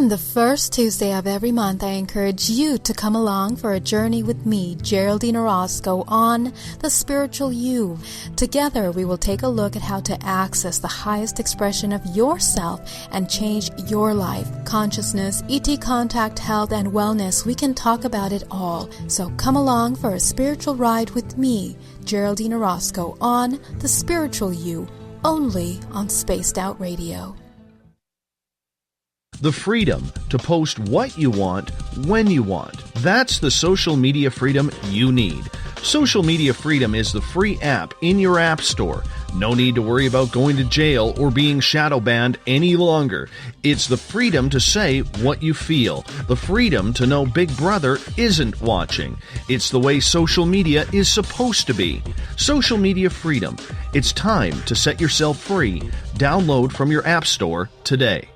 On the first Tuesday of every month, I encourage you to come along for a journey with me, Geraldine Orozco, on The Spiritual You. Together, we will take a look at how to access the highest expression of yourself and change your life. Consciousness, ET contact, health, and wellness, we can talk about it all. So come along for a spiritual ride with me, Geraldine Orozco, on The Spiritual You, only on Spaced Out Radio. The freedom to post what you want, when you want. That's the social media freedom you need. Social Media Freedom is the free app in your app store. No need to worry about going to jail or being shadow banned any longer. It's the freedom to say what you feel. The freedom to know Big Brother isn't watching. It's the way social media is supposed to be. Social Media Freedom. It's time to set yourself free. Download from your app store today.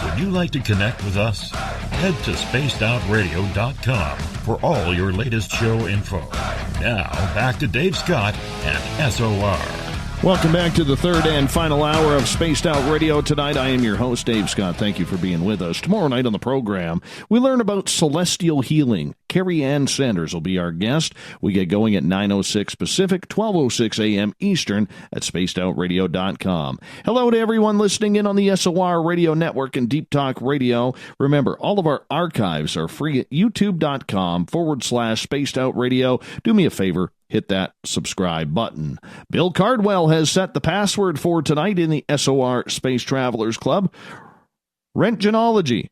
Would you like to connect with us? Head to spacedoutradio.com for all your latest show info. Now, back to Dave Scott and SOR. Welcome back to the third and final hour of Spaced Out Radio. Tonight, I am your host, Dave Scott. Thank you for being with us. Tomorrow night on the program, we learn about celestial healing. Carrie Ann Sanders will be our guest. We get going at 9:06 Pacific, 12:06 a.m. Eastern at spacedoutradio.com. Hello to everyone listening in on the SOR Radio Network and Deep Talk Radio. Remember, all of our archives are free at youtube.com/Spaced Out Radio. Do me a favor. Hit that subscribe button. Bill Cardwell has set the password for tonight in the SOR Space Travelers Club. Rentgenology.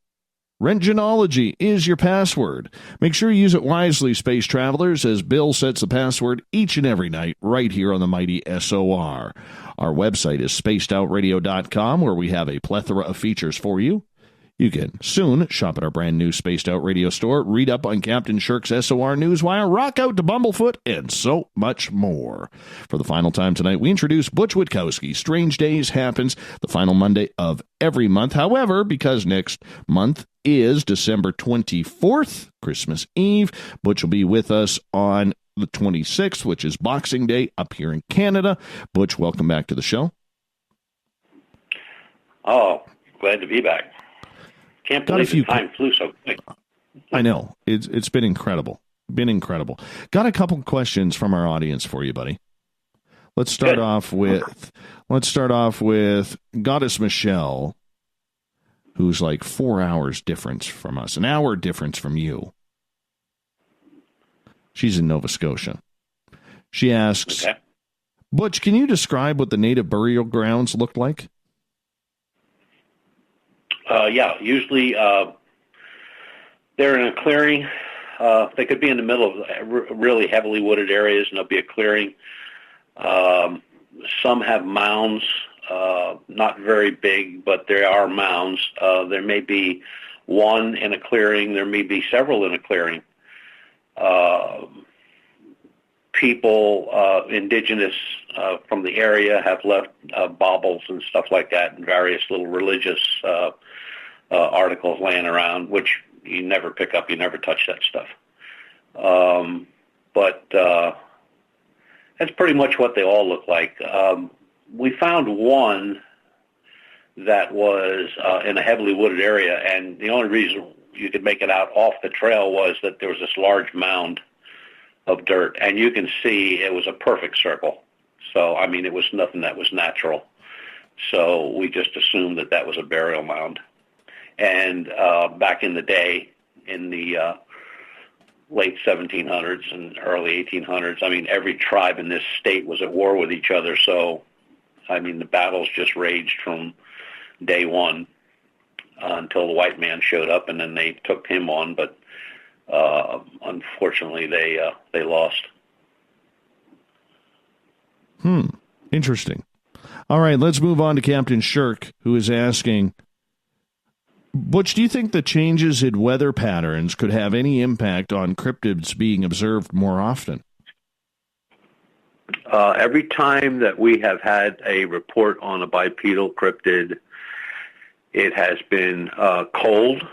Rentgenology is your password. Make sure you use it wisely, Space Travelers, as Bill sets the password each and every night right here on the mighty SOR. Our website is spacedoutradio.com, where we have a plethora of features for you. You can soon shop at our brand new Spaced Out Radio store, read up on Captain Shirk's SOR Newswire, rock out to Bumblefoot, and so much more. For the final time tonight, we introduce Butch Witkowski. Strange Days happens the final Monday of every month. However, because next month is December 24th, Christmas Eve, Butch will be with us on the 26th, which is Boxing Day up here in Canada. Butch, welcome back to the show. Oh, glad to be back. Can't believe the time flew so quick. I know. It's been incredible. Got a couple questions from our audience for you, buddy. Let's start off with Goddess Michelle, who's like 4 hours difference from us, an hour difference from you. She's in Nova Scotia. She asks, Butch, can you describe what the native burial grounds look like? Yeah, usually they're in a clearing. They could be in the middle of really heavily wooded areas, and there'll be a clearing. Some have mounds, not very big, but there are mounds. There may be one in a clearing. There may be several in a clearing. People, indigenous from the area, have left baubles and stuff like that, and various little religious articles laying around, which you never pick up. You never touch that stuff. But that's pretty much what they all look like. We found one that was in a heavily wooded area, and the only reason you could make it out off the trail was that there was this large mound of dirt, and you can see it was a perfect circle. So, I mean, it was nothing that was natural. So we just assumed that that was a burial mound. And back in the day, in the late 1700s and early 1800s, I mean, every tribe in this state was at war with each other. So, I mean, the battles just raged from day one until the white man showed up, and then they took him on. But unfortunately, they lost. Interesting. All right, let's move on to Captain Shirk, who is asking, Butch, do you think the changes in weather patterns could have any impact on cryptids being observed more often? Every time that we have had a report on a bipedal cryptid, it has been cold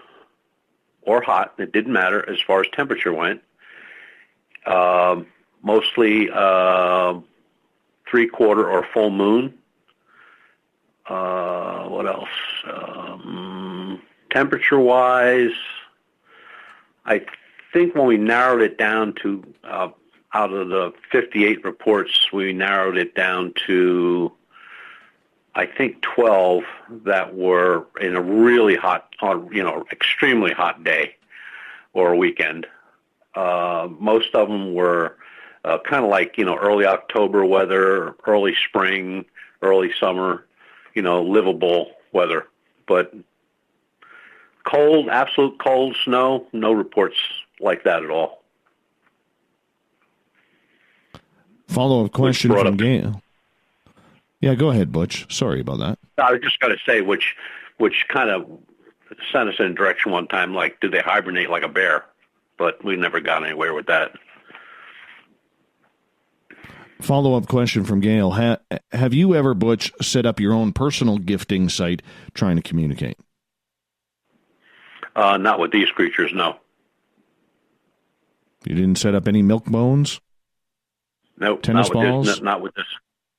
or hot. It didn't matter as far as temperature went. Mostly 3/4 or full moon. What else? Temperature-wise, I think when we narrowed it down to, out of the 58 reports, we narrowed it down to, I think, 12 that were in a really hot, extremely hot day or a weekend. Most of them were kind of like, early October weather, early spring, early summer, livable weather. But cold, absolute cold snow, no reports like that at all. Follow-up question from Gail. Yeah, go ahead, Butch. Sorry about that. I was just going to say, which kind of sent us in a direction one time, like, do they hibernate like a bear? But we never got anywhere with that. Follow-up question from Gail. Have you ever, Butch, set up your own personal gifting site trying to communicate? Not with these creatures, no. You didn't set up any milk bones? Nope. Tennis balls? Not with this.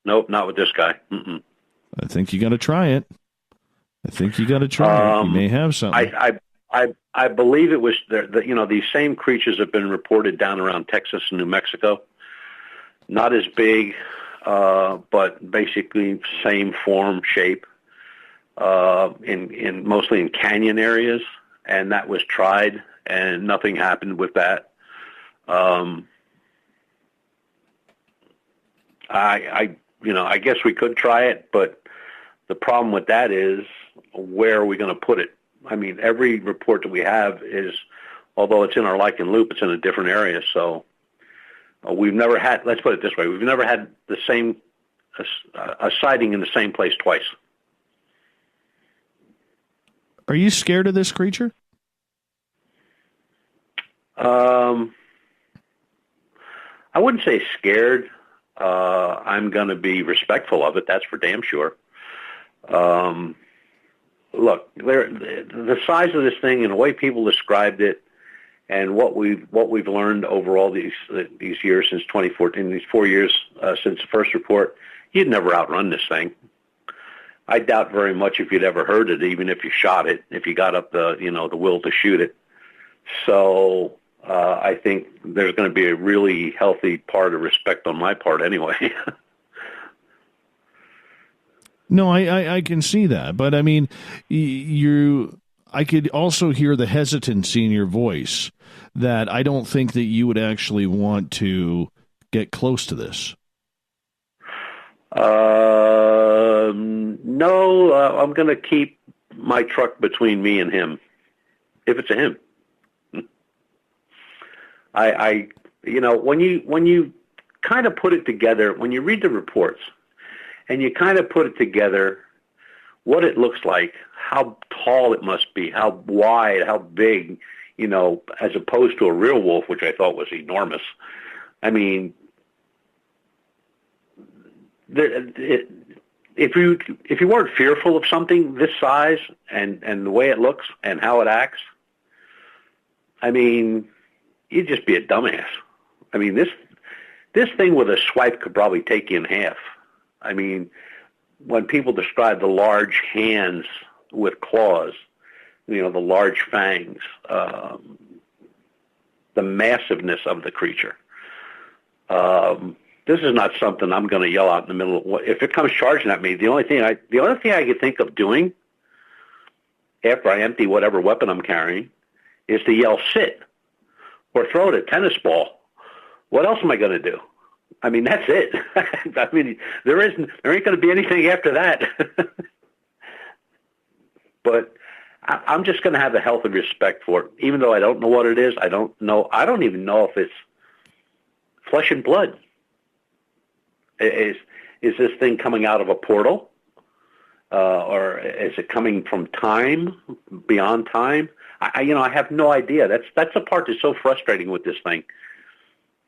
Nope, not with this guy. Mm-mm. I think you got to try it. You may have something. I believe it was these same creatures have been reported down around Texas and New Mexico. Not as big, but basically same form, shape, in mostly in canyon areas, and that was tried, and nothing happened with that. I guess we could try it, but the problem with that is, where are we going to put it? I mean, every report that we have is, although it's in our Lichen Loop, it's in a different area. So we've never had, let's put it this way, we've never had the same, a sighting in the same place twice. Are you scared of this creature? I wouldn't say scared. I'm going to be respectful of it. That's for damn sure. Look, the size of this thing and the way people described it, and what we've learned over all these years since 2014, these 4 years since the first report, you'd never outrun this thing. I doubt very much if you'd ever heard it, even if you shot it, if you got up the will to shoot it. So I think there's going to be a really healthy part of respect on my part anyway. No, I can see that, but I mean, I could also hear the hesitancy in your voice that I don't think that you would actually want to get close to this. No, I'm going to keep my truck between me and him, if it's a him. When you kind of put it together, when you read the reports, and you kind of put it together, what it looks like, how tall it must be, how wide, how big, as opposed to a real wolf, which I thought was enormous. I mean, if you weren't fearful of something this size and the way it looks and how it acts, I mean, you'd just be a dumbass. I mean, this thing with a swipe could probably take you in half. I mean, when people describe the large hands with claws, the large fangs, the massiveness of the creature, this is not something I'm going to yell out in the middle of. If it comes charging at me, the only thing I could think of doing after I empty whatever weapon I'm carrying is to yell sit or throw it a tennis ball. What else am I going to do? I mean, that's it. I mean, there ain't going to be anything after that. But I'm just going to have a healthy respect for it, even though I don't know what it is. I don't even know if it's flesh and blood. Is this thing coming out of a portal, or is it coming from time, beyond time? I have no idea. That's the part that's so frustrating with this thing.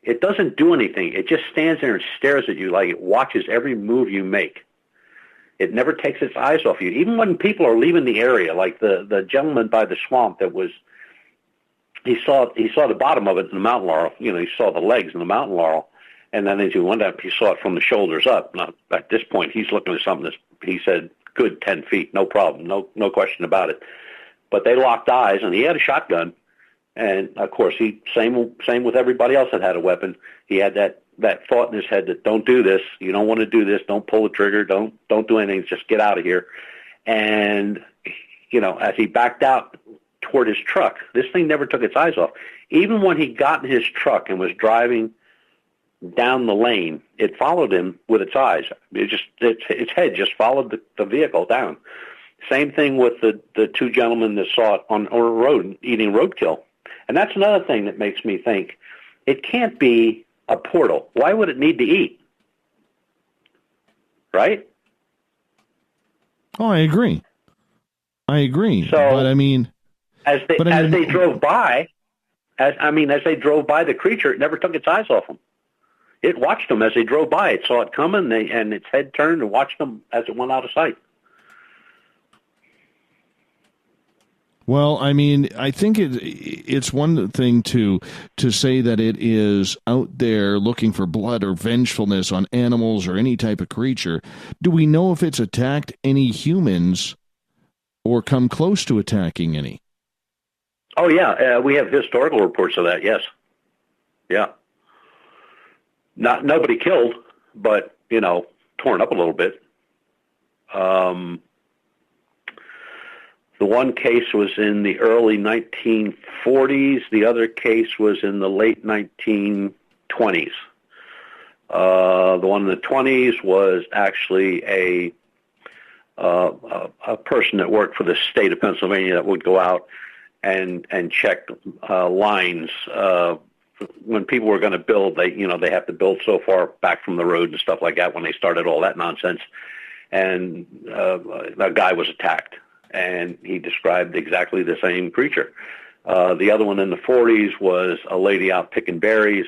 It doesn't do anything. It just stands there and stares at you like it watches every move you make. It never takes its eyes off you. Even when people are leaving the area, like the gentleman by the swamp he saw the bottom of it in the mountain laurel. He saw the legs in the mountain laurel. And then as he went up, he saw it from the shoulders up. Now, at this point, he's looking at something that he said good 10 feet, no problem, no question about it. But they locked eyes, and he had a shotgun, and of course same with everybody else that had a weapon. He had that thought in his head that don't do this, you don't want to do this, don't pull the trigger, don't do anything, just get out of here. And as he backed out toward his truck, this thing never took its eyes off. Even when he got in his truck and was driving down the lane, it followed him with its eyes. Its head just followed the vehicle down. Same thing with the two gentlemen that saw it on a road eating roadkill. And that's another thing that makes me think it can't be a portal. Why would it need to eat? Right? Oh, I agree. So, but I mean, as they drove by the creature, it never took its eyes off them. It watched them as they drove by. It saw it coming, and its head turned and watched them as it went out of sight. Well, I mean, I think it's one thing to say that it is out there looking for blood or vengefulness on animals or any type of creature. Do we know if it's attacked any humans or come close to attacking any? Oh, yeah. We have historical reports of that, yes. Yeah. Nobody killed, but, torn up a little bit. The one case was in the early 1940s. The other case was in the late 1920s. The one in the 20s was actually a person that worked for the state of Pennsylvania that would go out and check lines. When people were going to build, they have to build so far back from the road and stuff like that when they started all that nonsense. And a guy was attacked. And he described exactly the same creature. The other one in the 40s was a lady out picking berries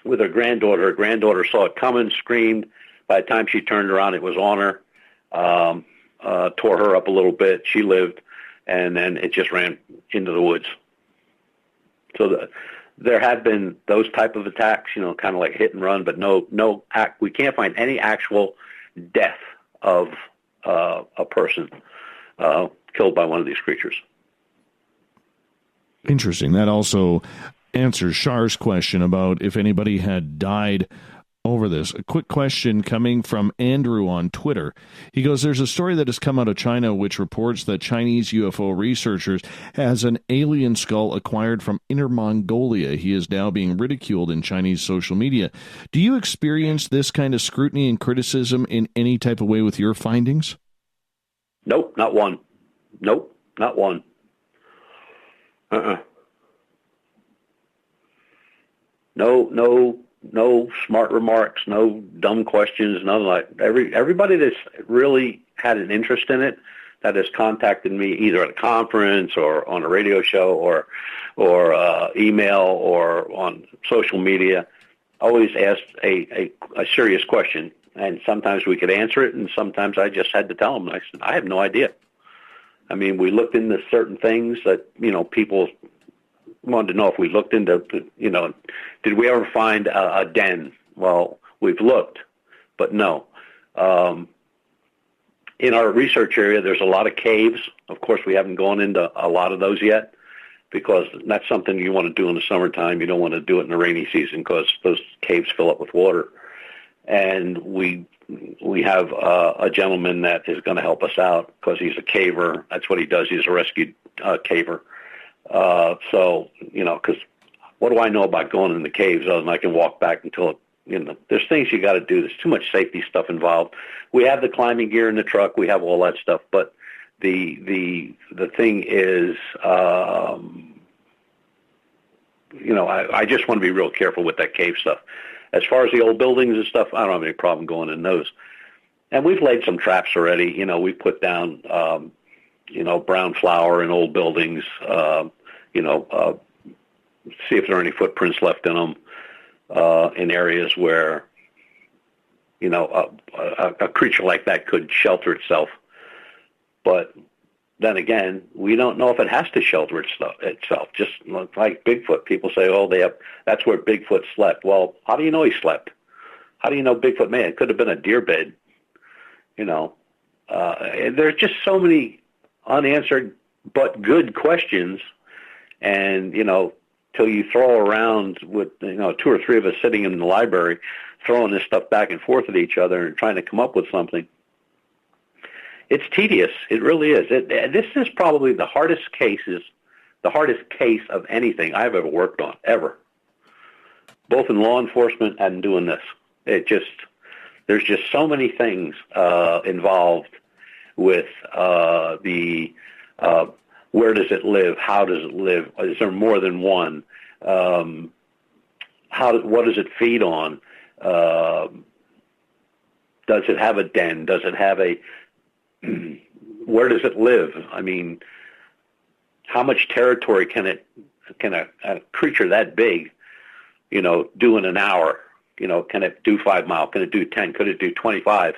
with her granddaughter. Her granddaughter saw it coming, screamed. By the time she turned around, it was on her, tore her up a little bit. She lived, and then it just ran into the woods. So there have been those type of attacks, kind of like hit and run, but we can't find any actual death of a person killed by one of these creatures. Interesting. That also answers Shar's question about if anybody had died over this. A quick question coming from Andrew on Twitter. He goes, there's a story that has come out of China which reports that Chinese UFO researchers has an alien skull acquired from Inner Mongolia. He is now being ridiculed in Chinese social media. Do you experience this kind of scrutiny and criticism in any type of way with your findings? Nope, not one. Nope, not one. No smart remarks, no dumb questions, nothing like that. Everybody that's really had an interest in it that has contacted me either at a conference or on a radio show or email or on social media always asked a serious question. And sometimes we could answer it, and sometimes I just had to tell them. I said, I have no idea. I mean, we looked into certain things that, people wanted to know if we looked into, did we ever find a den? Well, we've looked, but no. In our research area, there's a lot of caves. Of course, we haven't gone into a lot of those yet because that's something you want to do in the summertime. You don't want to do it in the rainy season because those caves fill up with water. And we have a gentleman that is going to help us out because he's a caver. That's what he does. He's a rescued caver. So, because what do I know about going in the caves other than I can walk back until, there's things you got to do. There's too much safety stuff involved. We have the climbing gear in the truck. We have all that stuff. But the thing is, I just want to be real careful with that cave stuff. As far as the old buildings and stuff, I don't have any problem going in those. And we've laid some traps already. We put down, brown flour in old buildings, see if there are any footprints left in them in areas where, a creature like that could shelter itself. But then again, we don't know if it has to shelter itself. Just like Bigfoot, people say, that's where Bigfoot slept. Well, how do you know he slept? How do you know Bigfoot may? It could have been a deer bed. there's just so many unanswered but good questions, and till you throw around with 2 or 3 of us sitting in the library, throwing this stuff back and forth at each other and trying to come up with something. It's tedious. It really is. This is probably the hardest case of anything I've ever worked on, ever, both in law enforcement and doing this. There's just so many things involved with where does it live? How does it live? Is there more than one? What does it feed on? Does it have a den? Does it have where does it live? I mean, how much territory can a creature that big, do in an hour? Can it do 5 miles? Can it do 10? Could it do 25?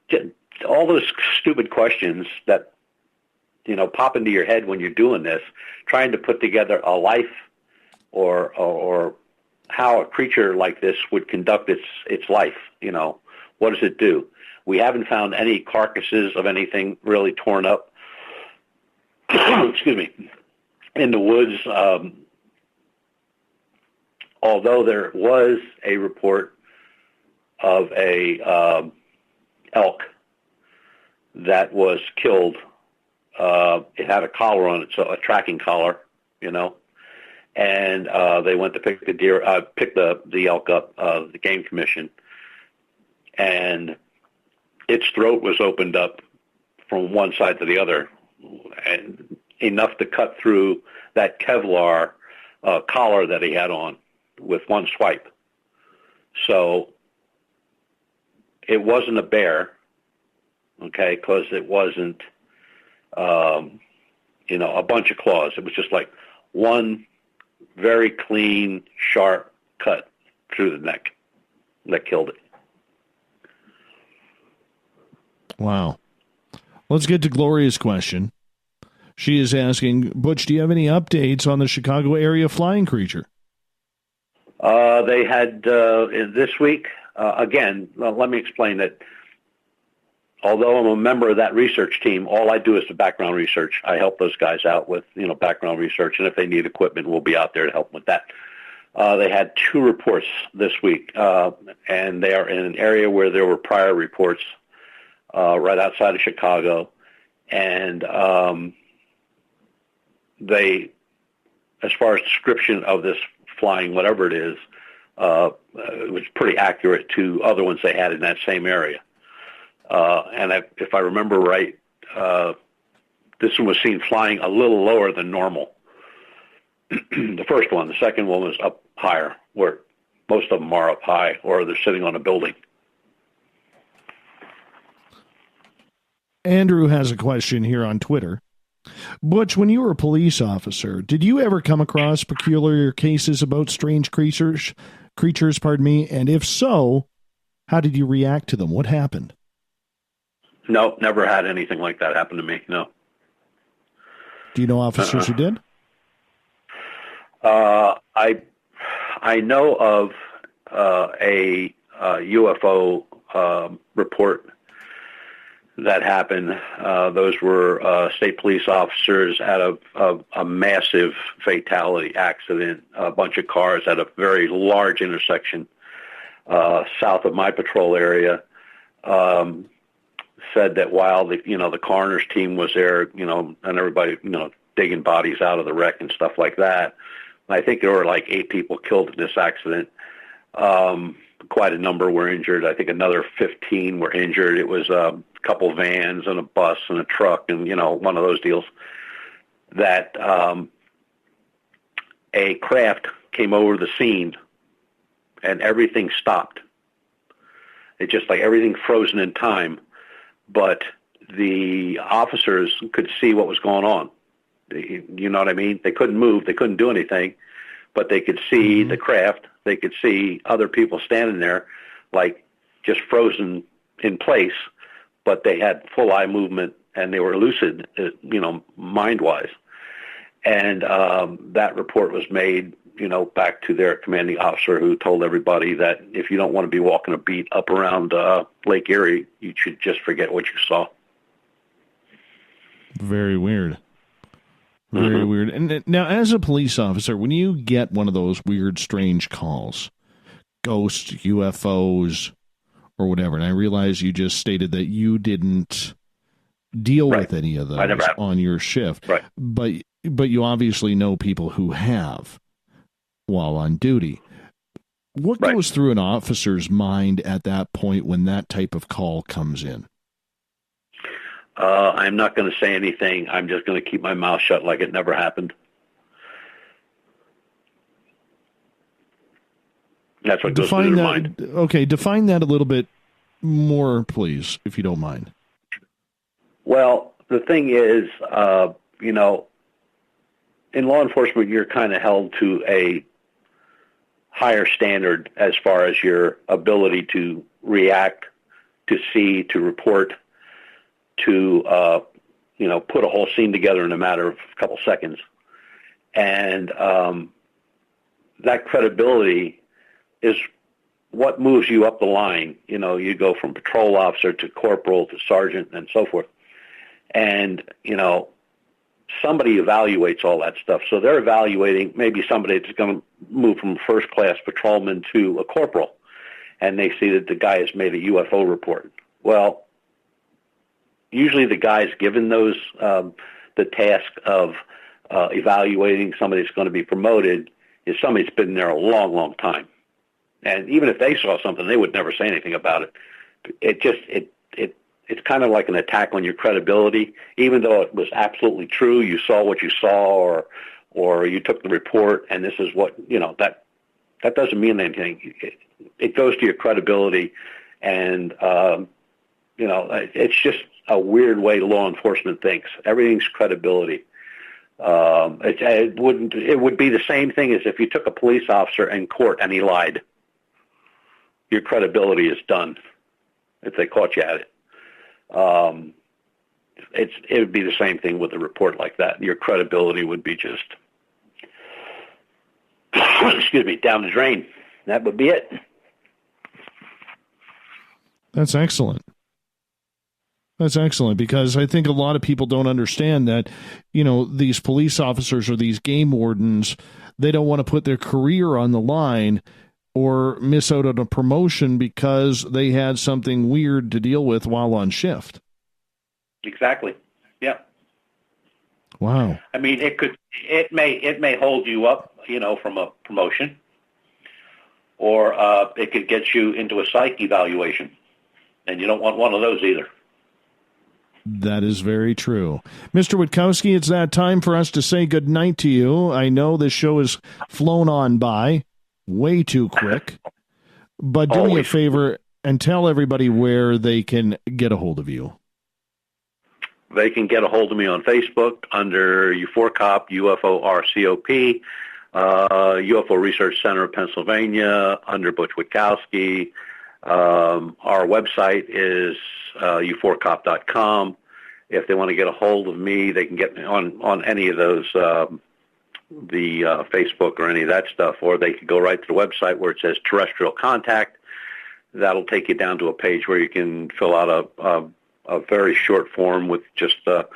Just all those stupid questions that, pop into your head when you're doing this, trying to put together a life or how a creature like this would conduct its life. What does it do? We haven't found any carcasses of anything really torn up, excuse me, in the woods. Although there was a report of a elk that was killed. It had a collar on it, so a tracking collar, and they went to pick the elk up, the Game Commission, and its throat was opened up from one side to the other, and enough to cut through that Kevlar collar that he had on with one swipe. So it wasn't a bear, okay, because it wasn't, a bunch of claws. It was just like one very clean, sharp cut through the neck that killed it. Wow. Let's get to Gloria's question. She is asking, Butch, do you have any updates on the Chicago area flying creature? They had this week, again, let me explain that although I'm a member of that research team, all I do is the background research. I help those guys out with, background research, and if they need equipment, we'll be out there to help them with that. They had 2 reports this week, and they are in an area where there were prior reports right outside of Chicago, and they, as far as description of this flying, whatever it is, it was pretty accurate to other ones they had in that same area. And if I remember right, this one was seen flying a little lower than normal. The first one. The second one was up higher, where most of them are up high, or they're sitting on a building. Andrew has a question here on Twitter. Butch, when you were a police officer, did you ever come across peculiar cases about strange creatures, and if so, how did you react to them? What happened? No, never had anything like that happen to me, no. Do you know officers who did? I know of a UFO report that happened. Those were state police officers at a massive fatality accident, a bunch of cars at a very large intersection south of my patrol area. Said that while the coroner's team was there, and everybody, digging bodies out of the wreck and stuff like that. I think there were like 8 people killed in this accident. Quite a number were injured. I think another 15 were injured. It was a couple vans and a bus and a truck and, one of those deals. That a craft came over the scene and everything stopped. It just like everything frozen in time. But the officers could see what was going on. You know what I mean? They couldn't move. They couldn't do anything, but they could see the craft. They could see other people standing there, like just frozen in place, but they had full eye movement and they were lucid, mind-wise. And that report was made, back to their commanding officer, who told everybody that if you don't want to be walking a beat up around Lake Erie, you should just forget what you saw. Very weird. Very weird. And now, as a police officer, when you get one of those weird, strange calls, ghosts, UFOs, or whatever, and I realize you just stated that you didn't deal with any of those on your shift, but you obviously know people who have while on duty. What goes through an officer's mind at that point when that type of call comes in? I'm not going to say anything. I'm just going to keep my mouth shut like it never happened. That's what goes through their mind. Okay, define that a little bit more, please, if you don't mind. Well, the thing is, in law enforcement, you're kind of held to a higher standard as far as your ability to react, to see, to report, to, put a whole scene together in a matter of a couple seconds. And that credibility is what moves you up the line. You go from patrol officer to corporal to sergeant and so forth. And, somebody evaluates all that stuff. So they're evaluating maybe somebody that's going to move from first-class patrolman to a corporal, and they see that the guy has made a UFO report. Well, usually the guy's given those the task of evaluating somebody that's going to be promoted is somebody that's been there a long, long time. And even if they saw something, they would never say anything about it. It's kind of like an attack on your credibility, even though it was absolutely true. You saw what you saw, or you took the report, and this is what that doesn't mean anything. It goes to your credibility, and it's just a weird way law enforcement thinks. Everything's credibility. It would be the same thing as if you took a police officer in court and he lied. Your credibility is done if they caught you at it. It would be the same thing with a report like that. Your credibility would be just, down the drain. That would be it. That's excellent. That's excellent, because I think a lot of people don't understand that, these police officers or these game wardens, they don't want to put their career on the line or miss out on a promotion because they had something weird to deal with while on shift. Exactly. Yeah. Wow. I mean, it may hold you up, from a promotion, or it could get you into a psych evaluation, and you don't want one of those either. That is very true. Mr. Witkowski, it's that time for us to say good night to you. I know this show has flown on by way too quick, but do me a favor and tell everybody where they can get a hold of you. They can get a hold of me on Facebook under UFORCOP, UFORCOP, UFO Research Center of Pennsylvania, under Butch Witkowski. Our website is UFORCOP.com. If they want to get a hold of me, they can get me on any of those, the Facebook or any of that stuff, or they could go right to the website where it says terrestrial contact. That'll take you down to a page where you can fill out a very short form with just a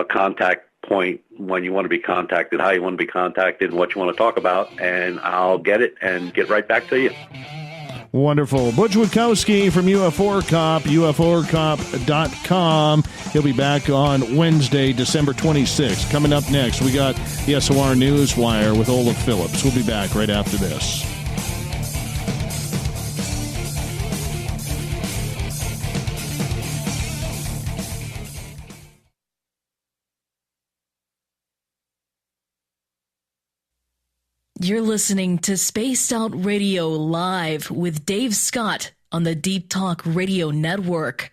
contact point, when you want to be contacted, how you want to be contacted, and what you want to talk about, and I'll get it and get right back to you. Wonderful. Butch Witkowski from UFORCOP, UFORCOP.com. He'll be back on Wednesday, December 26th. Coming up next, we got the SOR Newswire with Olaf Phillips. We'll be back right after this. You're listening to Spaced Out Radio Live with Dave Scott on the Deep Talk Radio Network.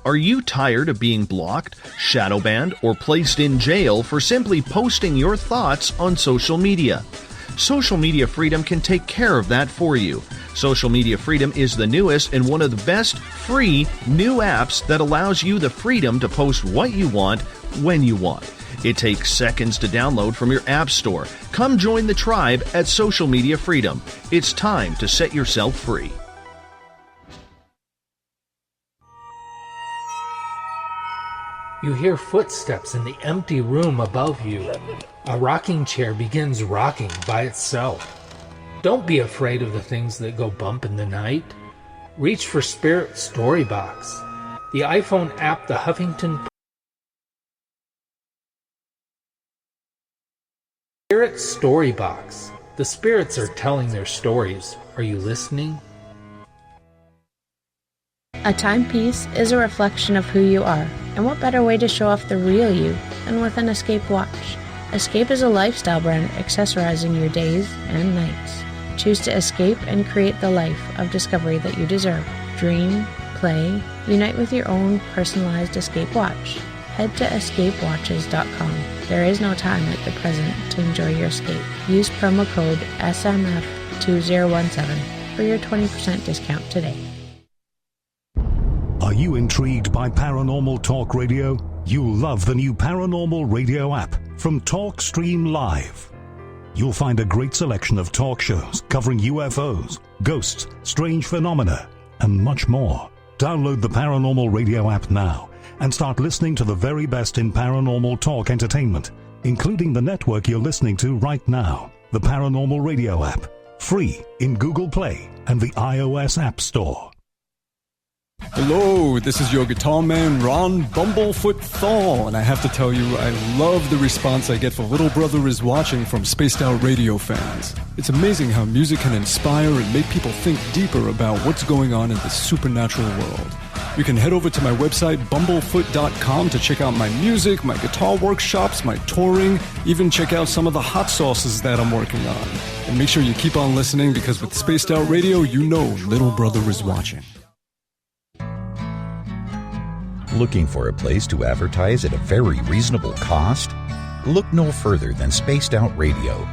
Are you tired of being blocked, shadow banned, or placed in jail for simply posting your thoughts on social media? Social media freedom can take care of that for you. Social media freedom is the newest and one of the best free new apps that allows you the freedom to post what you want when you want. It takes seconds to download from your app store. Come join the tribe at Social Media Freedom. It's time to set yourself free. You hear footsteps in the empty room above you. A rocking chair begins rocking by itself. Don't be afraid of the things that go bump in the night. Reach for Spirit Storybox, the iPhone app the Huffington Spirit Storybox. The spirits are telling their stories. Are you listening? A timepiece is a reflection of who you are, and what better way to show off the real you than with an Escape watch? Escape is a lifestyle brand accessorizing your days and nights. Choose to escape and create the life of discovery that you deserve. Dream, play, unite with your own personalized Escape watch. Head to escapewatches.com. There is no time like the present to enjoy your escape. Use promo code SMF2017 for your 20% discount today. Are you intrigued by Paranormal Talk Radio? You'll love the new Paranormal Radio app from TalkStream Live. You'll find a great selection of talk shows covering UFOs, ghosts, strange phenomena, and much more. Download the Paranormal Radio app now and start listening to the very best in paranormal talk entertainment, including the network you're listening to right now, the Paranormal Radio app, free in Google Play and the iOS App Store. Hello, this is your guitar man, Ron Bumblefoot Thaw, and I have to tell you, I love the response I get for Little Brother is Watching from Spaced Out Radio fans. It's amazing how music can inspire and make people think deeper about what's going on in the supernatural world. You can head over to my website, bumblefoot.com, to check out my music, my guitar workshops, my touring, even check out some of the hot sauces that I'm working on. And make sure you keep on listening, because with Spaced Out Radio, you know Little Brother is watching. Looking for a place to advertise at a very reasonable cost? Look no further than Spaced Out Radio.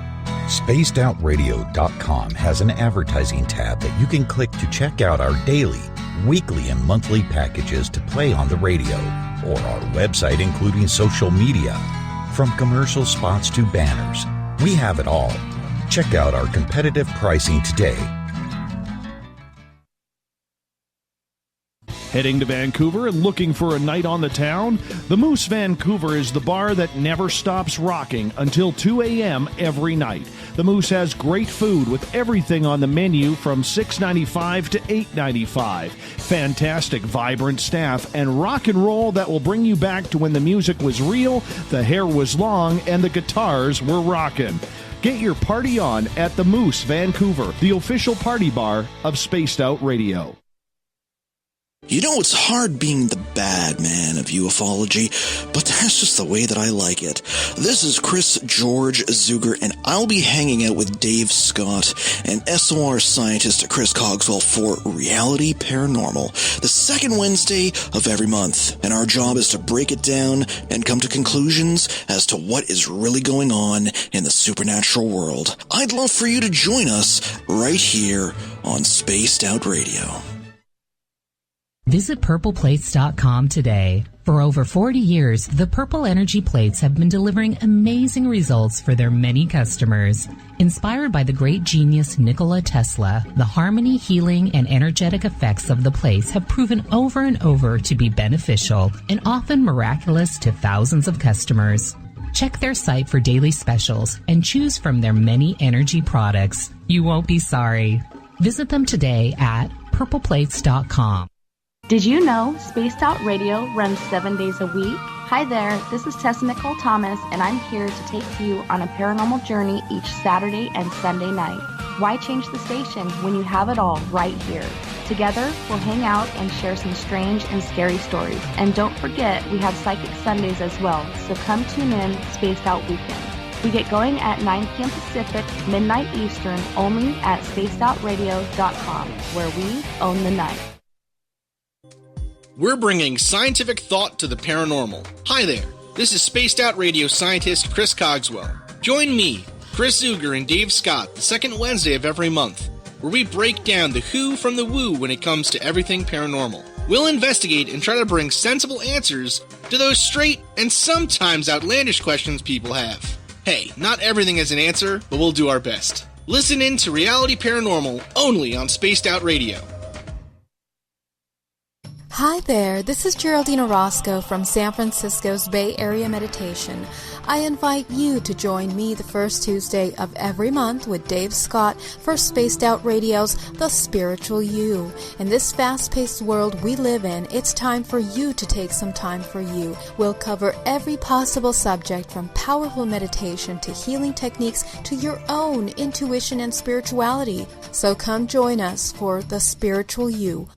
SpacedOutRadio.com has an advertising tab that you can click to check out our daily, weekly, and monthly packages to play on the radio, or our website including social media. From commercial spots to banners, we have it all. Check out our competitive pricing today. Heading to Vancouver and looking for a night on the town? The Moose Vancouver is the bar that never stops rocking until 2 a.m. every night. The Moose has great food with everything on the menu from $6.95 to $8.95. Fantastic, vibrant staff and rock and roll that will bring you back to when the music was real, the hair was long, and the guitars were rocking. Get your party on at the Moose Vancouver, the official party bar of Spaced Out Radio. You know, it's hard being the bad man of ufology, but that's just the way that I like it. This is Chris George Zuger, and I'll be hanging out with Dave Scott and SOR scientist Chris Cogswell for Reality Paranormal, the second Wednesday of every month. And our job is to break it down and come to conclusions as to what is really going on in the supernatural world. I'd love for you to join us right here on Spaced Out Radio. Visit purpleplates.com today. For over 40 years, the Purple Energy Plates have been delivering amazing results for their many customers. Inspired by the great genius Nikola Tesla, the harmony, healing, and energetic effects of the plates have proven over and over to be beneficial and often miraculous to thousands of customers. Check their site for daily specials and choose from their many energy products. You won't be sorry. Visit them today at purpleplates.com. Did you know Spaced Out Radio runs 7 days a week? Hi there, this is Tessa Nicole Thomas, and I'm here to take you on a paranormal journey each Saturday and Sunday night. Why change the station when you have it all right here? Together, we'll hang out and share some strange and scary stories. And don't forget, we have Psychic Sundays as well, so come tune in Spaced Out Weekend. We get going at 9 p.m. Pacific, midnight Eastern, only at spacedoutradio.com, where we own the night. We're bringing scientific thought to the paranormal. Hi there, this is Spaced Out Radio scientist Chris Cogswell. Join me, Chris Zuger, and Dave Scott the second Wednesday of every month, where we break down the who from the woo when it comes to everything paranormal. We'll investigate and try to bring sensible answers to those straight and sometimes outlandish questions people have. Hey, not everything has an answer, but we'll do our best. Listen in to Reality Paranormal only on Spaced Out Radio. Hi there, this is Geraldine Orozco from San Francisco's Bay Area Meditation. I invite you to join me the first Tuesday of every month with Dave Scott for Spaced Out Radio's The Spiritual You. In this fast-paced world we live in, it's time for you to take some time for you. We'll cover every possible subject from powerful meditation to healing techniques to your own intuition and spirituality. So come join us for The Spiritual You.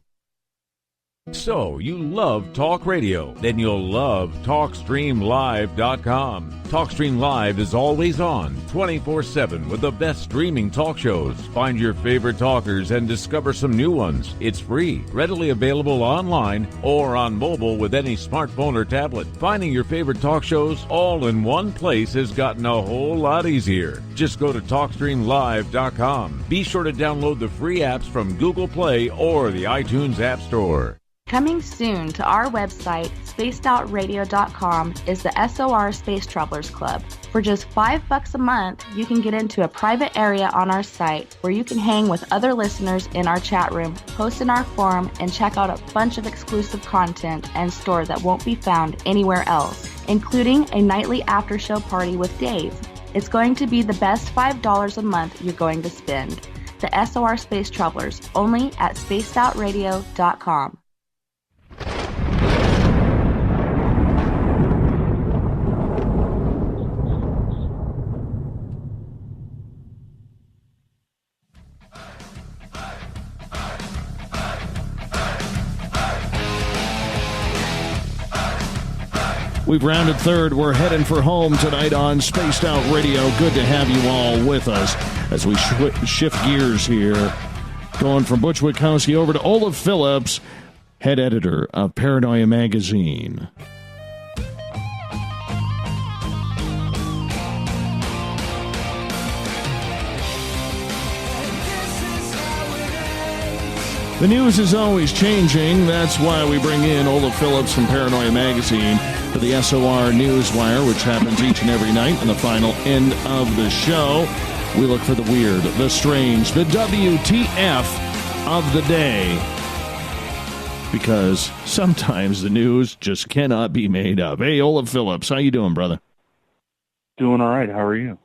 So, you love talk radio? Then you'll love TalkStreamLive.com. TalkStream Live is always on, 24/7 with the best streaming talk shows. Find your favorite talkers and discover some new ones. It's free, readily available online or on mobile with any smartphone or tablet. Finding your favorite talk shows all in one place has gotten a whole lot easier. Just go to TalkStreamLive.com. Be sure to download the free apps from Google Play or the iTunes App Store. Coming soon to our website, spacedoutradio.com, is the SOR Space Travelers Club. For just $5 a month, you can get into a private area on our site where you can hang with other listeners in our chat room, post in our forum, and check out a bunch of exclusive content and store that won't be found anywhere else, including a nightly after-show party with Dave. It's going to be the best $5 a month you're going to spend. The SOR Space Travelers, only at spacedoutradio.com. We've rounded third. We're heading for home tonight on Spaced Out Radio. Good to have you all with us as we shift gears here. Going from Butch Witkowski over to Olaf Phillips, head editor of Paranoia Magazine. The news is always changing. That's why we bring in Olaf Phillips from Paranoia Magazine for the SOR Newswire, which happens each and every night in the final end of the show. We look for the weird, the strange, the WTF of the day. Because sometimes the news just cannot be made up. Hey, Olaf Phillips, how you doing, brother? Doing all right. How are you?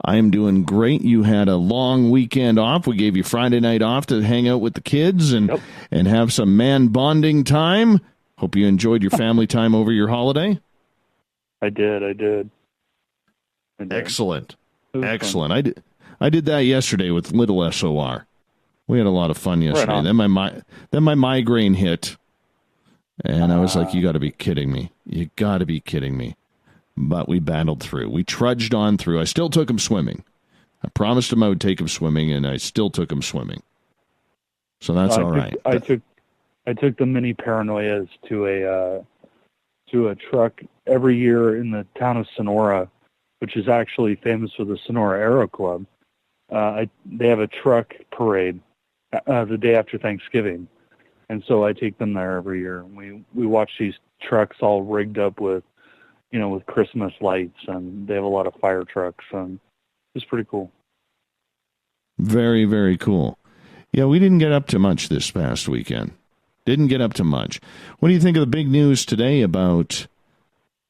I am doing great. You had a long weekend off. We gave you Friday night off to hang out with the kids and have some man bonding time. Hope you enjoyed your family time over your holiday. I did. Excellent. Excellent. I did that yesterday with little SOR. We had a lot of fun yesterday. Right. Then my migraine hit, and I was like, you got to be kidding me. You got to be kidding me. But we battled through. We trudged on through. I still took him swimming. I promised him I would take him swimming, and I still took him swimming. So that's all right. I took the mini paranoias to a truck every year in the town of Sonora, which is actually famous for the Sonora Aero Club. They have a truck parade the day after Thanksgiving, and so I take them there every year. We watch these trucks all rigged up with Christmas lights, and they have a lot of fire trucks, and it's pretty cool. Very, very cool. Yeah, we didn't get up to much this past weekend. Didn't get up to much. What do you think of the big news today about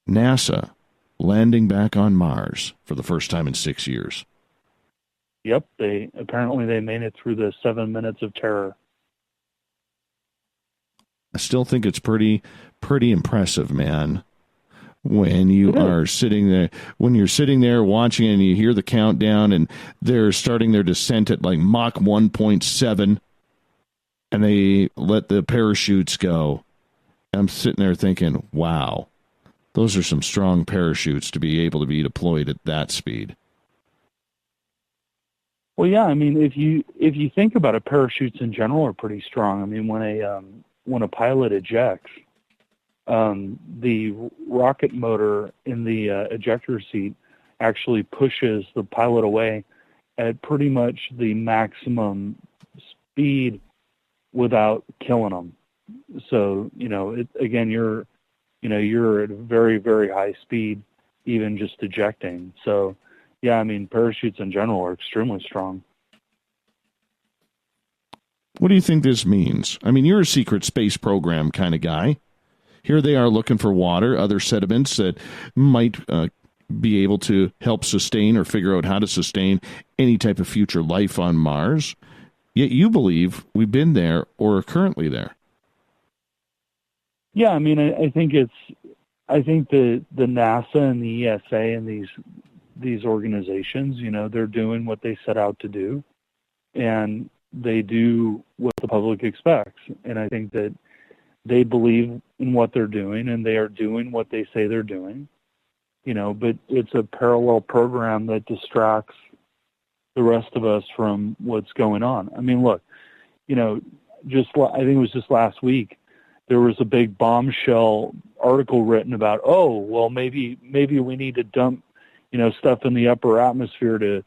NASA landing back on Mars for the first time in 6 years? Yep, they made it through the 7 minutes of terror. I still think it's pretty impressive, man. When you are sitting there watching and you hear the countdown and they're starting their descent at like Mach 1.7 and they let the parachutes go. I'm sitting there thinking, wow, those are some strong parachutes to be able to be deployed at that speed. Well, yeah, I mean, if you think about it, parachutes in general are pretty strong. I mean, when a pilot ejects, the rocket motor in the ejector seat actually pushes the pilot away at pretty much the maximum speed without killing them. So, you're at a very, very high speed, even just ejecting. So, yeah, I mean, parachutes in general are extremely strong. What do you think this means? I mean, you're a secret space program kind of guy. Here they are looking for water, other sediments that might be able to help sustain or figure out how to sustain any type of future life on Mars. Yet you believe we've been there or are currently there. Yeah, I mean, I think the NASA and the ESA and these organizations, they're doing what they set out to do, and they do what the public expects. And I think that they believe in what they're doing, and they are doing what they say they're doing. But it's a parallel program that distracts the rest of us from what's going on. I mean, look, I think it was just last week, there was a big bombshell article written about, maybe we need to dump, stuff in the upper atmosphere to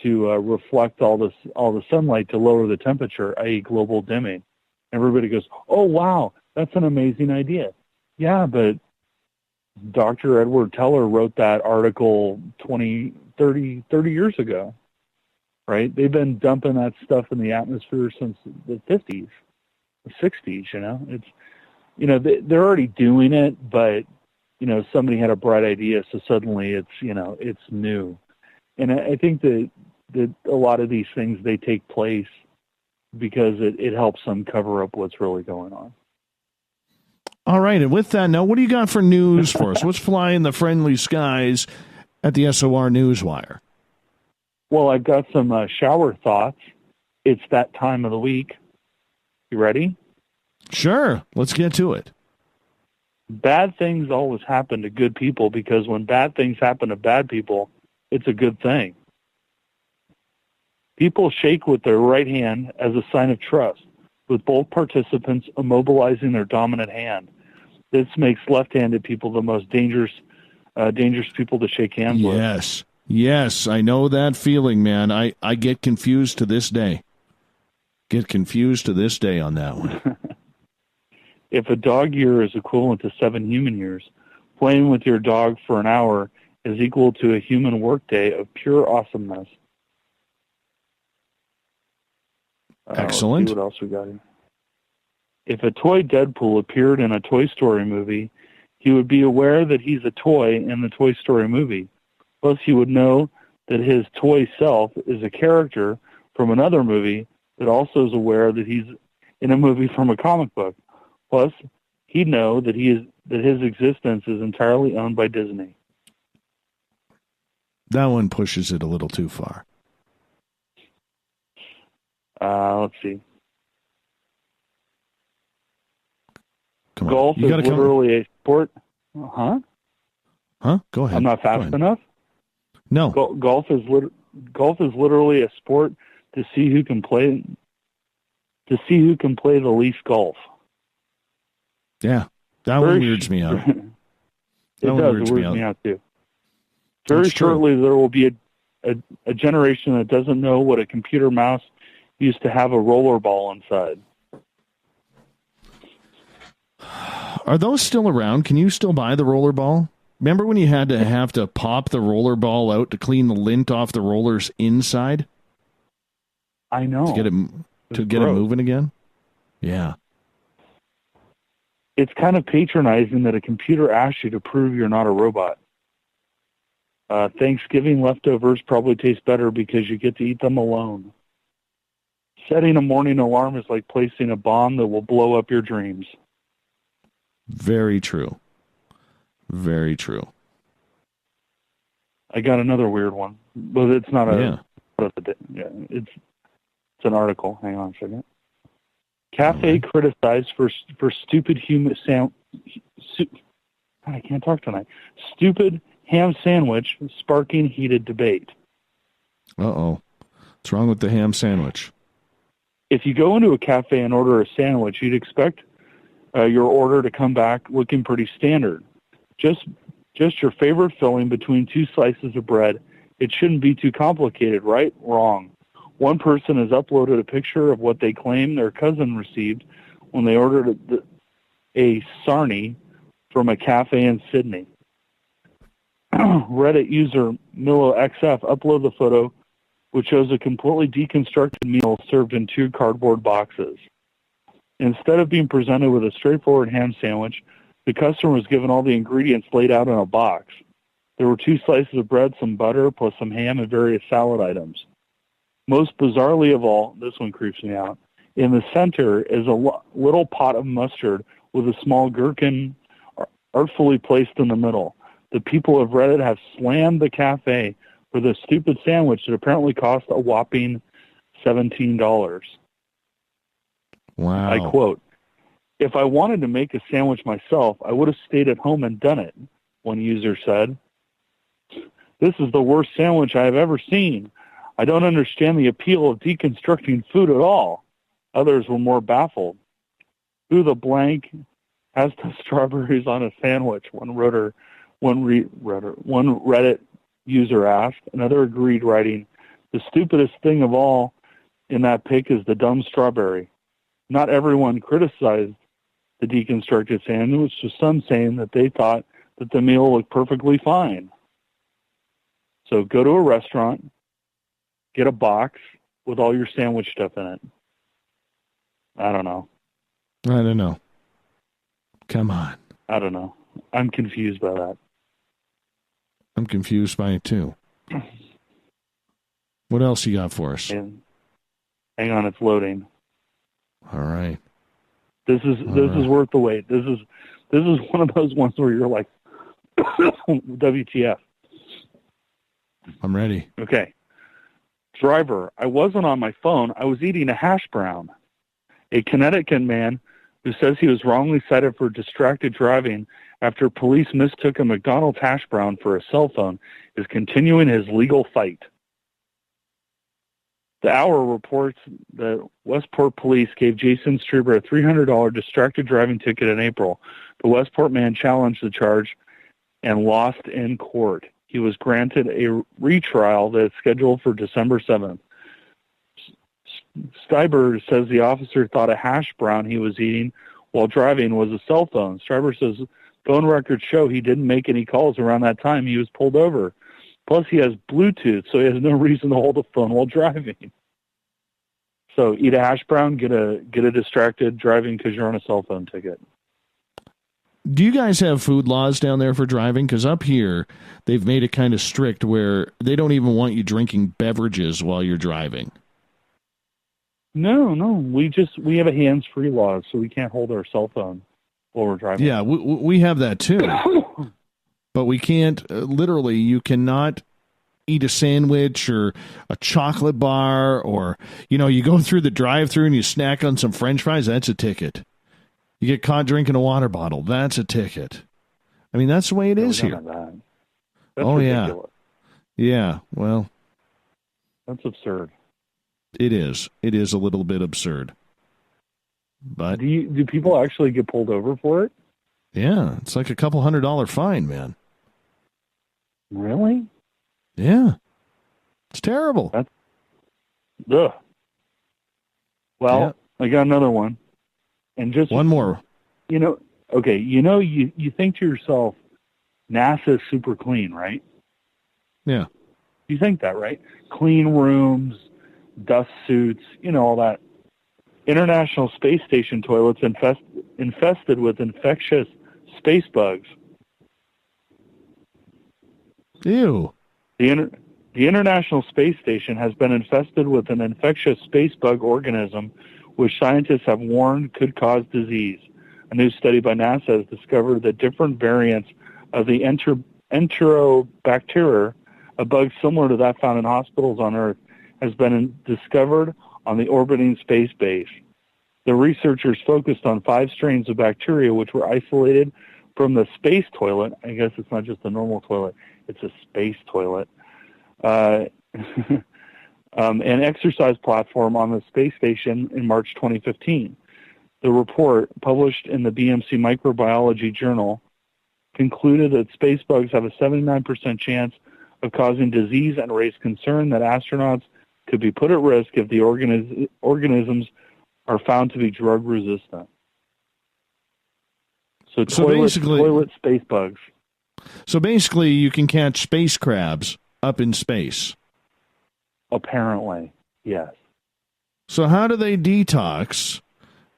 reflect all the sunlight to lower the temperature, i.e. global dimming. Everybody goes, oh, wow, that's an amazing idea. Yeah, but Dr. Edward Teller wrote that article 30 years ago, right? They've been dumping that stuff in the atmosphere since the 50s, the 60s, they're already doing it, but, somebody had a bright idea, so suddenly it's new. And I think that a lot of these things, they take place because it helps them cover up what's really going on. All right, and with that, now, what do you got for news for us? What's flying the friendly skies at the SOR Newswire? Well, I've got some shower thoughts. It's that time of the week. You ready? Sure, let's get to it. Bad things always happen to good people because when bad things happen to bad people, it's a good thing. People shake with their right hand as a sign of trust, with both participants immobilizing their dominant hand. This makes left-handed people the most dangerous people to shake hands with. Yes, I know that feeling, man. I get confused to this day. On that one. If a dog year is equivalent to 7 human years, playing with your dog for an hour is equal to a human workday of pure awesomeness. Excellent. Let's see what else we got here. If a toy Deadpool appeared in a Toy Story movie, he would be aware that he's a toy in the Toy Story movie. Plus, he would know that his toy self is a character from another movie that also is aware that he's in a movie from a comic book. Plus, he'd know that his existence is entirely owned by Disney. That one pushes it a little too far. Let's see. Come on. Golf is literally a sport. Huh? Go ahead. I'm not fast enough? No. Golf is literally a sport to see who can play the least golf. Yeah. That one weirds me out. It weirds me out too. Very shortly there will be a generation that doesn't know what a computer mouse used to have a roller ball inside. Are those still around? Can you still buy the roller ball? Remember when you had to have to pop the roller ball out to clean the lint off the roller's inside? I know. To get it moving again? Yeah. It's kind of patronizing that a computer asks you to prove you're not a robot. Thanksgiving leftovers probably taste better because you get to eat them alone. Setting a morning alarm is like placing a bomb that will blow up your dreams. Very true. Very true. I got another weird one, but it's not it's an article. Hang on a second. Cafe criticized for stupid I can't talk tonight. Stupid ham sandwich sparking heated debate. Uh-oh. What's wrong with the ham sandwich? If you go into a cafe and order a sandwich, you'd expect your order to come back looking pretty standard. Just your favorite filling between 2 slices of bread. It shouldn't be too complicated, right? Wrong. One person has uploaded a picture of what they claim their cousin received when they ordered a sarnie from a cafe in Sydney. Reddit user MilloXF uploaded the photo which shows a completely deconstructed meal served in 2 cardboard boxes. Instead of being presented with a straightforward ham sandwich, the customer was given all the ingredients laid out in a box. There were 2 slices of bread, some butter, plus some ham and various salad items. Most bizarrely of all, this one creeps me out, in the center is a little pot of mustard with a small gherkin artfully placed in the middle. The people of Reddit have slammed the cafe for this stupid sandwich that apparently cost a whopping $17. Wow. I quote, "If I wanted to make a sandwich myself, I would have stayed at home and done it," one user said. "This is the worst sandwich I have ever seen. I don't understand the appeal of deconstructing food at all." Others were more baffled. "Who the blank has the strawberries on a sandwich?" one Reddit user asked. Another agreed, writing, "The stupidest thing of all in that pic is the dumb strawberry." Not everyone criticized the deconstructed sandwich, with some saying that they thought that the meal looked perfectly fine. So go to a restaurant, get a box with all your sandwich stuff in it. I don't know. Come on. I don't know. I'm confused by that. I'm confused by it too. What else you got for us? And hang on, it's loading. All right. This is worth the wait. This is one of those ones where you're like, WTF. I'm ready. Okay. Driver, I wasn't on my phone. I was eating a hash brown. A Connecticut man who says he was wrongly cited for distracted driving after police mistook a McDonald's hash brown for a cell phone is continuing his legal fight. The Hour reports that Westport police gave Jason Strieber a $300 distracted driving ticket in April. The Westport man challenged the charge and lost in court. He was granted a retrial that is scheduled for December 7th. Stieber says the officer thought a hash brown he was eating while driving was a cell phone. Stieber says phone records show he didn't make any calls around that time he was pulled over. Plus, he has Bluetooth, so he has no reason to hold a phone while driving. So, eat a hash brown, get a distracted driving because you're on a cell phone ticket. Do you guys have food laws down there for driving? Because up here, they've made it kind of strict where they don't even want you drinking beverages while you're driving. No. We have a hands-free law, so we can't hold our cell phone while we're driving. Yeah, we have that too. But we can't, literally, you cannot eat a sandwich or a chocolate bar or, you go through the drive-thru and you snack on some French fries, that's a ticket. You get caught drinking a water bottle, that's a ticket. I mean, that's the way it is here. That's ridiculous. Yeah, well. That's absurd. It is. It is a little bit absurd. But do people actually get pulled over for it? Yeah, it's like a couple $100 fine, man. Really? Yeah. It's terrible. Ugh. Well, yeah. I got another one. And just one more. You think to yourself, NASA is super clean, right? Yeah. You think that, right? Clean rooms, dust suits, all that. International Space Station toilets infested with infectious space bugs. Ew. The International Space Station has been infested with an infectious space bug organism which scientists have warned could cause disease. A new study by NASA has discovered that different variants of the Enterobacter, a bug similar to that found in hospitals on Earth, has been discovered on the orbiting space base. The researchers focused on 5 strains of bacteria which were isolated from the space toilet. I guess it's not just a normal toilet, it's a space toilet. An exercise platform on the space station in March 2015. The report, published in the BMC Microbiology Journal, concluded that space bugs have a 79% chance of causing disease and raised concern that astronauts could be put at risk if the organisms are found to be drug resistant. So toilet space bugs. So basically you can catch space crabs up in space. Apparently, yes. So how do they detox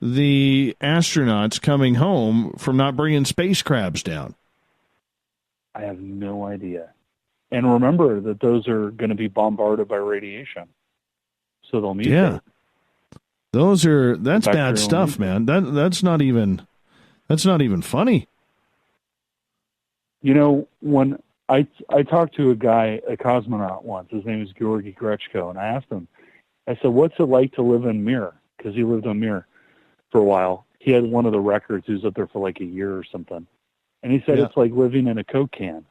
the astronauts coming home from not bringing space crabs down? I have no idea. And remember that those are going to be bombarded by radiation. So they'll mutate. Yeah. That's bad stuff, man. That's not even funny. You know, when I talked to a cosmonaut once, his name is Georgi Grechko, and I asked him, I said, what's it like to live in Mir? Because he lived on Mir for a while. He had one of the records. He was up there for like a year or something. And he said It's like living in a Coke can.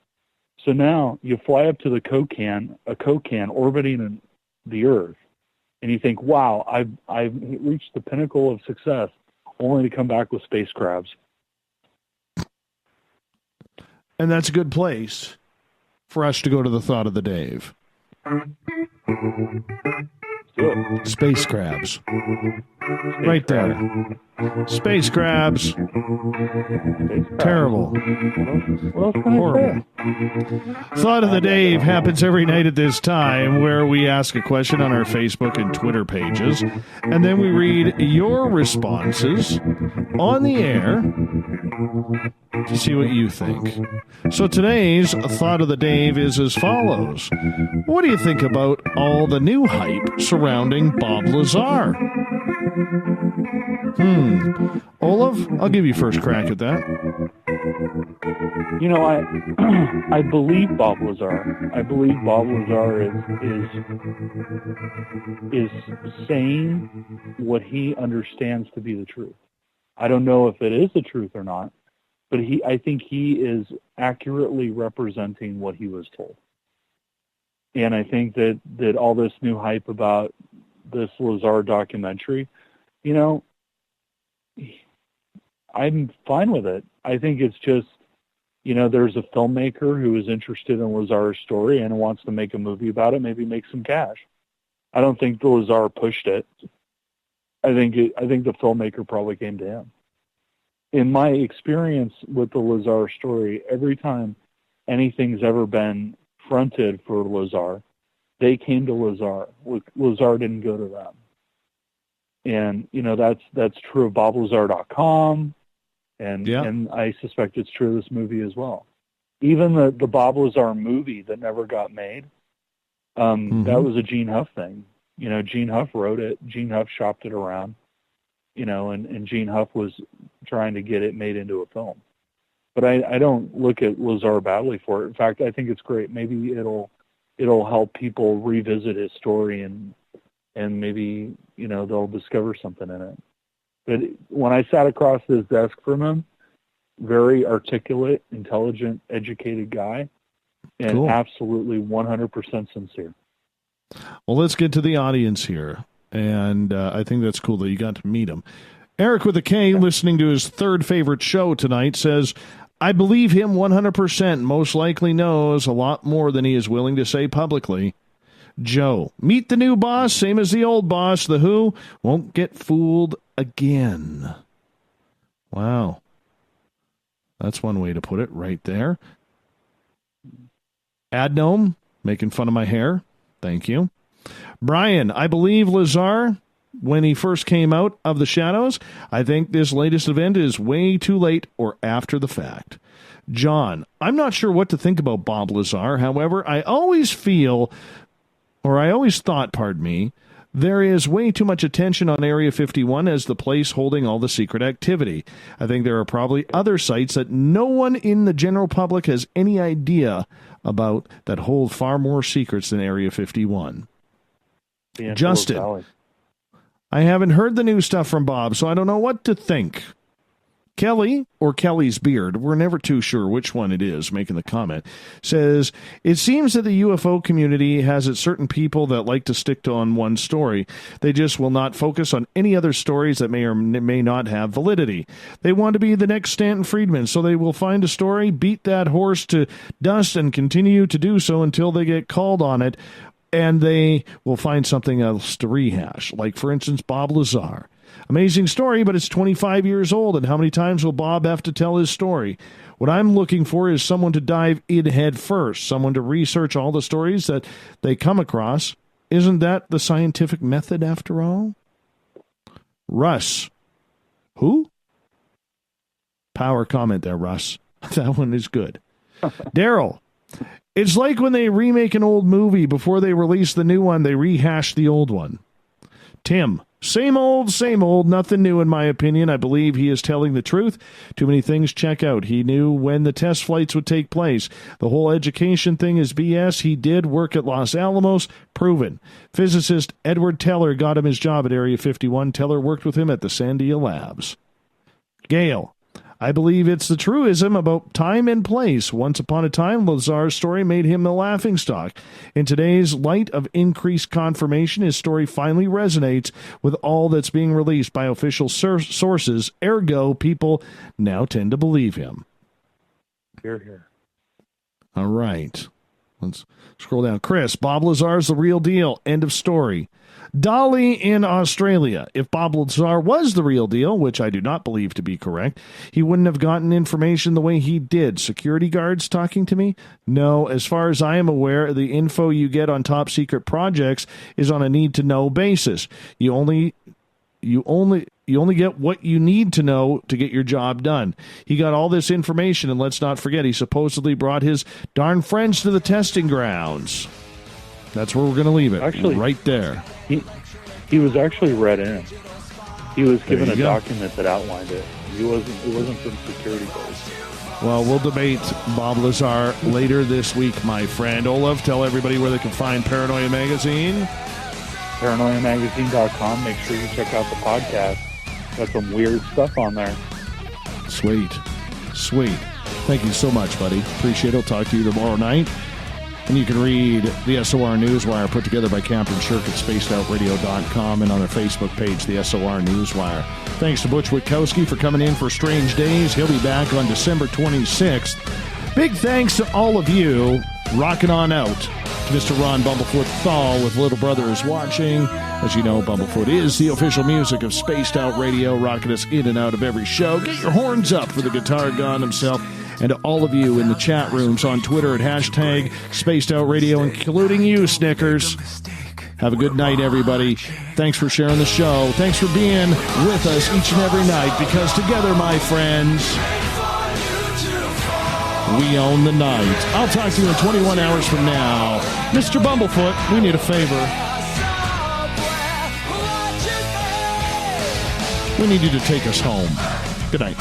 So now you fly up to a Coke can orbiting in the Earth, and you think, wow, I've reached the pinnacle of success, only to come back with space crabs. And that's a good place for us to go to the thought of the Dave. Space crabs. Right there. Space crabs. Terrible. Horrible. Thought of the Dave happens every night at this time, where we ask a question on our Facebook and Twitter pages, and then we read your responses on the air to see what you think. So today's Thought of the Dave is as follows. What do you think about all the new hype surrounding Bob Lazar? Olaf, I'll give you first crack at that. You know, I believe Bob Lazar. I believe Bob Lazar is saying what he understands to be the truth. I don't know if it is the truth or not, but I think he is accurately representing what he was told. And I think that all this new hype about this Lazar documentary, you know, I'm fine with it. I think it's just, you know, there's a filmmaker who is interested in Lazar's story and wants to make a movie about it, maybe make some cash. I don't think the Lazar pushed it. I think the filmmaker probably came to him. In my experience with the Lazar story, every time anything's ever been fronted for Lazar, they came to Lazar. Lazar didn't go to them. And, you know, that's true of BobLazar.com, and I suspect it's true of this movie as well. Even the Bob Lazar movie that never got made, that was a Gene Huff thing. You know, Gene Huff wrote it. Gene Huff shopped it around, you know, and Gene Huff was trying to get it made into a film. But I don't look at Lazar badly for it. In fact, I think it's great. Maybe it'll help people revisit his story and maybe, you know, they'll discover something in it. But when I sat across his desk from him, very articulate, intelligent, educated guy, and absolutely 100% sincere. Well, let's get to the audience here, and I think that's cool that you got to meet him. Eric with a K, listening to his third favorite show tonight, says, I believe him 100%, most likely knows a lot more than he is willing to say publicly. Joe, meet the new boss, same as the old boss. The Who won't get fooled again. Wow. That's one way to put it right there. Adnome, making fun of my hair. Thank you. Brian, I believe Lazar when he first came out of the shadows. I think this latest event is way too late or after the fact. John, I'm not sure what to think about Bob Lazar. However, I always thought, there is way too much attention on Area 51 as the place holding all the secret activity. I think there are probably other sites that no one in the general public has any idea about that hold far more secrets than Area 51. Justin, I haven't heard the new stuff from Bob, so I don't know what to think. Kelly, or Kelly's Beard, we're never too sure which one it is, making the comment, says, it seems that the UFO community has its certain people that like to stick to on one story. They just will not focus on any other stories that may or may not have validity. They want to be the next Stanton Friedman, so they will find a story, beat that horse to dust, and continue to do so until they get called on it, and they will find something else to rehash, like, for instance, Bob Lazar. Amazing story, but it's 25 years old, and how many times will Bob have to tell his story? What I'm looking for is someone to dive in head first, someone to research all the stories that they come across Isn't that the scientific method after all? Russ. Who? Power comment there, Russ. That one is good. Daryl. It's like when they remake an old movie. Before they release the new one, they rehash the old one. Tim. Same old, nothing new in my opinion. I believe he is telling the truth. Too many things check out. He knew when the test flights would take place. The whole education thing is BS. He did work at Los Alamos. Proven. Physicist Edward Teller got him his job at Area 51. Teller worked with him at the Sandia Labs. Gail. I believe it's the truism about time and place. Once upon a time, Lazar's story made him a laughingstock. In today's light of increased confirmation, his story finally resonates with all that's being released by official sources. Ergo, people now tend to believe him. Hear, hear. All right. Let's scroll down. Chris, Bob Lazar's the real deal. End of story. Dolly in Australia. If Bob Lazar was the real deal, which I do not believe to be correct, he wouldn't have gotten information the way he did. Security guards talking to me? No, as far as I am aware, the info you get on top secret projects is on a need-to-know basis. You only get what you need to know to get your job done. He got all this information, and let's not forget, he supposedly brought his darn friends to the testing grounds. That's where we're going to leave it. Actually, right there. He was actually read in. He was given a document that outlined it. It wasn't from security guards. Well, we'll debate Bob Lazar later this week, my friend. Olaf, tell everybody where they can find Paranoia Magazine. ParanoiaMagazine.com. Make sure you check out the podcast. Got some weird stuff on there. Sweet. Thank you so much, buddy. Appreciate it. I'll talk to you tomorrow night. And you can read the SOR Newswire put together by Captain Shirk at spacedoutradio.com and on their Facebook page, the SOR Newswire. Thanks to Butch Witkowski for coming in for Strange Days. He'll be back on December 26th. Big thanks to all of you rocking on out to Mr. Ron Bumblefoot THAL with Little Brother is Watching. As you know, Bumblefoot is the official music of Spaced Out Radio, rocking us in and out of every show. Get your horns up for the guitar god himself. And to all of you in the chat rooms on Twitter at hashtag Spaced Out Radio, including you, Snickers. Have a good night, everybody. Thanks for sharing the show. Thanks for being with us each and every night, because together, my friends, we own the night. I'll talk to you in 21 hours from now. Mr. Bumblefoot, we need a favor. We need you to take us home. Good night.